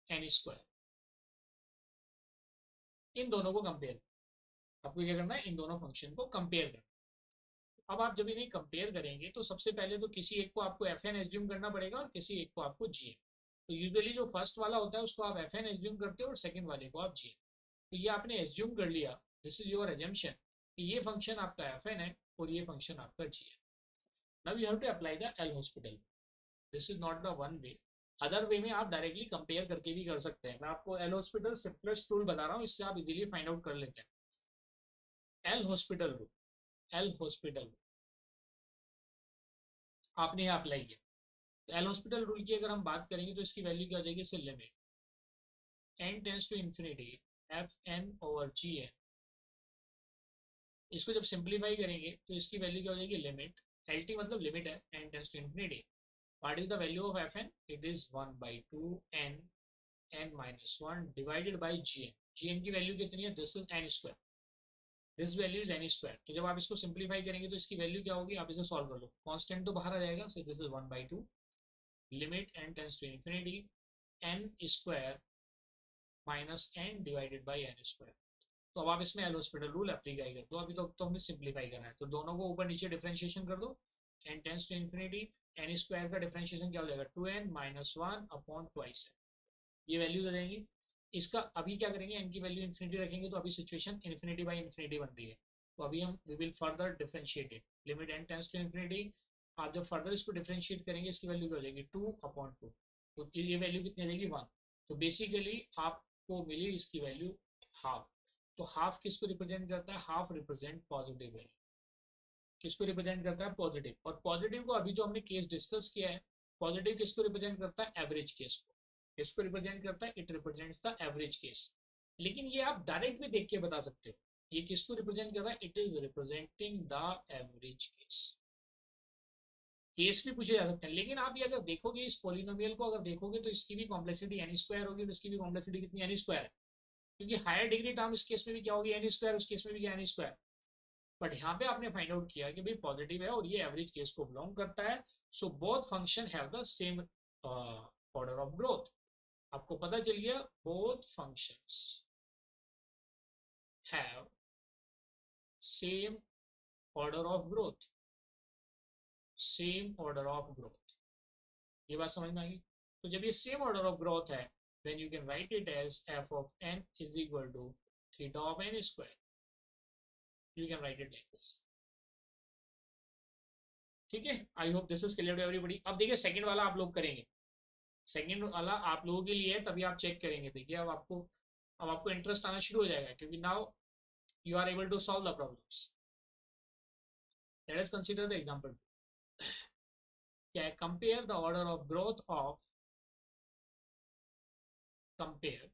N square, इन दोनों को कंपेयर। आपको क्या करना है, इन दोनों फंक्शन को कंपेयर करना। अब आप जब इन्हें कंपेयर करेंगे तो सबसे पहले तो किसी एक को आपको एफ एन एज्यूम करना पड़ेगा और किसी एक को आपको जी एन। तो यूजुअली जो फर्स्ट वाला होता है उसको आप एफ एन एज्यूम करते हो और सेकंड वाले को आप जी एन। तो ये आपने एज्यूम कर लिया, दिस इज योर एजम्पशन कि ये फंक्शन आपका एफ एन है और ये फंक्शन आपका G N. Now you have to apply the L hospital, this is not the one way. Other way में आप डायरेक्टली कंपेयर करके भी कर सकते हैं। मैं आपको एल हॉस्पिटल सिंपलेस्ट टूल बता रहा हूँ, इससे आप इजीली फाइंड आउट कर लेते हैं। L hospital rule, L hospital आपने यहाँ अप्लाई किया, तो एल हॉस्पिटल रूल की अगर हम बात करेंगे तो इसकी वैल्यू क्या हो जाएगी, इससे limit N tends to infinity F N over G N. इसको जब सिंप्लीफाई करेंगे तो इसकी वैल्यू क्या हो जाएगी, लिमिट, एल टी मतलब लिमिट है, N tends to infinity, what is the value of F N, it is 1/2 N, N minus one divided by G N. Ji N की वैल्यू कितनी है, this is N square, this value is N square. तो जब आप इसको simplify करेंगे तो इसकी वैल्यू क्या होगी, आप इसे सॉल्व कर लो, कांस्टेंट तो बाहर आ जाएगा, so this is 1/2 limit N tends to infinity N square minus N divided by N square. तो अब आप इसमें एल हॉस्पिटल रूल अप्लाई कर दो। अभी तो हमें सिंप्लीफाई करना है, तो दोनों को ऊपर नीचे डिफरेंशिएशन कर दो, N tends to infinity, N square का डिफरेंशिएशन क्या हो जाएगा, 2n minus one upon twice है, ये वैल्यू दे देंगी। इसका अभी क्या करेंगे, एन की वैल्यू इन्फिनिटी रखेंगे, तो अभी सिचुएशन इन्फिनिटी बाई इन्फिनिटी बन रही है। तो अभी हम we will further differentiate it, limit N tends to infinity. आप जब फर्दर इसको डिफरेंशिएट करेंगे, इसकी वैल्यू क्या हो जाएगी, 2/2, तो ये वैल्यू कितनी आ जाएगी, 1। तो बेसिकली आपको मिली इसकी वैल्यू हाफ। तो हाफ किसको रिप्रेजेंट करता है, हाफ रिप्रेजेंट पॉजिटिव वैल्यू, किसको रिप्रेजेंट करता है, पॉजिटिव। और पॉजिटिव को अभी जो हमने केस डिस्कस किया है, पॉजिटिव किसको रिप्रेजेंट करता है, एवरेज केस को। किसको रिप्रेजेंट करता है, it represents the average case. लेकिन ये आप डायरेक्ट भी देख के बता सकते हो, ये किसको रिप्रेजेंट कर रहा है, it is representing the average case. Case भी पूछे जा सकते हैं, लेकिन आप ये अगर देखोगे इस पोलिनोमियल को, अगर देखोगे तो इसकी भी कॉम्प्लेक्सिटी एन स्क्वायर होगी, तो इसकी भी कॉम्प्लेक्सिटी कितनी, एन स्क्वायर है। क्योंकि हायर डिग्री टर्म इस केस में भी क्या होगी एन स्क्वायर, उस केस में भी क्या एन स्क्वायर। बट यहाँ पे आपने फाइंड आउट किया कि भाई पॉजिटिव है और ये एवरेज केस को बिलोंग करता है, so both function have the same order of growth. आपको पता चल गया both functions have same order of growth, same order of growth. ये बात समझ में आई? तो जब ये सेम ऑर्डर ऑफ ग्रोथ है then you can write it as f of n is equal to theta of n square. You can write it like this. ठीक है, I hope this is clear to everybody. अब देखिए second वाला आप लोग करेंगे, second वाला आप लोगों के लिए है, तभी आप चेक करेंगे। देखिए अब आपको इंटरेस्ट आना शुरू हो जाएगा क्योंकि now you are able to solve the problems. Let us consider the example. क्या है? Compare the order of growth of, compare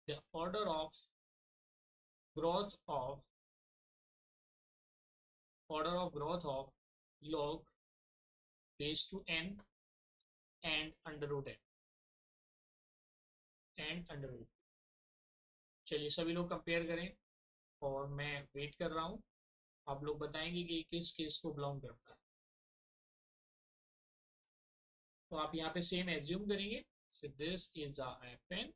the order of growth of, order of growth of log base to n and under root n and under root। चलिए सभी लोग compare करें और मैं wait कर रहा हूँ, आप लोग बताएंगे कि किस केस को बिलोंग करता है। तो आप यहाँ पे सेम एज्यूम करेंगे, so this is a fn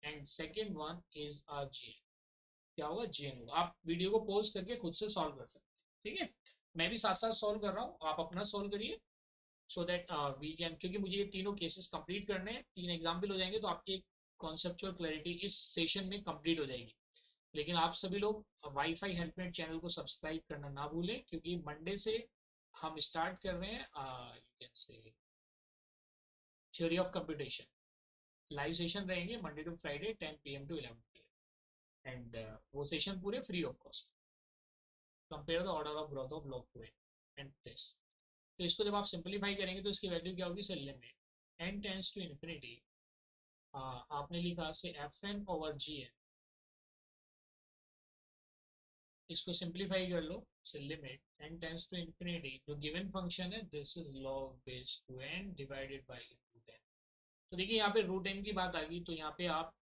and second one is a gn। क्या होगा? gn होगा। आप वीडियो को पॉज करके खुद से सॉल्व कर सकते हैं, ठीक है? मैं भी साथ साथ सॉल्व कर रहा हूँ, आप अपना सॉल्व करिए सो दैट वी कैन, क्योंकि मुझे ये तीनों केसेस कंप्लीट करने हैं, 3 एग्जाम्पल हो जाएंगे तो आपकी कॉन्सेप्चुअल क्लैरिटी इस सेशन में कंप्लीट हो जाएगी। लेकिन आप सभी लोग वाईफाई हेल्पनेट चैनल को सब्सक्राइब करना ना भूलें, क्योंकि मंडे से हम स्टार्ट कर रहे हैं you can say theory of computation. Live session रहेंगे Monday to Friday 10 PM to 11 PM and वो सेशन पूरे free of cost. Compare the order of growth of log 2 and this. तो इसको जब आप सिंपलीफाई करेंगे तो इसकी वैल्यू क्या होगी? Sir limit n tends to infinity, आपने लिखा say F N over G N. इसको सिंपलीफाई कर लो, so limit n tends to infinity, जो गिवन फंक्शन है this is log base two n divided by root n। तो देखिए यहाँ पे रूट n की बात आ गई, तो यहाँ पे आप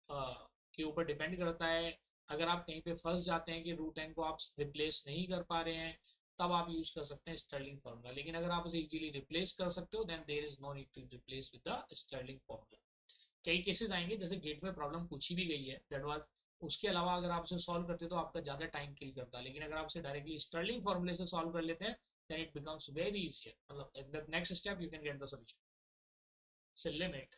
के ऊपर डिपेंड करता है। अगर आप कहीं पे फंस जाते हैं कि रूट n को आप रिप्लेस नहीं कर पा रहे हैं, तब आप यूज कर सकते हैं स्टर्लिंग फॉर्मूला। लेकिन अगर आप उसे इजीली रिप्लेस कर सकते हो then there is no need to replace with the Stirling formula. कई केसेस आएंगे जैसे गेट में प्रॉब्लम पूछी भी गई है दैट वाज, उसके अलावा अगर आप उसे सॉल्व करते तो आपका ज़्यादा टाइम किल करता, लेकिन अगर आप उसे डायरेक्टली स्टर्लिंग फॉर्मूले से सॉल्व कर लेते हैं then it becomes very easy. मतलब the next step you can get the solution. Say limit,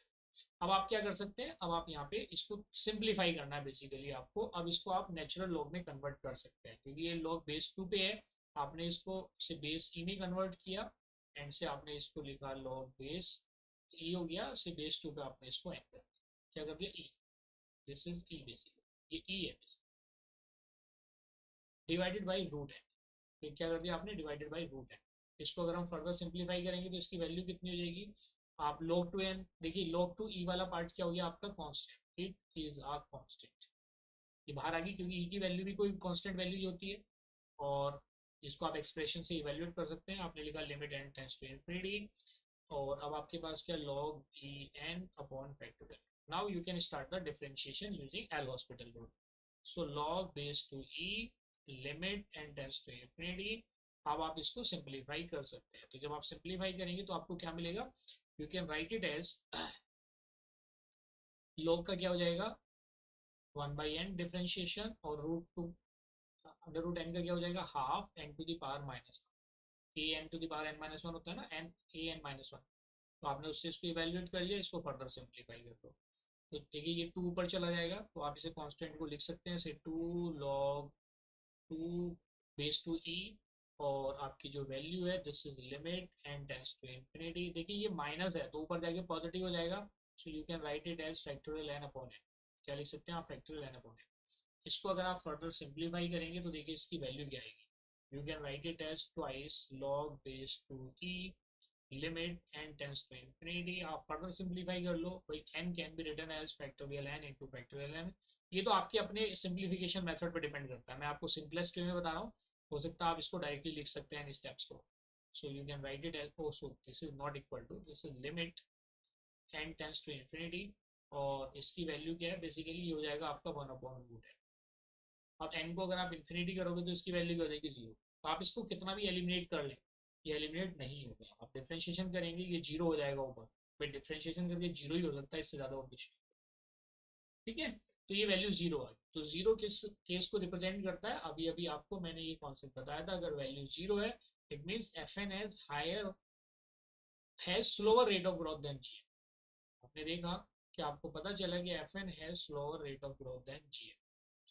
अब आप क्या कर सकते हैं? अब आप यहाँ पे इसको सिंप्लीफाई करना है बेसिकली आपको। अब इसको आप नेचुरल लॉग में कन्वर्ट कर सकते हैं क्योंकि ये लॉग बेस 2 पे है, आपने इसको से बेस ई में कन्वर्ट किया एंड से आपने इसको लिखा लॉग बेस ई हो गया, से बेस 2 पे आपने इसको एंड कर दिया। क्या कर दिया? ई। दिस इज ई बेसिकली, ये ई है डिवाइडेड बाई रूट है। फिर क्या कर दिया आपने? डिवाइडेड बाई रूट है। इसको अगर हम फर्दर सिंप्लीफाई करेंगे तो इसकी वैल्यू कितनी हो जाएगी? आप log टू एन, देखिए log टू ई वाला पार्ट क्या हो गया आपका? Constant, it is a constant. ये बाहर आ गई क्योंकि ई की वैल्यू भी कोई कांस्टेंट वैल्यू ही होती है, और जिसको आप एक्सप्रेशन से इवेल्युएट कर सकते हैं। आपने लिखा limit N tends to infinity, और अब आपके पास क्या? log E N upon factorial. Now you can start the differentiation using L hospital rule. So log base to E limit N tends to infinity. अब आप इसको सिंप्लीफाई कर सकते हैं, तो जब आप सिंप्लीफाई करेंगे तो आपको क्या मिलेगा? You can write it as log का क्या हो जाएगा? 1/n डिफरेंशिएशन, और root to under root N का क्या हो जाएगा? Half N to the power minus A N to the power N minus one होता है ना, N A N minus one. तो आपने उससे इसको इवेल्युएट कर लिया, इसको फर्दर सिंप्लीफाई कर दो तो देखिए ये टू ऊपर चला जाएगा, तो आप इसे कांस्टेंट को लिख सकते हैं say two log to base to E, और आपकी जो वैल्यू है this is limit N tends to infinity. देखिए ये माइनस है तो ऊपर जाके पॉजिटिव हो जाएगा, so you can write it as factorial N upon N. क्या लिख सकते हैं आप? Factorial N upon N. इसको अगर आप फर्दर सिंप्लीफाई करेंगे तो देखिए इसकी वैल्यू क्या आएगी? You can write it as twice log base to E limit N tends to infinity. आप फर्दर सिंप्लीफाई कर लो, भाई n can be written as factorial n into factorial n। ये तो आपके अपने सिंप्लीफिकेशन मेथड पे डिपेंड करता है, मैं आपको सिंपलेस्ट वे में बता रहा हूँ। हो सकता है आप इसको डायरेक्टली लिख सकते हैं इन स्टेप्स को। So you can write it as, oh so this is not equal to, this is limit n tends to infinity और इसकी वैल्यू क्या है, बेसिकली ये हो जाएगा आपका 1/√n। अब n को अगर आप इन्फिनिटी करोगे तो इसकी वैल्यू क्या हो जाएगी 0। तो आप इसको कितना भी एलिमिनेट कर लें, ये एलिमिनेट नहीं होगा। आप डिफ्रेंशिएशन करेंगे ये 0 हो जाएगा ऊपर, बट डिफ्रेंशिएशन करके 0 ही हो सकता है, इससे ज़्यादा और कुछ नहीं। ठीक है, तो ये वैल्यू 0 है। तो 0 किस केस को रिप्रेजेंट करता है, अभी अभी आपको मैंने ये कॉन्सेप्ट बताया था। अगर वैल्यू 0 है, it means F N has slower rate of growth than G. आपने देखा कि आपको पता चला कि F N has slower rate of growth than G.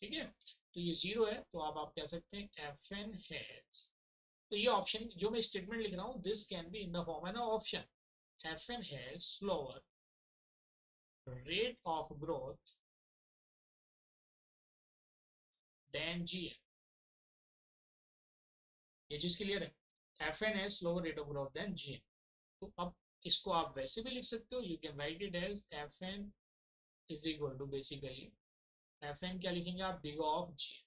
ठीक है, तो ये 0 है, तो आप कह सकते हैं एफ एन हैज। तो ये ऑप्शन जो मैं स्टेटमेंट लिख रहा हूँ, this can be in the form N option, F N has slower rate of growth than G. ये चीज क्लियर है, F N has slower rate of growth than G. तो अब इसको आप वैसे भी लिख सकते हो, you can write it as F N is equal to basically, F N क्या लिखेंगे आप, बिग ऑफ जी।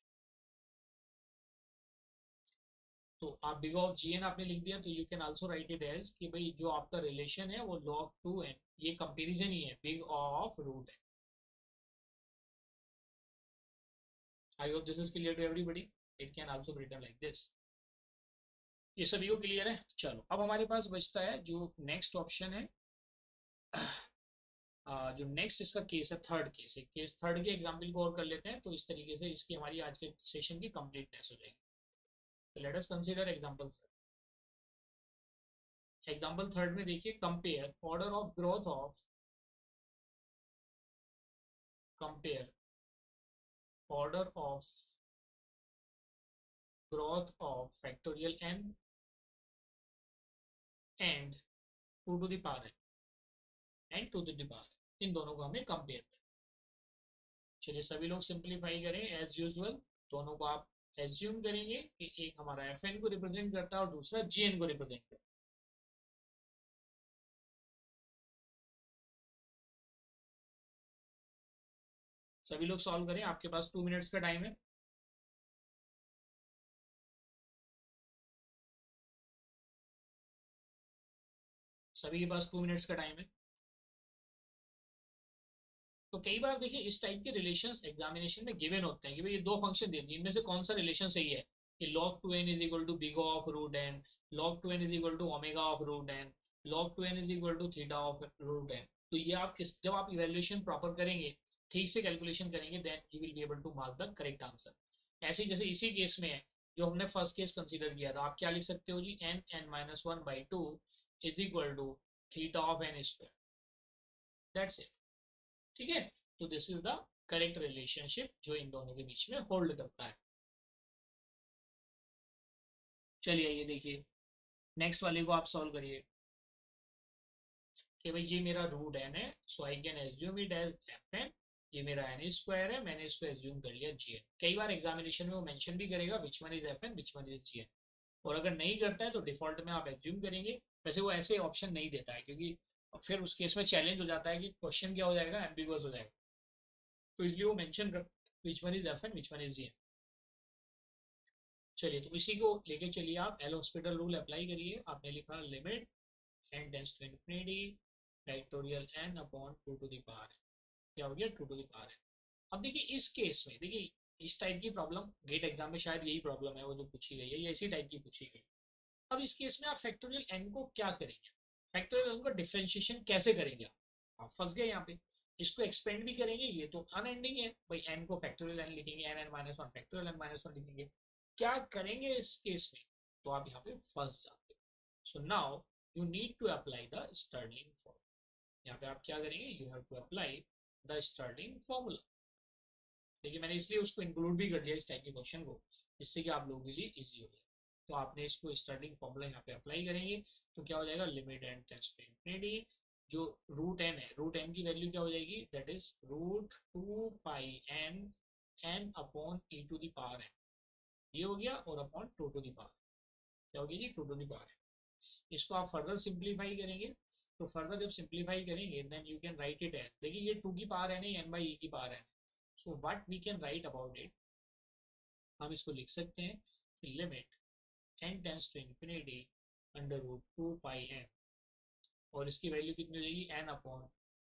तो आप बिग ऑफ जी एन आपने लिख दिया, तो you can also write it as कि भाई जो आपका रिलेशन है वो log 2n, ये कंपेरिजन ही है big of root n. I hope this is clear to everybody. It can also be written like this. ये सभी को क्लियर है। चलो अब हमारे पास बचता है जो नेक्स्ट ऑप्शन है, जो नेक्स्ट इसका केस है, थर्ड केस है। केस थर्ड के एग्जाम्पल को और कर लेते हैं, तो इस तरीके से इसकी हमारी आज के सेशन की कंप्लीटनेस हो जाएगी। तो let us consider example third. Example third में देखिए, compare order of growth of, compare order of growth of factorial n and 2 to the power n and 2 to the power, इन दोनों को हमें कंपेयर करना। चलिए सभी लोग सिंप्लीफाई करें एज यूजुअल। दोनों को आप एज्यूम करेंगे कि एक हमारा एफ एन को रिप्रेजेंट करता है और दूसरा जी एन को रिप्रेजेंट करता है। सभी लोग सॉल्व करें, आपके पास 2 मिनट्स का टाइम है। सभी के पास 2 मिनट्स का टाइम है। तो कई बार देखिए इस टाइप के रिलेशंस एग्जामिनेशन में गिवन होते हैं कि भाई ये दो फंक्शन दे दिए, इनमें से कौन सा रिलेशन सही है, कि log 2n is equal to big of root n, log 2n is equal to omega of root n, log 2n is equal to theta of root n. तो ये आप किस, जब आप इवेल्युएशन प्रॉपर करेंगे, ठीक से कैलकुलेशन करेंगे, then you will be able to mark the correct answer. ऐसे जैसे इसी केस में है जो हमने फर्स्ट केस कंसीडर किया था, आप क्या लिख सकते हो जी, n(n-1/2) is equal to theta of n square, that's it. ठीक है, तो this is the correct relationship जो इन दोनों के बीच में होल्ड करता है। चलिए ये देखिए, नेक्स्ट वाले को आप सॉल्व करिए कि भाई ये मेरा रूट एन है, so I can assume it as F N. ये मेरा एन स्क्वायर है, मैंने इसको एज्यूम कर लिया जी एन। कई बार एग्जामिनेशन में वो मेंशन भी करेगा which one is F n which one is ji n, और अगर नहीं करता है तो डिफॉल्ट में आप एज्यूम करेंगे। वैसे वो ऐसे ऑप्शन नहीं देता है, क्योंकि फिर उस केस में चैलेंज हो जाता है कि क्वेश्चन क्या हो जाएगा, एम्बिगुअस हो जाएगा। तो इसलिए वो मेंशन कर which one is F n which one is ji n. चलिए तो इसी को लेके चलिए, आप एल हॉस्पिटल रूल अप्लाई करिए। आपने लिखा limit n tends to infinity factorial n upon 2 to the power, क्या हो गया 2 टू द पावर। अब देखिए इस केस में, देखिए इस टाइप की प्रॉब्लम गेट एग्जाम में शायद यही प्रॉब्लम है वो जो पूछी गई है, या इसी टाइप की पूछी गई। अब इस केस में आप फैक्टोरियल n को क्या करेंगे, फैक्टोरियल n का डिफरेंशिएशन कैसे करेंगे। आप फंस गए यहाँ पे। इसको एक्सपेंड भी करेंगे, ये तो अनएंडिंग है भाई, n को फैक्टोरियल n लिखेंगे, n(n-1) फैक्टोरियल n-1 लिखेंगे, क्या करेंगे इस केस में, तो आप यहाँ पे फंस जाते हो। So now you need to apply the Stirling formula. यहाँ पे आप क्या करेंगे, you have to apply the Stirling formula. देखिए मैंने इसलिए उसको इंक्लूड भी कर दिया इस टाइप के क्वेश्चन को, जिससे कि आप लोगों के लिए इजी हो जाए। तो आपने इसको स्टर्लिंग फॉर्मूला यहाँ पे अप्लाई करेंगे, तो क्या हो जाएगा, limit n tends to infinity, जो रूट एन है, रूट एन की वैल्यू क्या हो जाएगी, that is root 2 pi n upon e to the power n, ये हो गया, और अपॉन 2 टू द पावर, क्या हो गया जी 2 टू द पावर एन। इसको आप फर्दर सिंप्लीफाई करेंगे, तो फर्दर जब सिंप्लीफाई करेंगे then you can write it as, देखिए ये 2 की पावर एन है, एन बाई ई की power n. So what we can write about it, हम इसको लिख सकते हैं कि limit n tends to infinity under root 2 pi n, और इसकी वैल्यू कितनी हो जाएगी, n upon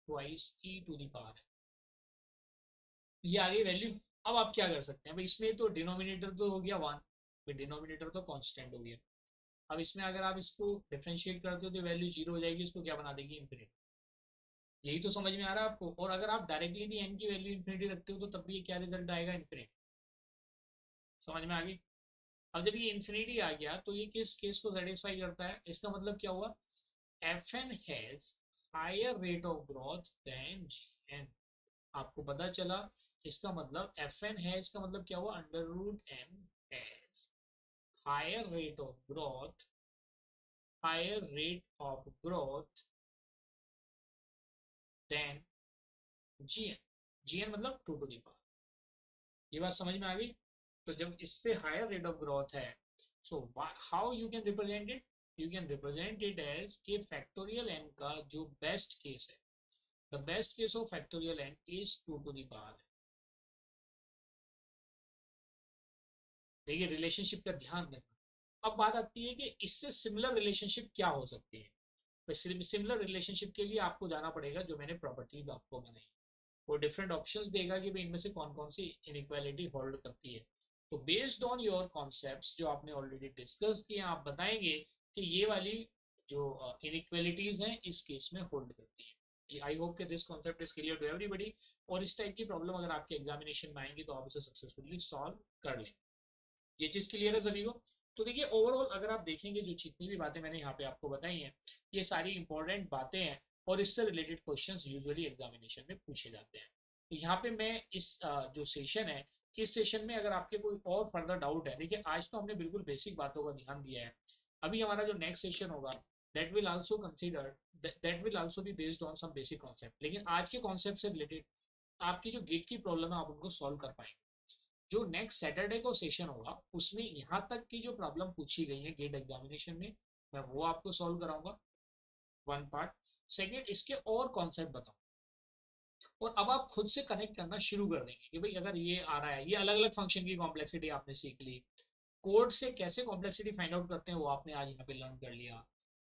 twice e to the power, ये आ गई वैल्यू। अब आप क्या कर सकते हैं, भाई इसमें तो डिनोमिनेटर तो हो गया 1, फिर डिनोमिनेटर तो कांस्टेंट हो गया। अब इसमें अगर आप इसको डिफरेंशिएट करते हो तो वैल्यू जीरो हो जाएगी, इसको क्या बना देगी, इन्फिनिटी। यही तो समझ में आ रहा है आपको। और अगर आप डायरेक्टली भी एन की वैल्यू इन्फिनिटी रखते हो तो तब भी ये क्या रिजल्ट आएगा, इन्फिनिटी। समझ में आ गई। अब जब ये इन्फिनिटी आ गया तो ये किस केस को सेटिस्फाई करता है, इसका मतलब क्या हुआ, F N has higher rate of growth than ji n. आपको पता चला, इसका मतलब एफ एन है, इसका मतलब क्या हुआ, under root n has higher rate of growth, higher rate of growth than g n. G n मतलब टू टू दी पावर। ये बात समझ में आ गई। तो जब इससे हायर रेट ऑफ ग्रोथ है, so how you can represent it, you can represent it as के फैक्टोरियल एन का जो बेस्ट केस है, the best case of factorial n is two to the power. देखिए रिलेशनशिप का ध्यान रखना। अब बात आती है कि इससे सिमिलर रिलेशनशिप क्या हो सकती है। सिमिलर रिलेशनशिप के लिए आपको जाना पड़ेगा जो मैंने प्रॉपर्टीज आपको बनाई, वो डिफरेंट ऑप्शंस देगा कि भाई इनमें से कौन कौन सी इनइक्वालिटी होल्ड करती है। तो बेस्ड ऑन योर कॉन्सेप्ट्स जो आपने ऑलरेडी डिस्कस किए, आप बताएंगे कि ये वाली जो इनइक्वालिटीज हैं इस केस में होल्ड करती है। आई होप कि this concept is clear to everybody. और इस टाइप की प्रॉब्लम अगर आपके एग्जामिनेशन में आएंगी तो आप उसे सक्सेसफुली सॉल्व कर लें। ये चीज क्लियर है सभी को। तो देखिए ओवरऑल अगर आप देखेंगे जो जितनी भी बातें मैंने यहाँ पे आपको बताई हैं, ये सारी इंपॉर्टेंट बातें हैं और इससे रिलेटेड क्वेश्चंस यूजुअली एग्जामिनेशन में पूछे जाते हैं। तो यहाँ पे मैं इस जो सेशन है, इस सेशन में अगर आपके कोई और फर्दर डाउट है, देखिए आज तो हमने बिल्कुल बेसिक बातों का ध्यान दिया है। अभी हमारा जो नेक्स्ट सेशन होगा, that will also consider, that will also be based on some basic concept, लेकिन आज के कॉन्सेप्ट से रिलेटेड आपकी जो गेट की प्रॉब्लम है आप उनको सॉल्व कर पाएंगे। जो नेक्स्ट सैटरडे को सेशन होगा उसमें यहाँ तक की जो प्रॉब्लम पूछी गई है गेट एग्जामिनेशन में, मैं वो आपको सॉल्व कराऊंगा, वन पार्ट। सेकेंड इसके और कॉन्सेप्ट बताऊँ, और अब आप खुद से कनेक्ट करना शुरू कर देंगे कि भाई अगर ये आ रहा है, ये अलग अलग फंक्शन की कॉम्प्लेक्सिटी आपने सीख ली, कोड से कैसे कॉम्प्लेक्सिटी फाइंड आउट करते हैं वो आपने आज यहाँ पे लर्न कर लिया,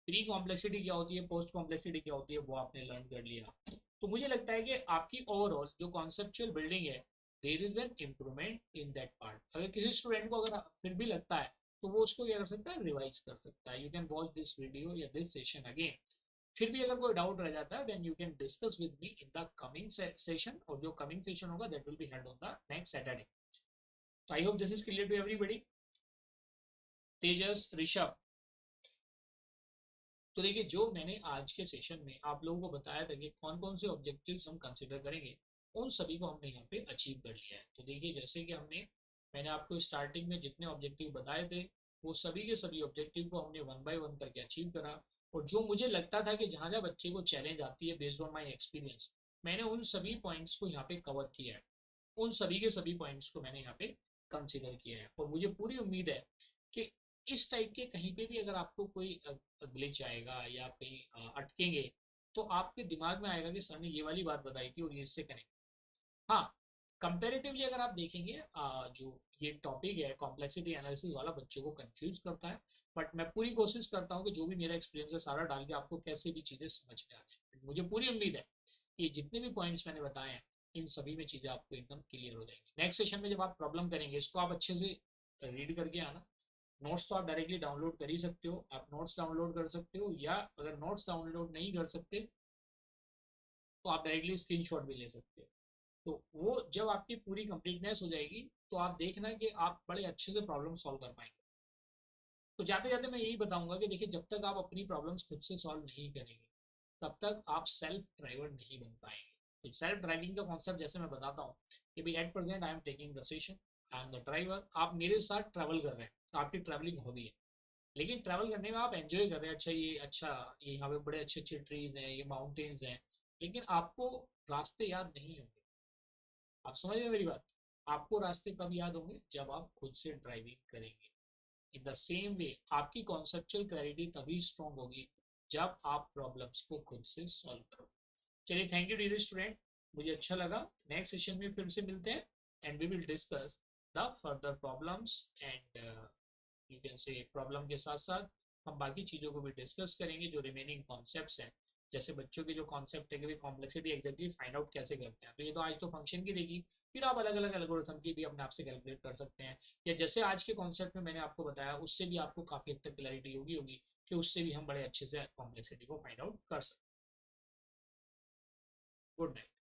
प्री कॉम्प्लेक्सिटी क्या होती है, पोस्ट कॉम्प्लेक्सिटी क्या होती है वो आपने लर्न कर लिया। तो मुझे लगता है कि आपकी ओवरऑल जो कॉन्सेप्चुअल बिल्डिंग है, there is an improvement in that part. अगर किसी स्टूडेंट को अगर फिर भी लगता है तो वो उसको क्या कर सकता है, रिवाइज कर सकता है। You can watch this video या दिस सेशन अगेन। फिर भी अगर कोई डाउट रह जाता है then you can discuss with me in the coming session, और जो कमिंग सेशन होगा that will be held on the next Saturday. तो I hope this is clear to everybody. Tejas, Rishabh, तो देखिए जो मैंने आज के सेशन में आप लोगों को बताया था कि कौन कौन से ऑब्जेक्टिव्स हम कंसिडर करेंगे, उन सभी को हमने यहाँ पे अचीव कर लिया है। तो देखिए जैसे कि मैंने आपको स्टार्टिंग में जितने ऑब्जेक्टिव बताए थे वो सभी के सभी ऑब्जेक्टिव को हमने वन बाय वन करके अचीव करा। और जो मुझे लगता था कि जहाँ जहाँ बच्चे को चैलेंज आती है बेस्ड ऑन माई एक्सपीरियंस, मैंने उन सभी पॉइंट्स को यहाँ पे कवर किया है, उन सभी के सभी पॉइंट्स को मैंने यहाँ पे कंसिडर किया है। और मुझे पूरी उम्मीद है कि इस टाइप के कहीं पे भी अगर आपको कोई ग्लिच आएगा या आप कहीं अटकेंगे तो आपके दिमाग में आएगा कि सर ने ये वाली बात बताई थी और ये इससे कनेक्ट। हाँ, कंपेरेटिवली अगर आप देखेंगे जो ये टॉपिक है कॉम्प्लेक्सिटी एनालिसिस वाला बच्चों को कंफ्यूज करता है, बट मैं पूरी कोशिश करता हूँ कि जो भी मेरा एक्सपीरियंस है सारा डाल के आपको कैसे भी चीज़ें समझ में आ जाए। मुझे पूरी उम्मीद है कि जितने भी पॉइंट्स मैंने बताए हैं इन सभी में चीज़ें आपको एकदम क्लियर हो जाएंगी। नेक्स्ट सेशन में जब आप प्रॉब्लम करेंगे इसको आप अच्छे से रीड करके आना। नोट्स तो आप डायरेक्टली डाउनलोड कर ही सकते हो, आप नोट्स डाउनलोड कर सकते हो, या अगर नोट्स डाउनलोड नहीं कर सकते तो आप डायरेक्टली स्क्रीनशॉट भी ले सकते हो। तो वो जब आपकी पूरी कंप्लीटनेस हो जाएगी तो आप देखना कि आप बड़े अच्छे से प्रॉब्लम सॉल्व कर पाएंगे। तो जाते जाते मैं यही बताऊंगा कि देखिए जब तक आप अपनी प्रॉब्लम्स खुद से सॉल्व नहीं करेंगे तब तक आप सेल्फ ड्राइवर नहीं बन पाएंगे। तो सेल्फ ड्राइविंग का कॉन्सेप्ट जैसे मैं बताता हूँ कि भाई at present I am taking the session, I am the driver, आप मेरे साथ ट्रैवल कर रहे हैं, तो आपकी ट्रैवलिंग हॉबी है। लेकिन ट्रैवल करने में आप एंजॉय कर रहे हैं, अच्छा ये यहाँ पे बड़े अच्छे अच्छे ट्रीज हैं, ये माउंटेन्स हैं, लेकिन आपको रास्ते याद नहीं होंगे। आप समझ रहे हैं मेरी बात। आपको रास्ते कब याद होंगे, जब आप खुद से ड्राइविंग करेंगे। इन द सेम वे आपकी कॉन्सेप्चुअल क्लैरिटी तभी स्ट्रांग होगी जब आप प्रॉब्लम्स को खुद से सॉल्व करो। चलिए थैंक यू डियर स्टूडेंट, मुझे अच्छा लगा। नेक्स्ट सेशन में फिर से मिलते हैं and we will discuss the further problems and you can say problem के साथ साथ हम बाकी चीज़ों को भी डिस्कस करेंगे जो रिमेनिंग कॉन्सेप्ट्स हैं जैसे बच्चों के जो कॉन्सेप्ट है कि कॉम्प्लेक्सिटी एग्जैक्टली फाइंड आउट कैसे करते हैं, तो ये तो आज तो फंक्शन की देगी, फिर आप अलग अलग एल्गोरिथम की भी अपने आप से कैलकुलेट कर सकते हैं, या जैसे आज के कॉन्सेप्ट में मैंने आपको बताया उससे भी आपको काफ़ी हद तक क्लैरिटी होगी कि उससे भी हम बड़े अच्छे से कॉम्प्लेक्सिटी को फाइंड आउट कर सकते हैं। Good night.